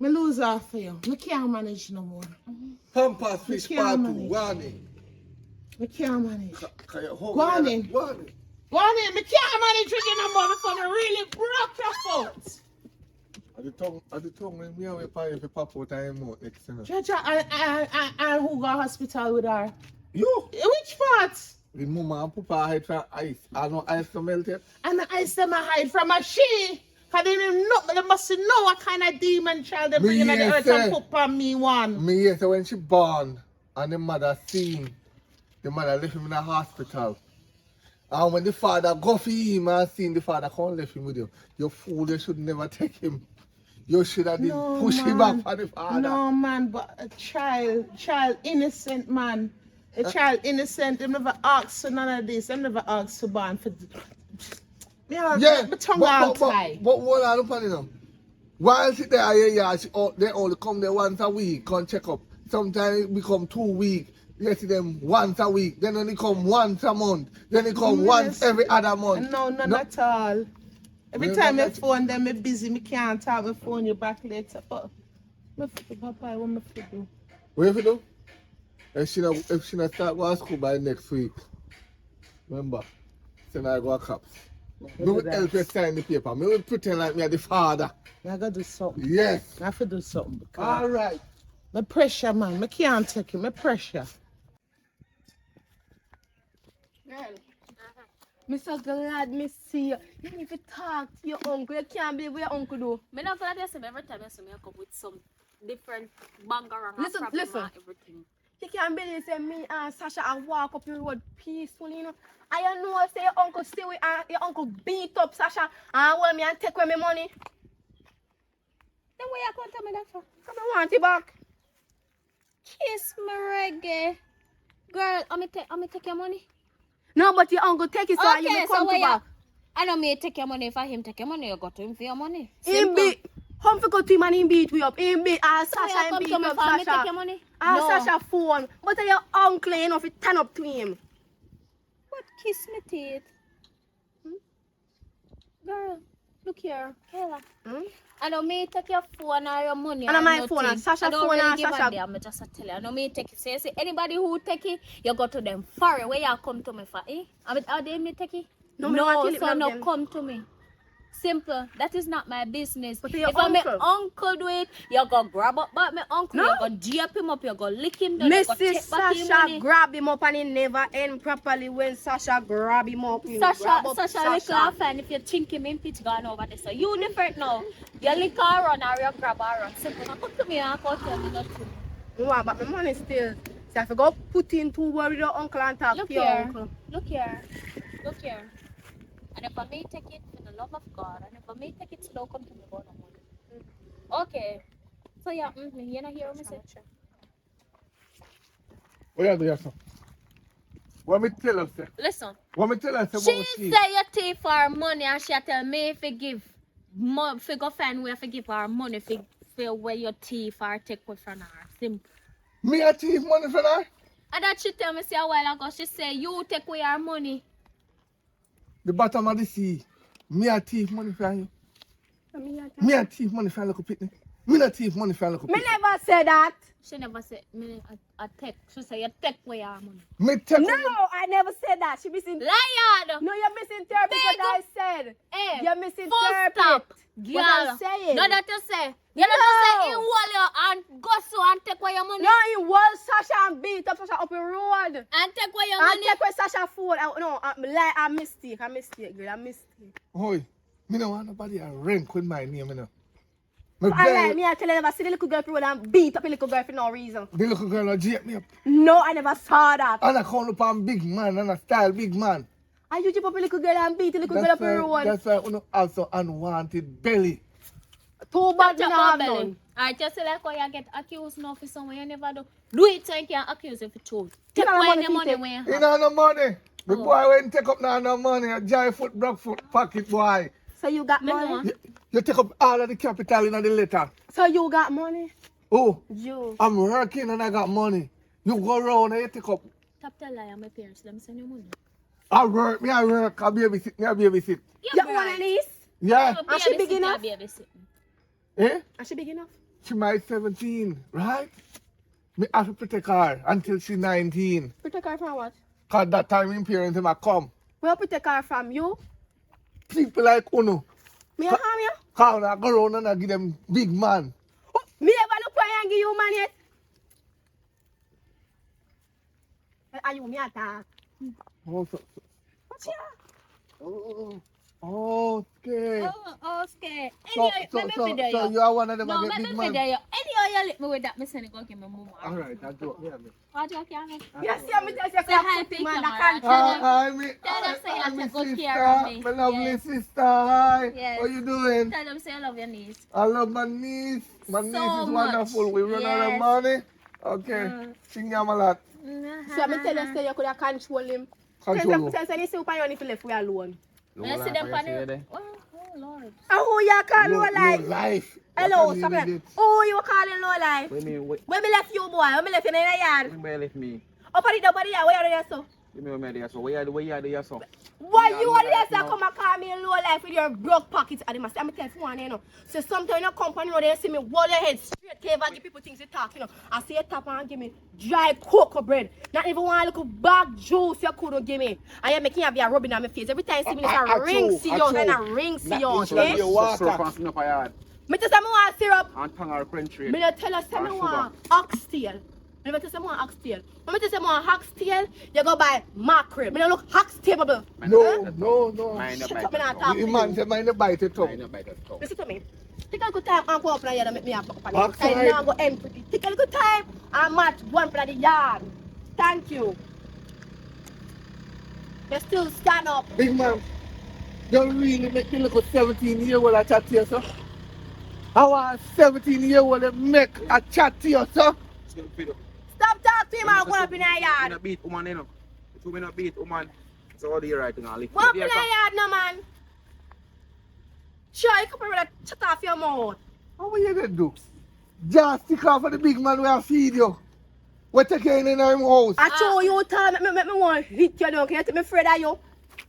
I lose off for you. I can't manage no more. Pampas fish can't part 2. manage. Warning. I can't manage. Go on in. Warning. Go on in. I can't manage with you no more before I really broke your foot. At the tongue when me away pay if you pop out and him out next thing. Jaja, and who go hospital with her? You! Which part? The mama and papa hide from ice. I know ice to melt it. And the ice them a hide from a she. Cause they didn't know, they must know what kind of demon child they bring in the earth and put on me one. Me yes, when she born and the mother seen, the mother left him in the hospital. And when the father go for him and seen the father can't left him with you. You fool, you should never take him. You should have push him back for the father. No man, but a child, innocent man. A child innocent, they never asked for none of this. They never asked for born for Yeah, my tongue all tight. but what are you know? While she there, yeah, they only come there once a week, come check up. Sometimes it become 2 weeks. You see them once a week. Then they come once a month. Then they come once every other month. No, none at all. Every time I phone them, I'm busy. I can't talk. I phone you back later. But Papa, what am I do? What if you do? If she not start going to school by next week, remember, send her go to cops. Me will help you sign the paper. Me will pretend like me are the father. I gotta do something. Yes. I have to do something. All right. My pressure, man. I can't take it. My pressure. Girl, me so glad me see you. You need to talk to your uncle. You can't believe what your uncle do. Me not glad you see me every time you see me I come with some different banger and Listen. and everything. You can't believe say me and Sasha and walk up the road peacefully, you know. I know say your uncle stay with your uncle beat up Sasha and hold me and take away my money. Then where you come tell me that for? Come on, want it back. Kiss me reggae. Girl, I'm gonna take your money. No, but your uncle take it so you may come where to back. I don't mean take your money. If I him take your money, you go to him for your money. Him beat. Home for go to him and him beat we up. Him beat and So Sasha you him beat come to me up for me take Sasha. your money? And No. Sasha phone. But your uncle, you know, if you turn up to him. What kiss me teeth? Girl, look here. Kayla. I don't mean take your phone or your money. And or my nothing. phone and Sasha I don't phone really and give a Sasha. damn. I just tell you. I don't mean take it. So you see, anybody who take it, you go to them far where you come to me for. Are they me take it? No, me don't want to so kill it, no them. come to me. Simple. That is not my business. But your If I'm uncle. my uncle do it, you go grab up my uncle, No. you go jape him up, you go lick him down, you go Mrs. take back his Sasha money. grab him up and he never end properly when Sasha grab him up. He Sasha, grab up Sasha, lick off and if you think him in pitch gone over there. So you different now. You lick her run or you grab her run. Simple. Now come to me and come tell me nothing. Yeah, but my money still. So if you go put in to worry your uncle and talk Look to your here. uncle. Look here. Look here. And if I may take it for the love of God, and if I may take it slow, come to me about the money. Okay. So yeah, you not hear what I say? What you do, yes, sir? What me tell her, sir? Listen. What me tell her, sir? She say you take for her money and she tell me if you give if you go find where to give her money for where your thief or take away from her. Simple. Me a thief money for her? And that she tell me say a while ago, she say you take away her money. The bottom of the sea. Me a thief money for you. Me a thief money for a little pitney. Me not thief money for a little Me pitney. never say that. She never said me a take. She say you take away her money. Me take No, I never said that. She missing. Liar! No, you're misinterpreting Big what I said. Hey, You're full misinterpreting stop. what I'm saying. No, that you say. You not say in wall you and go so and take away your money. No, he was Sasha and beat up Sasha up the road. And take away your And money. take away Sasha phone. I mistake, girl, I mistake. Hoy, me no want nobody a rank with my name, you know. Alright, me I tell you never see the little girl up the road and beat up the little girl for no reason. The little girl a jape me up. No, I never saw that. And I come up on big man and I style big man. And you jump up the little girl and beat the little girl up the road. That's why you also unwanted belly. Too bad Touch you your not have belly. none. Alright, just say like when you get accused now for something you never do. Do it so you can accuse you for truth. Take don't have away money the to money take. when you You have. know no money. The Oh. boy went take up now no money. A dry foot, broke foot, pocket boy. So you got Me money? know. You take up all of the capital in the letter. So you got money? Oh, You. I'm working and I got money. You go around and you take up. Stop telling lie, my parents, them send you money. I work, I babysit, I babysit. You want a niece? Yeah. And she big enough? Eh? And she big enough? She might 17, right? Me have to protect her until she's 19. Protect her from what? Cause that time in parents might come. Where protect her from? You? People like Uno. Me a harm you? How I go around and I give them big man. Me ever look for you and give you man yet? Are you me attack? Oh, What's here? okay. Oh, okay. So, Anyway, so, let me so, video so you. you are one of them No, that let get me big video man. you. Anyway, you let me with that, me send it go give me mama. Alright, I do it. Yeah, me. What you can have? Yes, see, me tell you, Say hi, put him on the camera. country. Tell them say you my take good sister, care of me. my lovely Yes. sister. Hi. Yes. How you doing? Tell them say I love your niece. I love my niece. My So niece is much. wonderful. We run out of Yes. money. Okay. Sing them a lot. So me tell you, say you could have control him. Control who? Say the super you if you left we alone. When I see them on the... Oh, Lord. And who you call low Low life? life. Hello, What stop can you it. Who you calling low life? Wait me, wait. When me left you, boy? When me left you in the yard? Where left me? Up on the yard, where are you so? Give me a minute, so where you are there, so? Why Yeah, you low are there life so now. come and call me low life with your broke pockets? And I'm tell you one, you know. So sometimes you come on they see me hold your head straight, cave and give people things to talk, you know. I see you tap and give me dry cocoa bread. Not even one little bag juice you couldn't give me. And you making have your rubbing on my face. Every time you see me, it's a ring see you, and a ring see you, okay? Me just say me want syrup. And tongue or French trade. Me not tell us say me And want oxtail. Me not tell say me want oxtail. When me tell say me want oxtail, you go buy mackerel. Me not look oxtailable. No. Mind your Shut bite up, me not of talk tongue. to The man you. said, mind the bite it Mind up. your bite of tongue. Listen to me. Take a good time and go up in the yard and make me a buck up. Outside. I now go empty. Take a good time and match one for the yard. Thank you. You still stand up. Big man, don't really make me look at 17-year-old a chat to you, sir. I want 17-year-old to make a chat to you, sir. Stop talking to him and go up in the Me yard. not beat woman, you know. If you not beat woman, so how do you right now? Go up in the yard, no man. Sure, you come over and shut off your mouth. How will you gonna do? Just stick off for the big man where I feed you. What take you in him house? I show you time, make me want to hit you down. Can you take me afraid of you?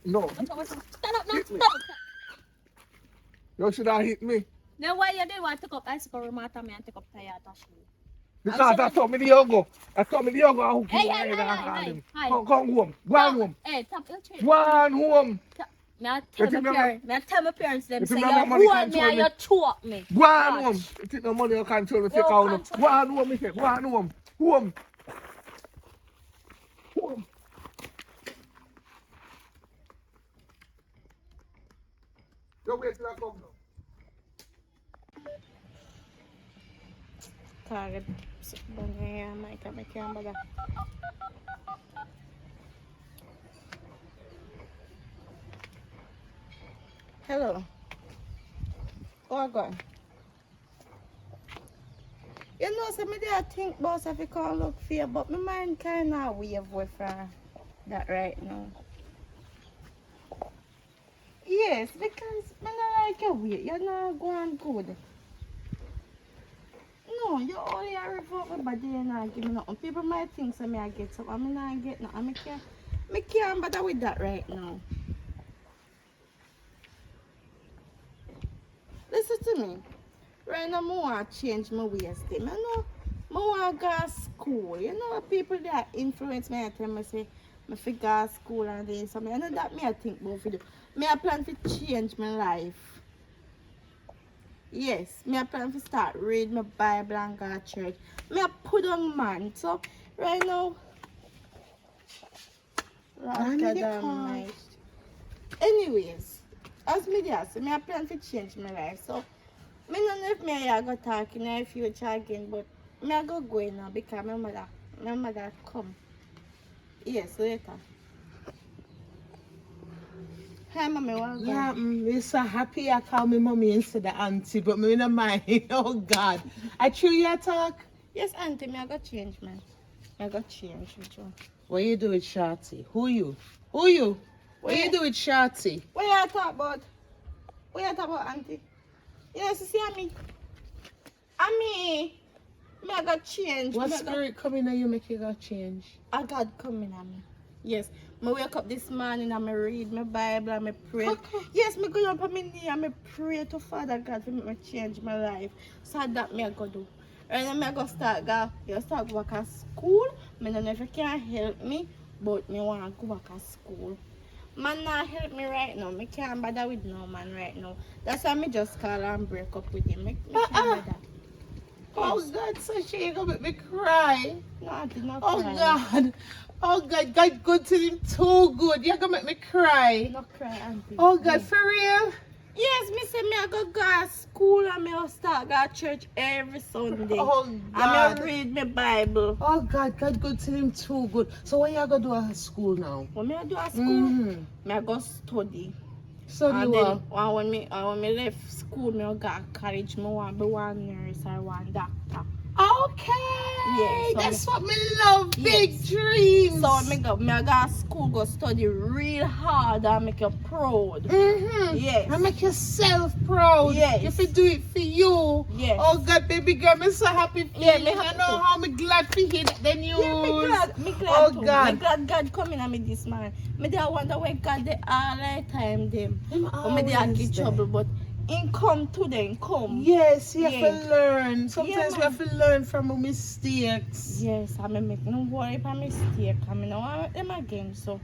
No, Stand up now. Hit me. Stand up. you should have hit me. Then why you didn't want to take up ice for matter me and take up Toyota shoe? Because I saw me the yogo. I hook you Hey, in the head and call hey. him. Come home. Go on home. Hey, tap your chin. Go on home. Me I tell my parents them If say you you remember money hold me control and me. you choke me. Go on home. You take no money you control me. Take You out. control Go on home, me say. Go on home. Home. Home. You wait till I come now. Target. Bangaya, may camera. Hello. Oh, God. You know, some of I think boss if you can't look fair, but my mind kind of wave away from that right now. Yes, because I don't like your way. You're not going good. No, you only are revolt my body and not give me nothing. People might think so I get something. I'm not get nothing. I can't bother with that right now. Listen to me. Right now, I want to change my ways. I know I want to go to school. You know, people that influence me, I tell me, say, I fi go to school and then something. I know that me I think about to do. Me I plan to change my life. Yes, me I plan to start read my Bible and go to church. Me I put on man. So, right now, I need a call. Almighty. Anyways, as me there, so me I plan to change my life. So, me don't know if me I go talk in the future again, but me I go now because my mother come. Yes, later. Hi, mommy, what Yeah, me so happy I call me mommy instead of auntie, but me no mind. Oh God, I true you talk. Yes, auntie, me I go change, man. I go change with you. What you do with Shorty? Who you? Who you? What you do with Shorty? What you talk about? What you talk about, auntie? Yes, you see me. Me I got change. What Me I got- spirit coming and you make you got change? I God coming at me. Yes. Me wake up this morning and me read my Bible and me pray. Yes, me go up on my knee and me pray to Father God to make me change my life. So that me I go do. And then me I go start go back to school. Me don't know if you can help me, but me want to go back to school. Man not help me right now. Me can't bother with no man right now. That's why me just call and break up with him. Me can't bother. Oh Yes. God, so she ain't gonna make me cry. No, I did not Oh cry. God. Oh God, God good to him too good. You're gonna make me cry. No cry, auntie. Oh God, Yeah. for real? Yes, me say me I go to school and me will start go to church every Sunday. Oh And God. me read my Bible. Oh God, God good to him too good. So what you gonna do at school now? When me I do at school, Mm-hmm. me I go study. Study And what? then when me left school, me go to college. Me want be one nurse or one doctor. Okay. Yes, so That's what me love. Big Yes. dreams. So me go to school, go study real hard and make you proud. Mm-hmm. Yes. And make yourself proud. Yes. If you do it for you. Yes. Oh God, baby girl, I'm so happy for Yeah, you. me I happy know too. how me glad for hear the news. Yeah, me glad Oh too. God. Me glad God coming at me this man. Me dey wonder where God dey all the time them. Him But me dey always get there. trouble, but in come today, in come. Yes, you have Yeah. to learn. Sometimes we man. have to learn from our mistakes. Yes, I make no worry about mistake. I mean, no want make them again. So,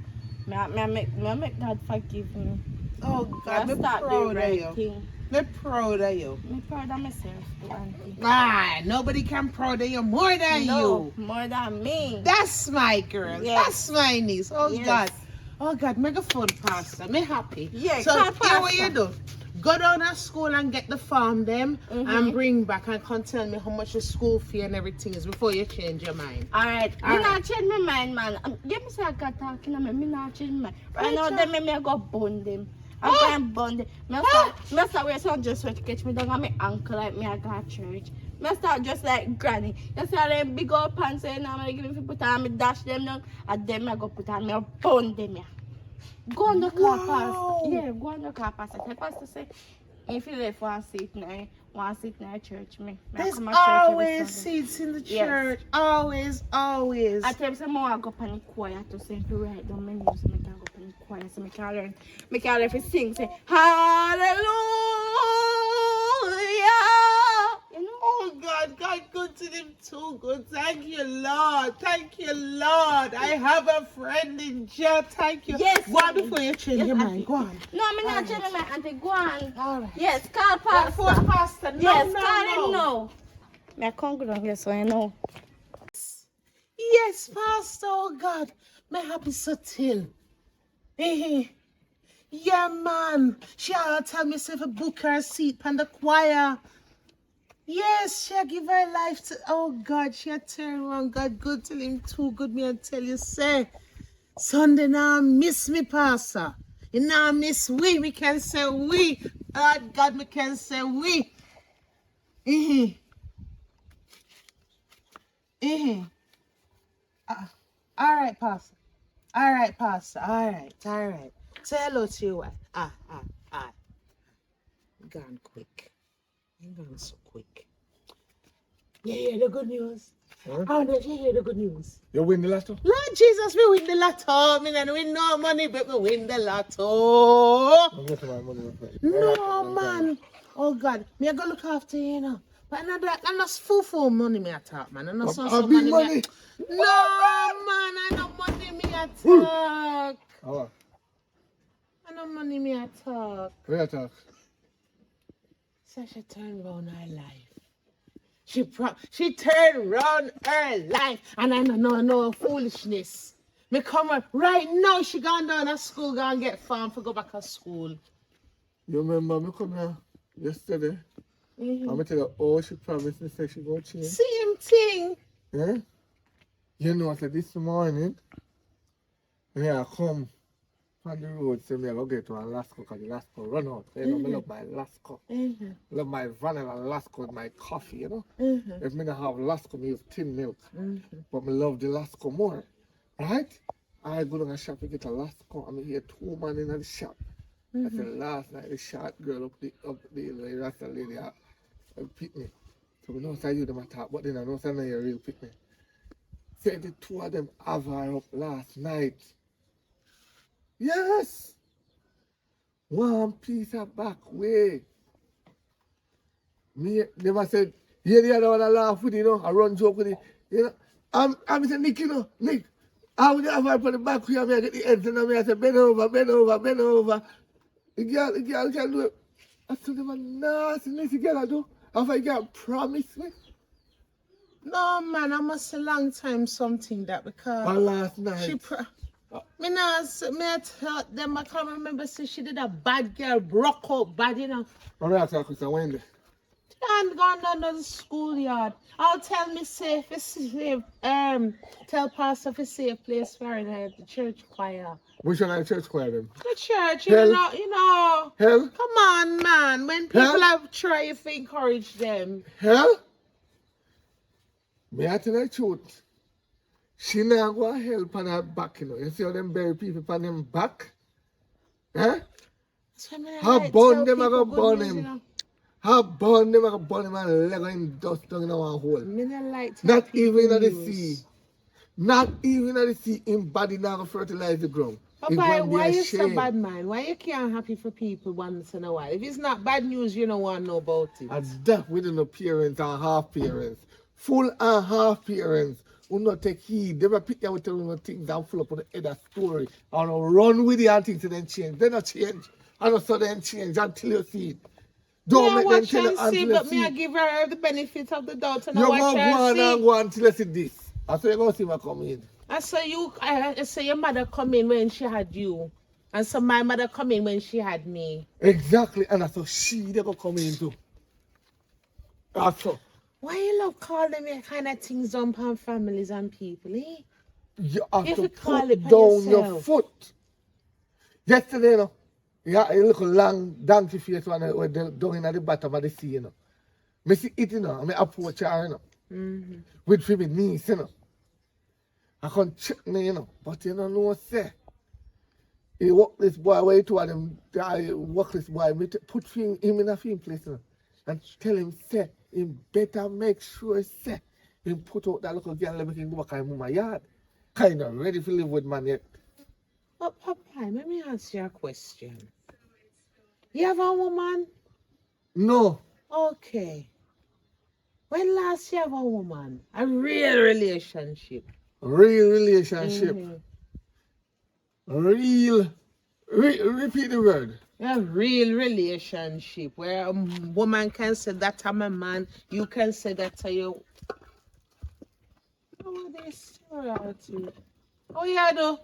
me make God forgive me. Oh God, Me me start the proud of right you. thing. Me proud of you. Me proud of myself, too, auntie. Ah, nobody can proud of you more than No, you. more than me. That's my girl. Yes. That's my niece. Oh Yes. God. Oh God, make a fun pastor. Me happy. Yeah, So call here what you pastor. do. Go down to school and get the form them Mhm. and bring back and come tell me how much the school fee and everything is before you change your mind. Alright, All me right. not change my mind, man. Give me say I got talking, me not change my mind. Right now, Right, them me go bun them. I'm Ah! going bun them. Me start wear some dress to catch me down on my ankle like me I got church. Me start just like granny. You see all them big old pants and I'm gonna give me put on me dash them down and then I go put on me bun them yeah. Go on the car Wow. pastor. Yeah, go on the car pastor. Tell pastor say if you left one seat now church me. There's come to church every always Sunday. seats in the Yes. church. Always, always. I tell some more I go up in the choir to sing to write down my news so I can go up in the choir so I can learn. I can learn to sing, say hallelujah. You know? Oh God, God good to them too good. Thank you, Lord. Thank you, Lord. I have a friend in jail. Thank you. Yes, Go on auntie. before you change Yes, your auntie. mind. Go on. No, I'm not Alright. telling my auntie, go on. All right. Yes, call What for pastor. pastor? No, Yes, no, call no. him now. I can't go down here so I know. Yes, pastor. Oh God, my happy so till. Yeah, man. She all tell me say for book her seat pan the choir. Yes, she give her life to. Oh God, she a turn around. God good till him too good. Me and tell you, say Sunday now miss me, pastor. You now miss we. We can say we. God, we can say we. All right, pastor. All right, pastor. All right. Say hello to your wife. Gone quick. Ain't gone so quick. You hear the good news? Huh? How did you hear the good news? You win the last one? Lord Jesus, we win the lotto. Me not win no money, but we win the lotto. I'm getting my money. my friend. No, man. Oh, God. Me I go look after you, you know. But I'm not full money me I talk, man. I'm not so big money. money. No, man. I no money me I talk. How? I no money me I talk. Where you talk? Sasha turned around her life. She turned around her life, and I don't know no foolishness. Me come right now. She gone down to school, gone get farm for go back to school. You remember me come here yesterday? I'm going to tell you, oh, she promised me say she go change. Same thing. Yeah? You know, I said this morning, when I come on the road, say me I go get to Alaska because the Alaska run out. You know, me love my Alaska. Love my vanilla Alaska with my coffee, you know. If me not have Alaska, me use tin milk. But me love the Alaska more. Right? I go to a shop to get Alaska and I hear two men in the shop. I said last night the short girl up the Rasta lady pick me. So we know say you them attack, but then I know say no you real pick me. Say the two of them have her up last night. Yes! One piece of back way. Me never said, yeah, the other one I laugh with you know, I run joke with you. You know, I'm saying Nick, you know, Nick, I would have her put the back here, I get the heads and I say, bend over, bend over, bend over. The girl can do it. I told them, nasty girl I do. After the girl promised me. No, man, I must a long time something that because And last night. she me I tell them I can't remember so she did a bad girl broke out bad, you know. I'm going to ask her, Wendy. And gone down to the schoolyard. I'll tell me safe, tell pastor for safe place for her at the church choir. Which one are the church choir then? The church, Hell. you know. Hell? Come on, man. When people Hell? have tried to encourage them. Hell? Me I tell the truth. She not go help on her back, you know. You see how them bury people on them back? Eh? So I How like burn tell them, I go people burn good news, him. you know. How burn them, I go burn him and leg in dust down in our hole. Me not like tell Not people even at the news. sea. Not even at the sea, in body now go fertilize the ground. It's Papa, going to why be you a so shame. bad, man? Why you can't happy for people once in a while? If it's not bad news, you don't want to know about it. And that within the parents and half parents. Full and half parents who not take heed. They will pick you with the things and full up on the head of story. And run with it and things and then change. They not change. And also then change until you see it. Don't Me make I them watch tell you and see, until you but see me I it. give her the benefit of the doubt and I You're watch going to go her on and see. go on until you see this. I say you're going to see me come in. I say your mother come in when she had you. And so my mother come in when she had me. Exactly. And that's how she they go come in too. That's so. Why you love call them your kind of things on families and people, eh? You have If to you call put it by down your yourself. foot. Yesterday, you know, yeah, a little long donkey face one with the down in the bottom of the sea, you know. Me see it, you know, and me approach her, you know, with for me niece, you know. I can check me, you know, but you know, say. He walk this boy way to them, I walk this boy, me put him in a film place, you know, and tell him, say, he better make sure, say, he put out that little girl, let me go back in my yard. Kind of ready to live with man yet. But Papa, let me ask you a question. You have a woman? No, Okay. When last you have a woman? A real relationship. real relationship. Mhm. Repeat the word. A real relationship where a woman can say that I'm a man, you can say that you. Oh, this sorority. Oh, yeah, though.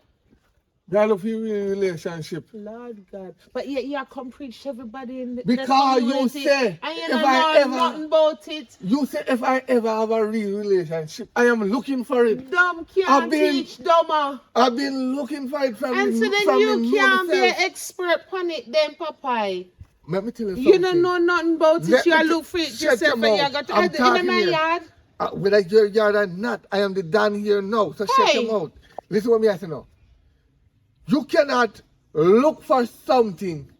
That of your real relationship. Lord God. But yeah, you come preach to everybody in the Because you community, say, and you if don't I know ever- nothing about it. You say if I ever have a real relationship, I am looking for it. Dumb can't I've been- teach dumber. I've been looking for it from And so then from you me can't be an myself. expert on it then, Papa. Let me tell you something. You don't know nothing about it. Let You me are t- look for it shut yourself your and you mouth. got to I'm in talking my here. yard. Whether your yard or not, I am the Dan here now. So shut Hey. your mouth. Listen what me I say now. You cannot look for something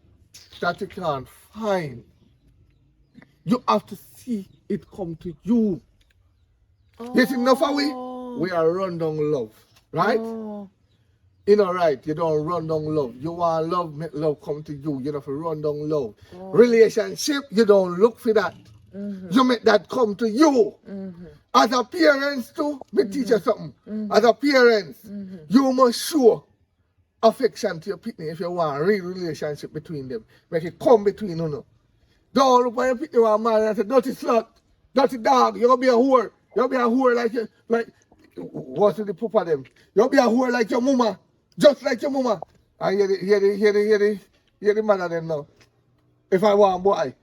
that you can't find. You have to see it come to you. Yes, enough of we are run down love. Right? Oh. You know, right? You don't run down love. You want love, make love come to you. You don't have to run down love. Relationship, you don't look for that. You make that come to you. As a parents too, me teach you something. As a parents, you must show affection to your pitney if you want a real relationship between them. Make it come between you. Don't look at your pitney one man and say, dirty slut, dirty dog, you're gonna be a whore. You'll be a whore like what's the papa them? You'll be a whore like your mama, just like your mama. And hear the mother them now. If I want boy.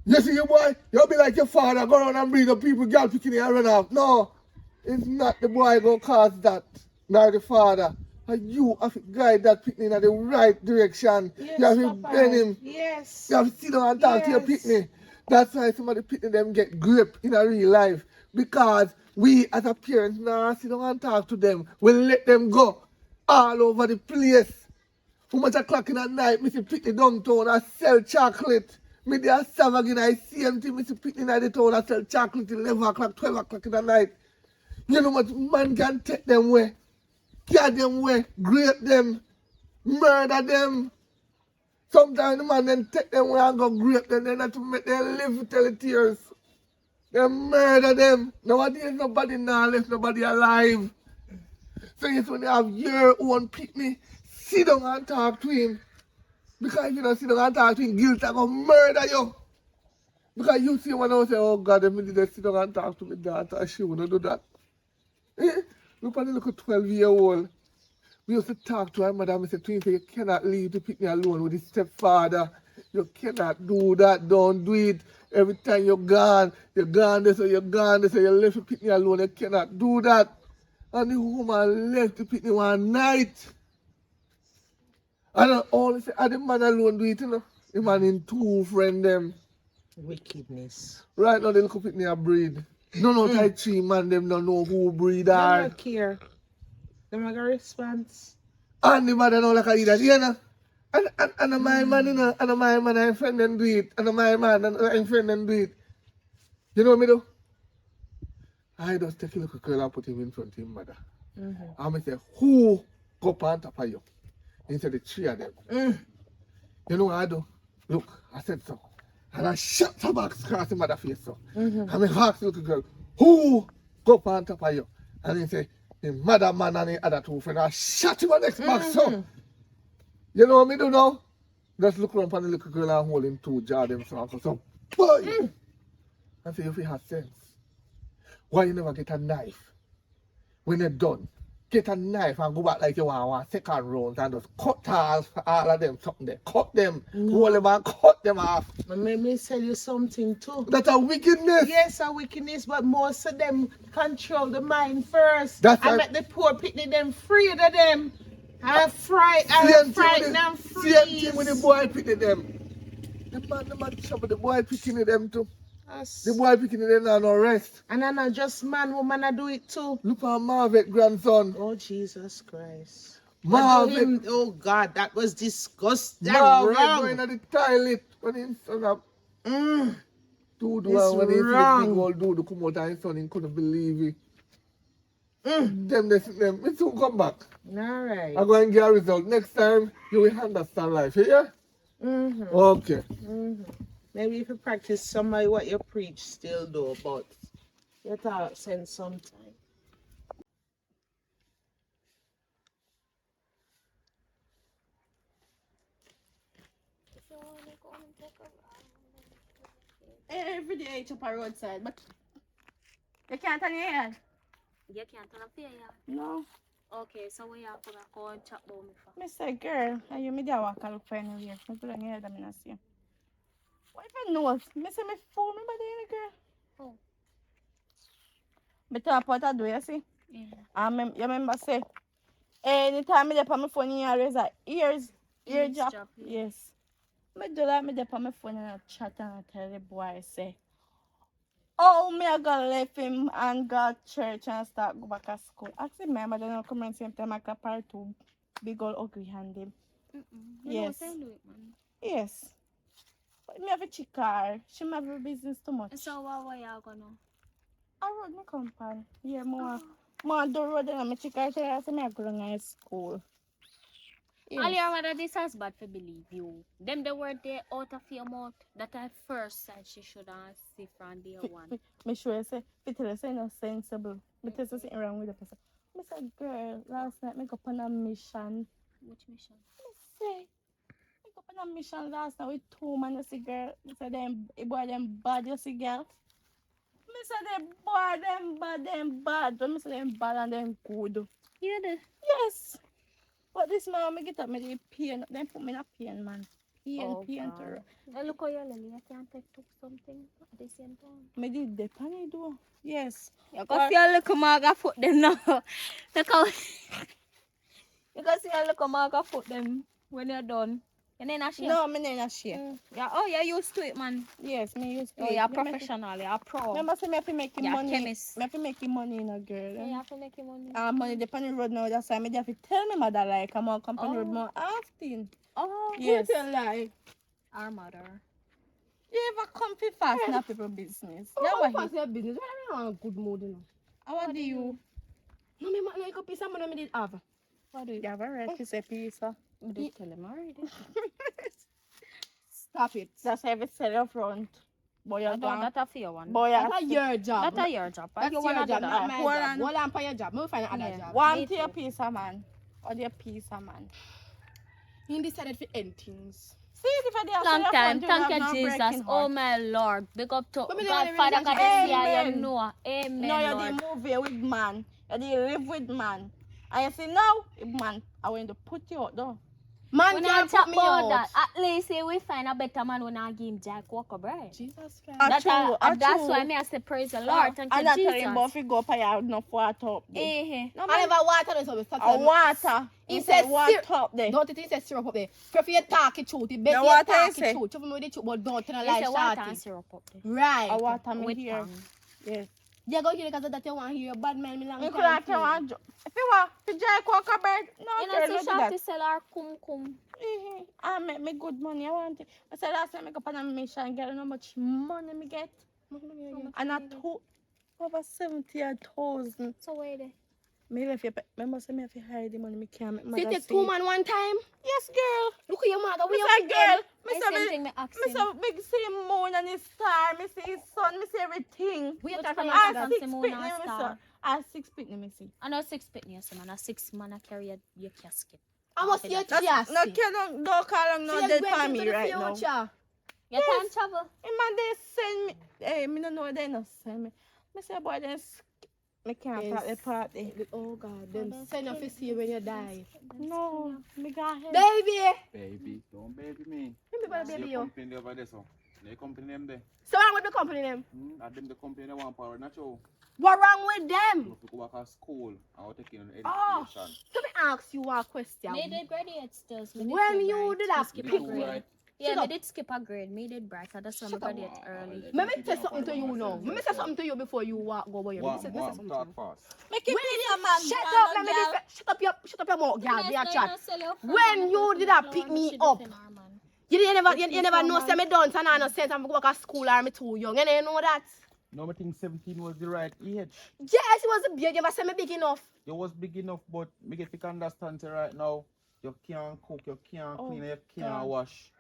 You see your boy, you'll be like your father, go around and breed up people, girl picking and run off. No, it's not the boy gonna cause that, nor the father. And you have to guide that picnic in the right direction. Yes, You have to Papa. bend him. Yes. You have to sit down and talk to your Yes. picnic. That's why some of the picnic them get grip in a real life. Because we as a parent now sit down and talk to them. We let them go all over the place. How much o'clock in the night, me see picnic downtown and sell chocolate. Me there serve again, I see empty, me see picnic in the town and sell chocolate till 11 o'clock, 12 o'clock in the night. You know what man can take them away, carry them away, grape them, murder them. Sometimes the man then take them away and go grape them, then have to make them live to tell the tears. They murder them. Nowadays nobody now left nobody alive. So yes, when you have your own picnic, sit down and talk to him. Because if you don't sit down and talk to him, guilt are going to murder you. Because you see when I say, oh God, if me did sit down and talk to my daughter, she wouldn't do that. Eh? Look at the little 12-year-old. We used to talk to her mother and say to him, you cannot leave the picnic alone with his stepfather. You cannot do that. Don't do it. Every time you're gone, they say you're gone, they say you left the picnic alone. You cannot do that. And the woman left the picnic one night. And I only say, the man alone do it, you know. The man in two friend them. Wickedness. Right now, the little picnic a breed. No, no, type 3 man, them don't know who breed Them are. not care. Them a got response. And the mother don't like a eat that, you know. And my man, you know, and my man, I'm friend and do it. And my man, and I'm friend and do it. You know what me do? I just take a little girl and put him in front of his mother. And I say, who go up on top of you? He said, the 3 of them. You know what I do? Look, I said so. And I shut the box across the mother's face so. And I asked the little girl, who go up on top of you? And he said, the mother man and the other 2 friends. I shut him on the next box so. You know what me do now? Just look around on the little girl and hold him 2 jaw them so. So, boy! I say, if you have sense, why you never get a knife? When you're done, get a knife and go back like you want 2nd round and just cut all of them something there. Cut them, hold them and cut them off. But let me tell you something too. That's a wickedness. Yes, a wickedness, but most of them control the mind first. That's I a- make the poor picnic them free of them. I frighten them free. Same thing with the boy picking them. The man trouble the boy picking them too. The boy picking them and no rest. And I'm not just man, woman, I do it too. Look at Marvet grandson. Oh, Jesus Christ. Marvet. Oh, God, that was disgusting. Marvet Wrong. going to the toilet when his son up. Mm. Dude, It's when he see the wrong. big old dude come out and his son, he couldn't believe it. Them, it soon come back. All right. I'm going to get a result. Next time, you will understand life, yeah? Okay. Maybe if you practice somebody what you preach still do, but you have to send some time. Every day I chop a roadside, but you can't turn your head. You can't turn up here, yeah. No. Okay, so we have to go and chat about me for. Me say, girl, are you me there walk and look for anywhere? Me put on your head and me not see you. What if I know? Me say me fool me body in the girl. Oh. Me talk what I do, you see? Yeah. You remember say, anytime me dey on my phone, you always like ear drop. Eavesdrop, yeah. Yes. Me do that, me dey on my phone and I chat and I tell the boy, say, oh, me I go left him and go to church and start go back to school. I say, remember, they don't come and same time I got part 2 big old ugly hand him. Yes. You know, do it, man. Yes. But me have a chick car. She have her business too much. So what you gonna? I rode my company. Yeah, more do road and my chick car. So I say me I go to school. All Yes. your mother, this has bad for believe you. Them the word they out of your mouth that at first sight she should have see from day one. Me sure I say, if you say no sensible. Me tell you something wrong with the person. Me say, girl, last night me go on a mission. Which mission? Me say, me go on a mission last night with 2 men, you see, girl. Me say, the boy them bad, you see, girl. Me say, the boy them bad. But me say, them bad and them good. You did. Yes. But this man, me get up, me the pain. Them put me in a pain, man. Pain Oh, to God. Now look how you're lily. You can't take to something at the same time. me did the penny do. Yes. You can see a little marga foot them now. Look how you can see a little marga foot them when you're done. You're not ashamed. No, me not share. Yeah, oh, you're used to it, man. Yes, me used to Oh, it. you're Me make it- professional. You're pro. Remember, say me have to make Yeah, money. chemist. Me have to make money in a girl. Yeah, you have to make your money. Money depend on the road now. That's why me have to tell me mother like I'm on company road Oh. more often. Oh, Yes. You tell lie. our mother. You ever come fi fast in a people business? Oh, Yeah, how what fast your business? Why am I in a good mood, you know? How do you? No, me like a piece of money me did have. What do you? You have a right to say pizza. I did tell him already. Stop it. That's how we sell up front. Boy, I you're don't, gone. that's a fair one. Boy, That's you're a your job. That's your job. That's You your wanna do job, that. not my Hold job. on. Hold on for your job. Me find another Yeah. job. Me One to your too. piece of man. Or your piece of man. He decided to end things. See if I did Long time. Thank you, Jesus. Oh my Lord. Big up to But me God, not Father, in a God, relationship. see you Amen. know. Amen, No, you Lord. did move with man. You did live with man. And you say now, man, I want to put you out though. Man When I can't talk put me about out. that, at least say we find a better man when I give him Jack Walker bread. Jesus Christ. That's true. why me I say praise the Lord. Thank I'm you, not Jesus. telling you about if you go up and you have enough water up there. No, I man. never water so we start A water. He said water up there. Don't it say syrup up there. Prefer you talk it truth. It The better you water talk you it say? truth. Tell me with the truth, but don't tell a He lie say water and shorty. syrup up there. Right. A water me With here. tongue. Yes. You go here because of that you want to hear bad man me long You time. could have feel. one. If you want to Jack Walker bread, no, You girl, know, don't see do that. Shorty sell our kum. I make me good money. I want it. I said last time I go on a mission and get how much money me get. And I told over 70,000. So wait there. Me left you. Remember, say me have to hide the money. Me can't make See, mother take see. 2 man one time. Yes, girl. Look at your mother. Me We say girl. Me I say same me. thing me Me asking. say me see him moon and his star. Me see his sun. Me see everything. We Which are one talking you about talk that. about? 6 Moon pitney and me see. star. I 6 pitney me see. I know 6 pitney, yes, man. A 6 man I carry your casket. I must see a That's- chassis. No, don't call him no dead for me right now. Future. You can't travel. Hey man, they send me. Hey, me don't know they not send me. Me say boy, they me can't Yes. part the party. Oh God, them send you to see you when you die. No, me got him. Baby. Baby, don't baby me. Let me buy See baby your you. company over there, so. They company them there. So what with the company name? And them the company they want power, not you. What wrong with them? You have to go back to school and we're taking an Oh, education. let me ask you a question. Me did graduate still. So me When did you bright. did Me a skip pick a me. grade. Yeah, Shut me up. did skip a grade. Me did bright. So that's why I Shut up. graduate early. Let me say something to you now. Let me say something to you before you walk go away. Let me say something to Talk you. fast. Make it peace, man. Shut up, let me shut up your mouth, girl. Be a chat. When you did a pick me up, you never know say me done and I no sense I'm go back to school or me too young. You know that? No, I think 17 was the right age. Yes, it was a big. You never say me big enough. You was big enough, but me get to understand say right now. You can't cook, you can't clean, you can't wash.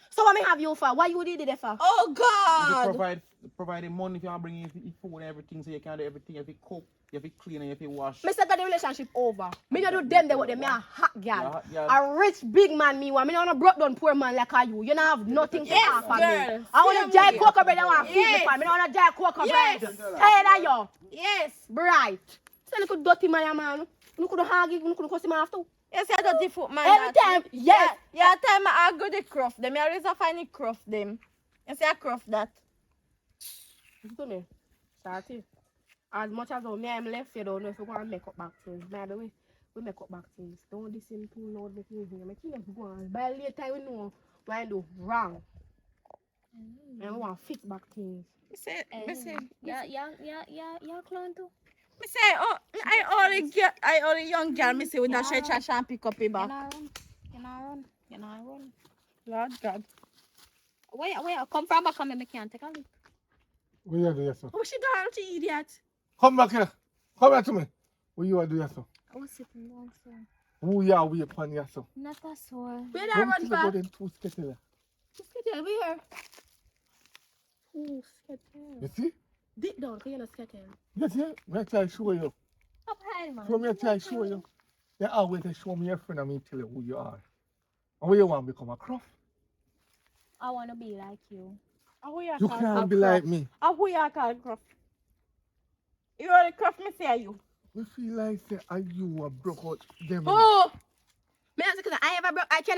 So what me have you for? What you did it for? Oh You God. provide the money if you bring in food and everything, so you can do everything. You have to cook, you have to clean, and you have to wash. Me say got the relationship over. Me not do them what them. Me a hot girl. Yeah, hot girl. A rich big man me want. Me not a broke down poor man like you. You don't have nothing to Yes, offer me. girl. I want to Same dry cocoa bread. I want to feed me Yes. for. Me not want to dry cocoa Yes. bread. Tired of you. Yes. Bright. So look dirty man. You could hug it. You could cuss him after. Yes, I don't different man. Every time, yes. Yeah, time I go the craft them. I always find the craft them. You see I craft that. Listen to me. Shorty. As much as me I'm left, you don't know if you want to make up back things. By the way, we make up back things. Don't listen too loud, make me hear. Make you go on. By later we know what I do wrong. And we want to fix back things. Me say, Yeah, clown too. me say, oh, I only young girl. Me say, we not share trash and pick up it back. You know run. Lord God. Where come from back and me can't take a look. What you do, yes, sir? Oh, she gone, she idiot. Come back here. Come back to me. What you do, yes, sir? I was sitting down, sir. Who you are, we upon, yes, sir? Not a sore. Where Come that to run the for? golden two skettle. Just get over here. Ooh, scatter. You see? Deep down, because you're not scatter. You see? Me try to show you. Up high, man. So me try to show you. You always show me your friend and me tell you who you are. And where you want to become a craft. I want to be like you. Who you You call can't be craft? like me. Who you call craft? You are the craft, me say you. We feel like say, are you a broke out them? Oh! Me ask you, because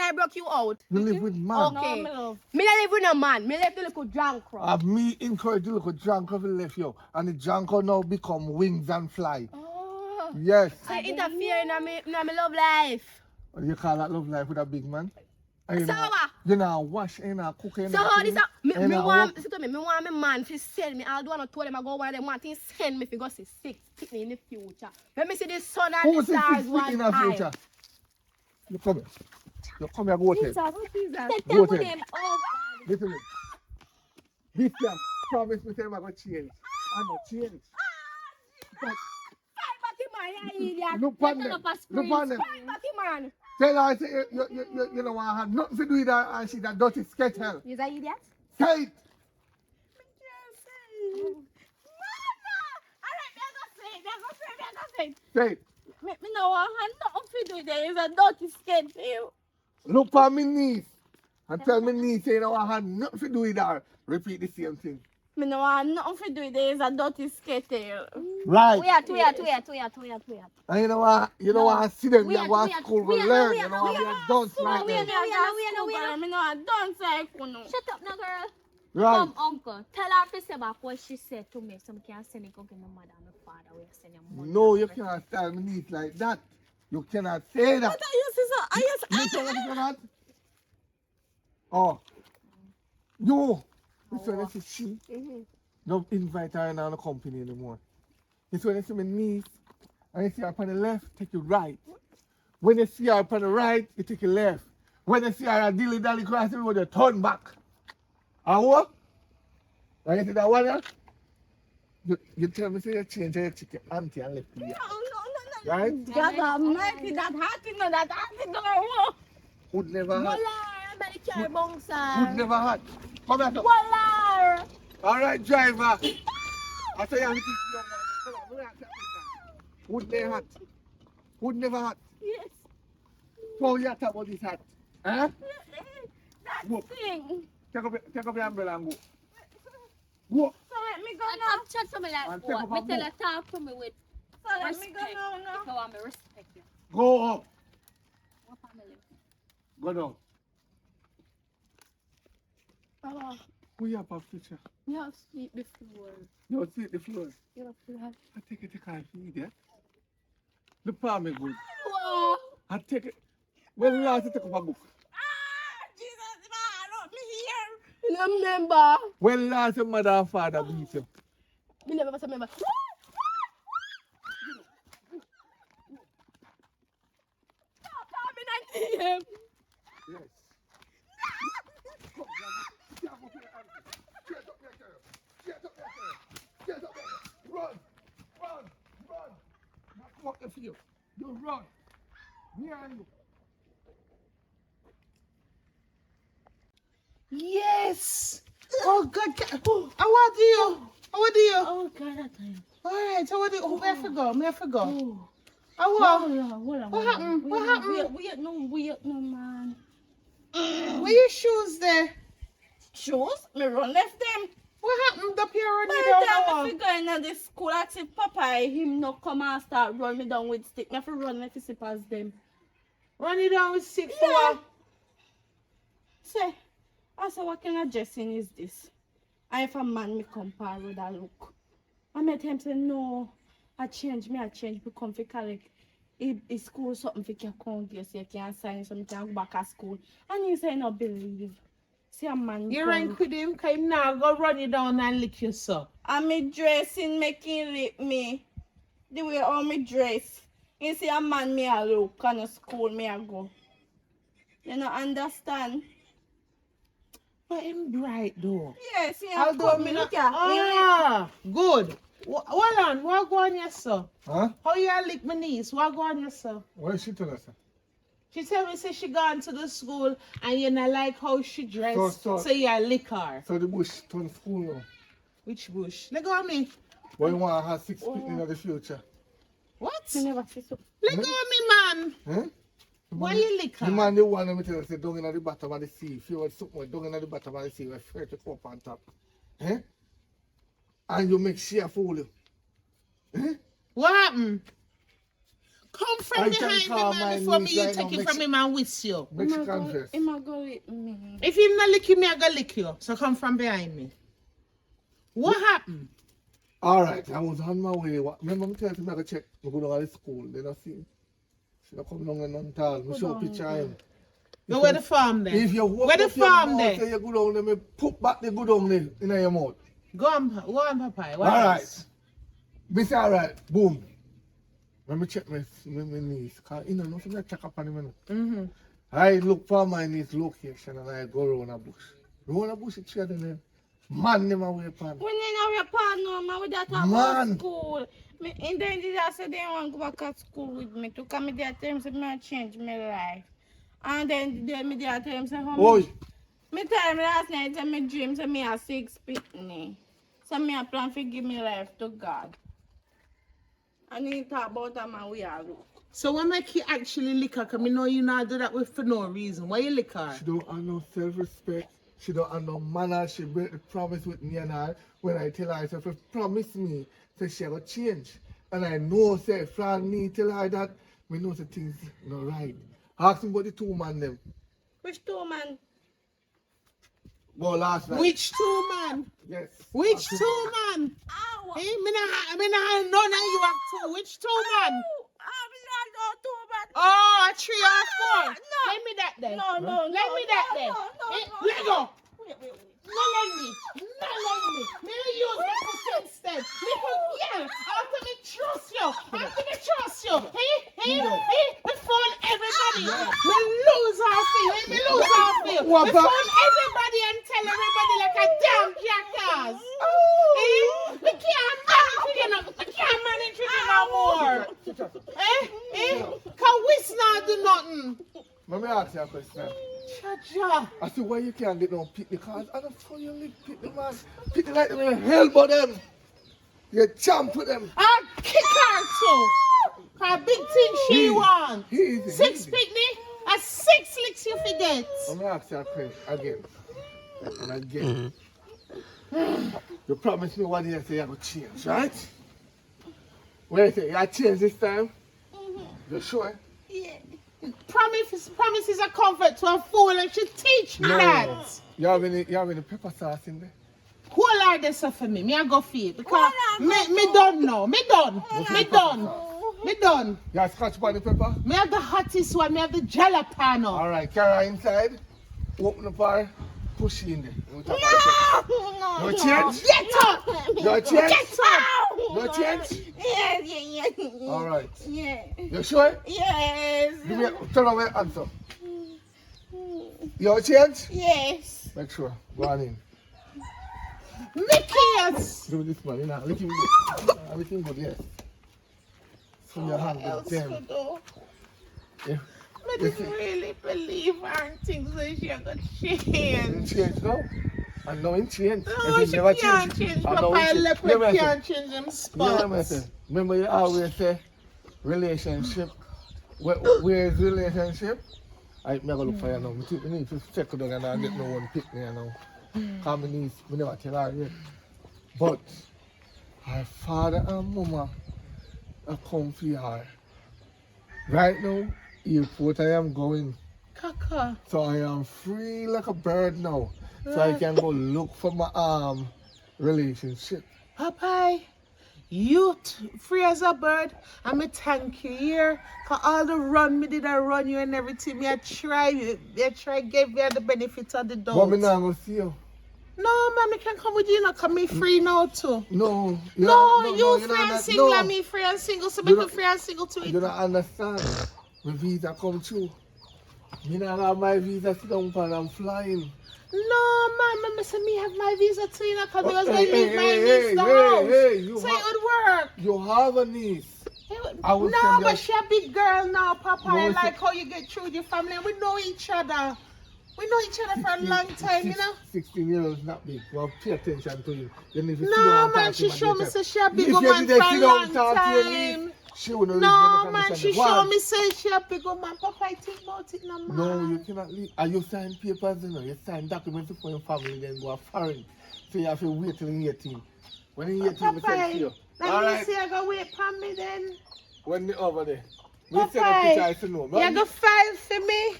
I broke you out. You live with man. Okay. No, me love. Me not live with no man. Me left the little drunk crowd. Have me encourage the little drunk of left you. And the drunk now become wings and fly. Oh. Yes. So you interfere in my love life. You call that love life with a big man? And So what? you know wash, you know cook, you So know how this me want walk. listen to me want me man to send me. I'll do one or two of them I go one of them want to send me to go see 6 me in the future. Let me see the sun and Who the is stars this one in the time. future? You come here. You come here, go ahead. Jesus. Go Take ahead. him. Oh, God. Listen to me. This year, promise me say I'm going to change. I'm going to change. But Fight back him man, you idiot. look on them. Look on them. Fight back him man. Tell her I say you don't want to have nothing to do with that and she that dirty skettle. He's an idiot. Say it. Say, Me no want nothing to do there. It's a dirty skin tail. look for me niece. And tell me niece say you don't have nothing to do with her. Repeat the same thing. Me no want nothing to do there. It's a dirty skin tail. Right. Wait. And you know what? You don't want to see them. You Wait, go to wait, school, go wait, learn. wait, You know what? We are done like Me them. no want dance like you know. Shut up now, girl. Right. Come, uncle. Tell her to say back what she said to me. Some can't send it go get my mother and my father. We send your mother. No, you cannot tell me niece like that. You cannot say that. What are you sister? You tell me that? Oh. You. Listen, this is she. Don't invite her in the company anymore. It's when you see my niece, and you see her on the left, take you right. When you see her on the right, you take you left. When you see her a dilly-dally crossing the road, you turn back. And what? And you see that one here? You tell me, say you change your chicken auntie and left me. No. Right? God almighty, that heart no. Would never had. Voila, I'm ready to carry bong, Would sir. never had. Come here. Voila. All right, driver. I say I'm looking for young man. Would never hat. Would never hat. Yes. So you talk about this hat. Huh? That Go. thing. Take up your umbrella and go. Go. So let me go And now. come chat to me like And what? take Me up a tell book. her talk to me with So let me respect. go now. If I want me respect you. Go up. What family? Go down. Oh, Who you have a picture? you have sweet before. You see the floor. You have I take it to car idiot. The palm is good. Wow. I take it. When last you take up a book? Jesus, man, let me hear. You remember? When last your mother and father beat you? Me never remember. Stop coming at him. Yes. Run! Not walking for you. You run. Me and you. Yes. Oh God. How are you? How are you? Oh, God, that time. All right. How are you? Where I go? Where I go? Oh. How are you? What happened? What happened? Wait, no, man. Where your shoes there? Shoes? Me run left them. What happened up here By running the down time the I figure in the school, I see Papa, him no come and start run me down with stick. Me have to run like to see past them. Running down with sick for Yeah. what? Say, I said, what kind of dressing is this? And if a man me compare with that look. I met him say, no, I change, become fi collect. If school something fi can come here, so you can sign so me can go back at school. And he say, no believe. See a man You come. rank with him, cause him now go run you down and lick you so. And me dressing making lip me. The way how me dress. You see a man me a look and a school me a go. You know understand? But him bright though. Yes, yeah. Although me not. Ah, good. Hold on, what go on here, sir? Huh? How you a lick my niece? What go on here, sir? What is she tell us? She tell me say she gone to the school and you not like how she dressed, So- so you a lick her. So the bush turn school now. Which bush? Let go of me. But you want to have 6 people in the future? What? Me never see so. Let go of me, man. Huh? Why you lick The her? man, the one let me tell you, say, down in the bottom of the sea. If you want something down in the bottom of the sea, we're afraid to come up on top. Eh? And you make she a fool you. Eh? What happened? Come from I can behind call me, my man, before me niece you right take now, it from him and whisk you. Mexican dress. Him a go lick me. If him not lick you, me I go lick you. So come from behind me. What happened? All right, I was on my way. Remember me tell you, I go check. I go down to the school. They don't see him. She don't come down and none tall. I show picture of him. Go where the farm there? If you walk Where the up your farm mouth, there? say you go down there, me put back the go down there in your mouth. Go on, Papa. All right. Me say, all right, boom. Let me check my niece. Because you know, nothing I check up on him. Mm-hmm. I look for my niece location and I go around a bush. Around a bush, it's straight in there. Man, never wear pan. When you know your partner, man, with that Man. about school. Me, and then they just said they want to go back at school with me to come in there terms of me change my life. And then me there terms of how Oi, me tell me last night that me dream say me a 6 pitney. So me a plan to give me life to God. I need to talk about a man we are. So what make you actually lick her? Cause me know you not do that with for no reason. Why you lick her? She don't have no self-respect. She don't have no manners. She break the promise with me and her. When I tell her, if you promise me, say she will change. And I know, say, from me tell her that, we know the things not right. Ask me about the two man them. Which two man? Go last night. Which two man? Yes. Which Ask me two man? Ow! Hey, me nah none of you have two. Which two man? I'm not no two man. Oh, 3 or 4. No. Let me that then. No, no, Let me that then. Let go. Wait. No let me. No let me. Me use my pussy instead. Me put, yeah. After me trust you. After me trust you. Hey. Me phone everybody. Me lose our feel. Me lose our feel. What Me about- phone everybody and tell everybody like a damn jackass. Me can't manage with you no. I can't manage with you no more. Cause we not do nothing. Let me ask you a question. Cha-cha. I see why you can't get no pick because I don't saw you lick pick the man. Pick the like them in hell but them. You champ with them. I'll kick her too. Her big thing she Easy. want. Easy, 6 easy. picnic. A 6 licks you forget. Let me ask you a question again. And again. You promised me one year say you're going to change, right? Wait, you change this time? You sure? Yeah. Promise is a comfort to a fool and she teach me that. You have any pepper sauce in there? Whole are this for me. Me I go feed because Hold on, me done now. Me done. You have scotch bonnet pepper? Me have the hottest one. Me have the jalapeno. All right, carry her inside. Open the bar. Push her in there. We'll talk about it. No. No change? Get up. No change? Get up. No change? Yeah. All right. Yeah. You sure? Yes. Give me turn on my answer. You have change? Yes. Make sure. Go on in. Mickey's. Do this man, you know. Looking good. Looking good, yes. From your hand Else with them. to do. Yeah. I didn't really believe her things that she had got You changed. change now. And now in change. No, If you she never can't change. change. I know Papa, it change. leopard Remember I said- can't change them You know what I spots. say? Remember you always say relationship. Where is relationship? I'm going to look for you now. I think we need to settle down and get no one pick me now. Because we never tell her yet. But her father and mama are come for her. Right now, airport I am going. Kaka. So I am free like a bird now. So I can go look for my relationship. Popeye, you free as a bird. And me thank you here. Cause all the run me did I run you and everything. Me I try give you the benefit of the doubt. But me not going to see you. No, man, me can come with you. Not come me free now too. No. You free don't and single no. and me free and single. So You me don't- free and single too. You don't understand. My visa come true. Me not have my visa sit down and I'm flying. No, man, me say me have my visa too, you know, because Oh, I was hey, going to leave hey, my hey, niece hey, the hey, house. hey, you So ha- it would work. You have a niece. I will No, send but you- she a big girl now, Papa. No, I it's like a- how you get through with your family and we know each other. We know each other for a long time, you know. 16 years old is not big. Well, pay attention to you. You need to sit down No, and man, talk to she him and show me get say her. she a big If woman you did for a sit down long and talk to your time. niece, she would not No, man, understand she it. Why? show me say she a big woman. Papa, I think about it now, man. No, you cannot leave. And you sign papers, you know. You sign documents for your family, then go foreign. So you have to wait till you're 18. When you're 18, we send to you. Let All me right. see, I go wait for me then. When you over there. We send a Papa, picture, I say no. you go file for me.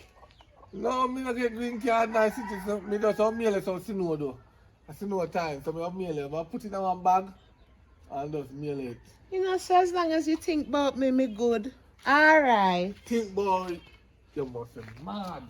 No, me not get green card now. So me just have mail it so see no though. I see no time. So me have mail it. I put it in one bag and just mail it. You know, so as long as you think about me good. All right. Think boy, you must be mad.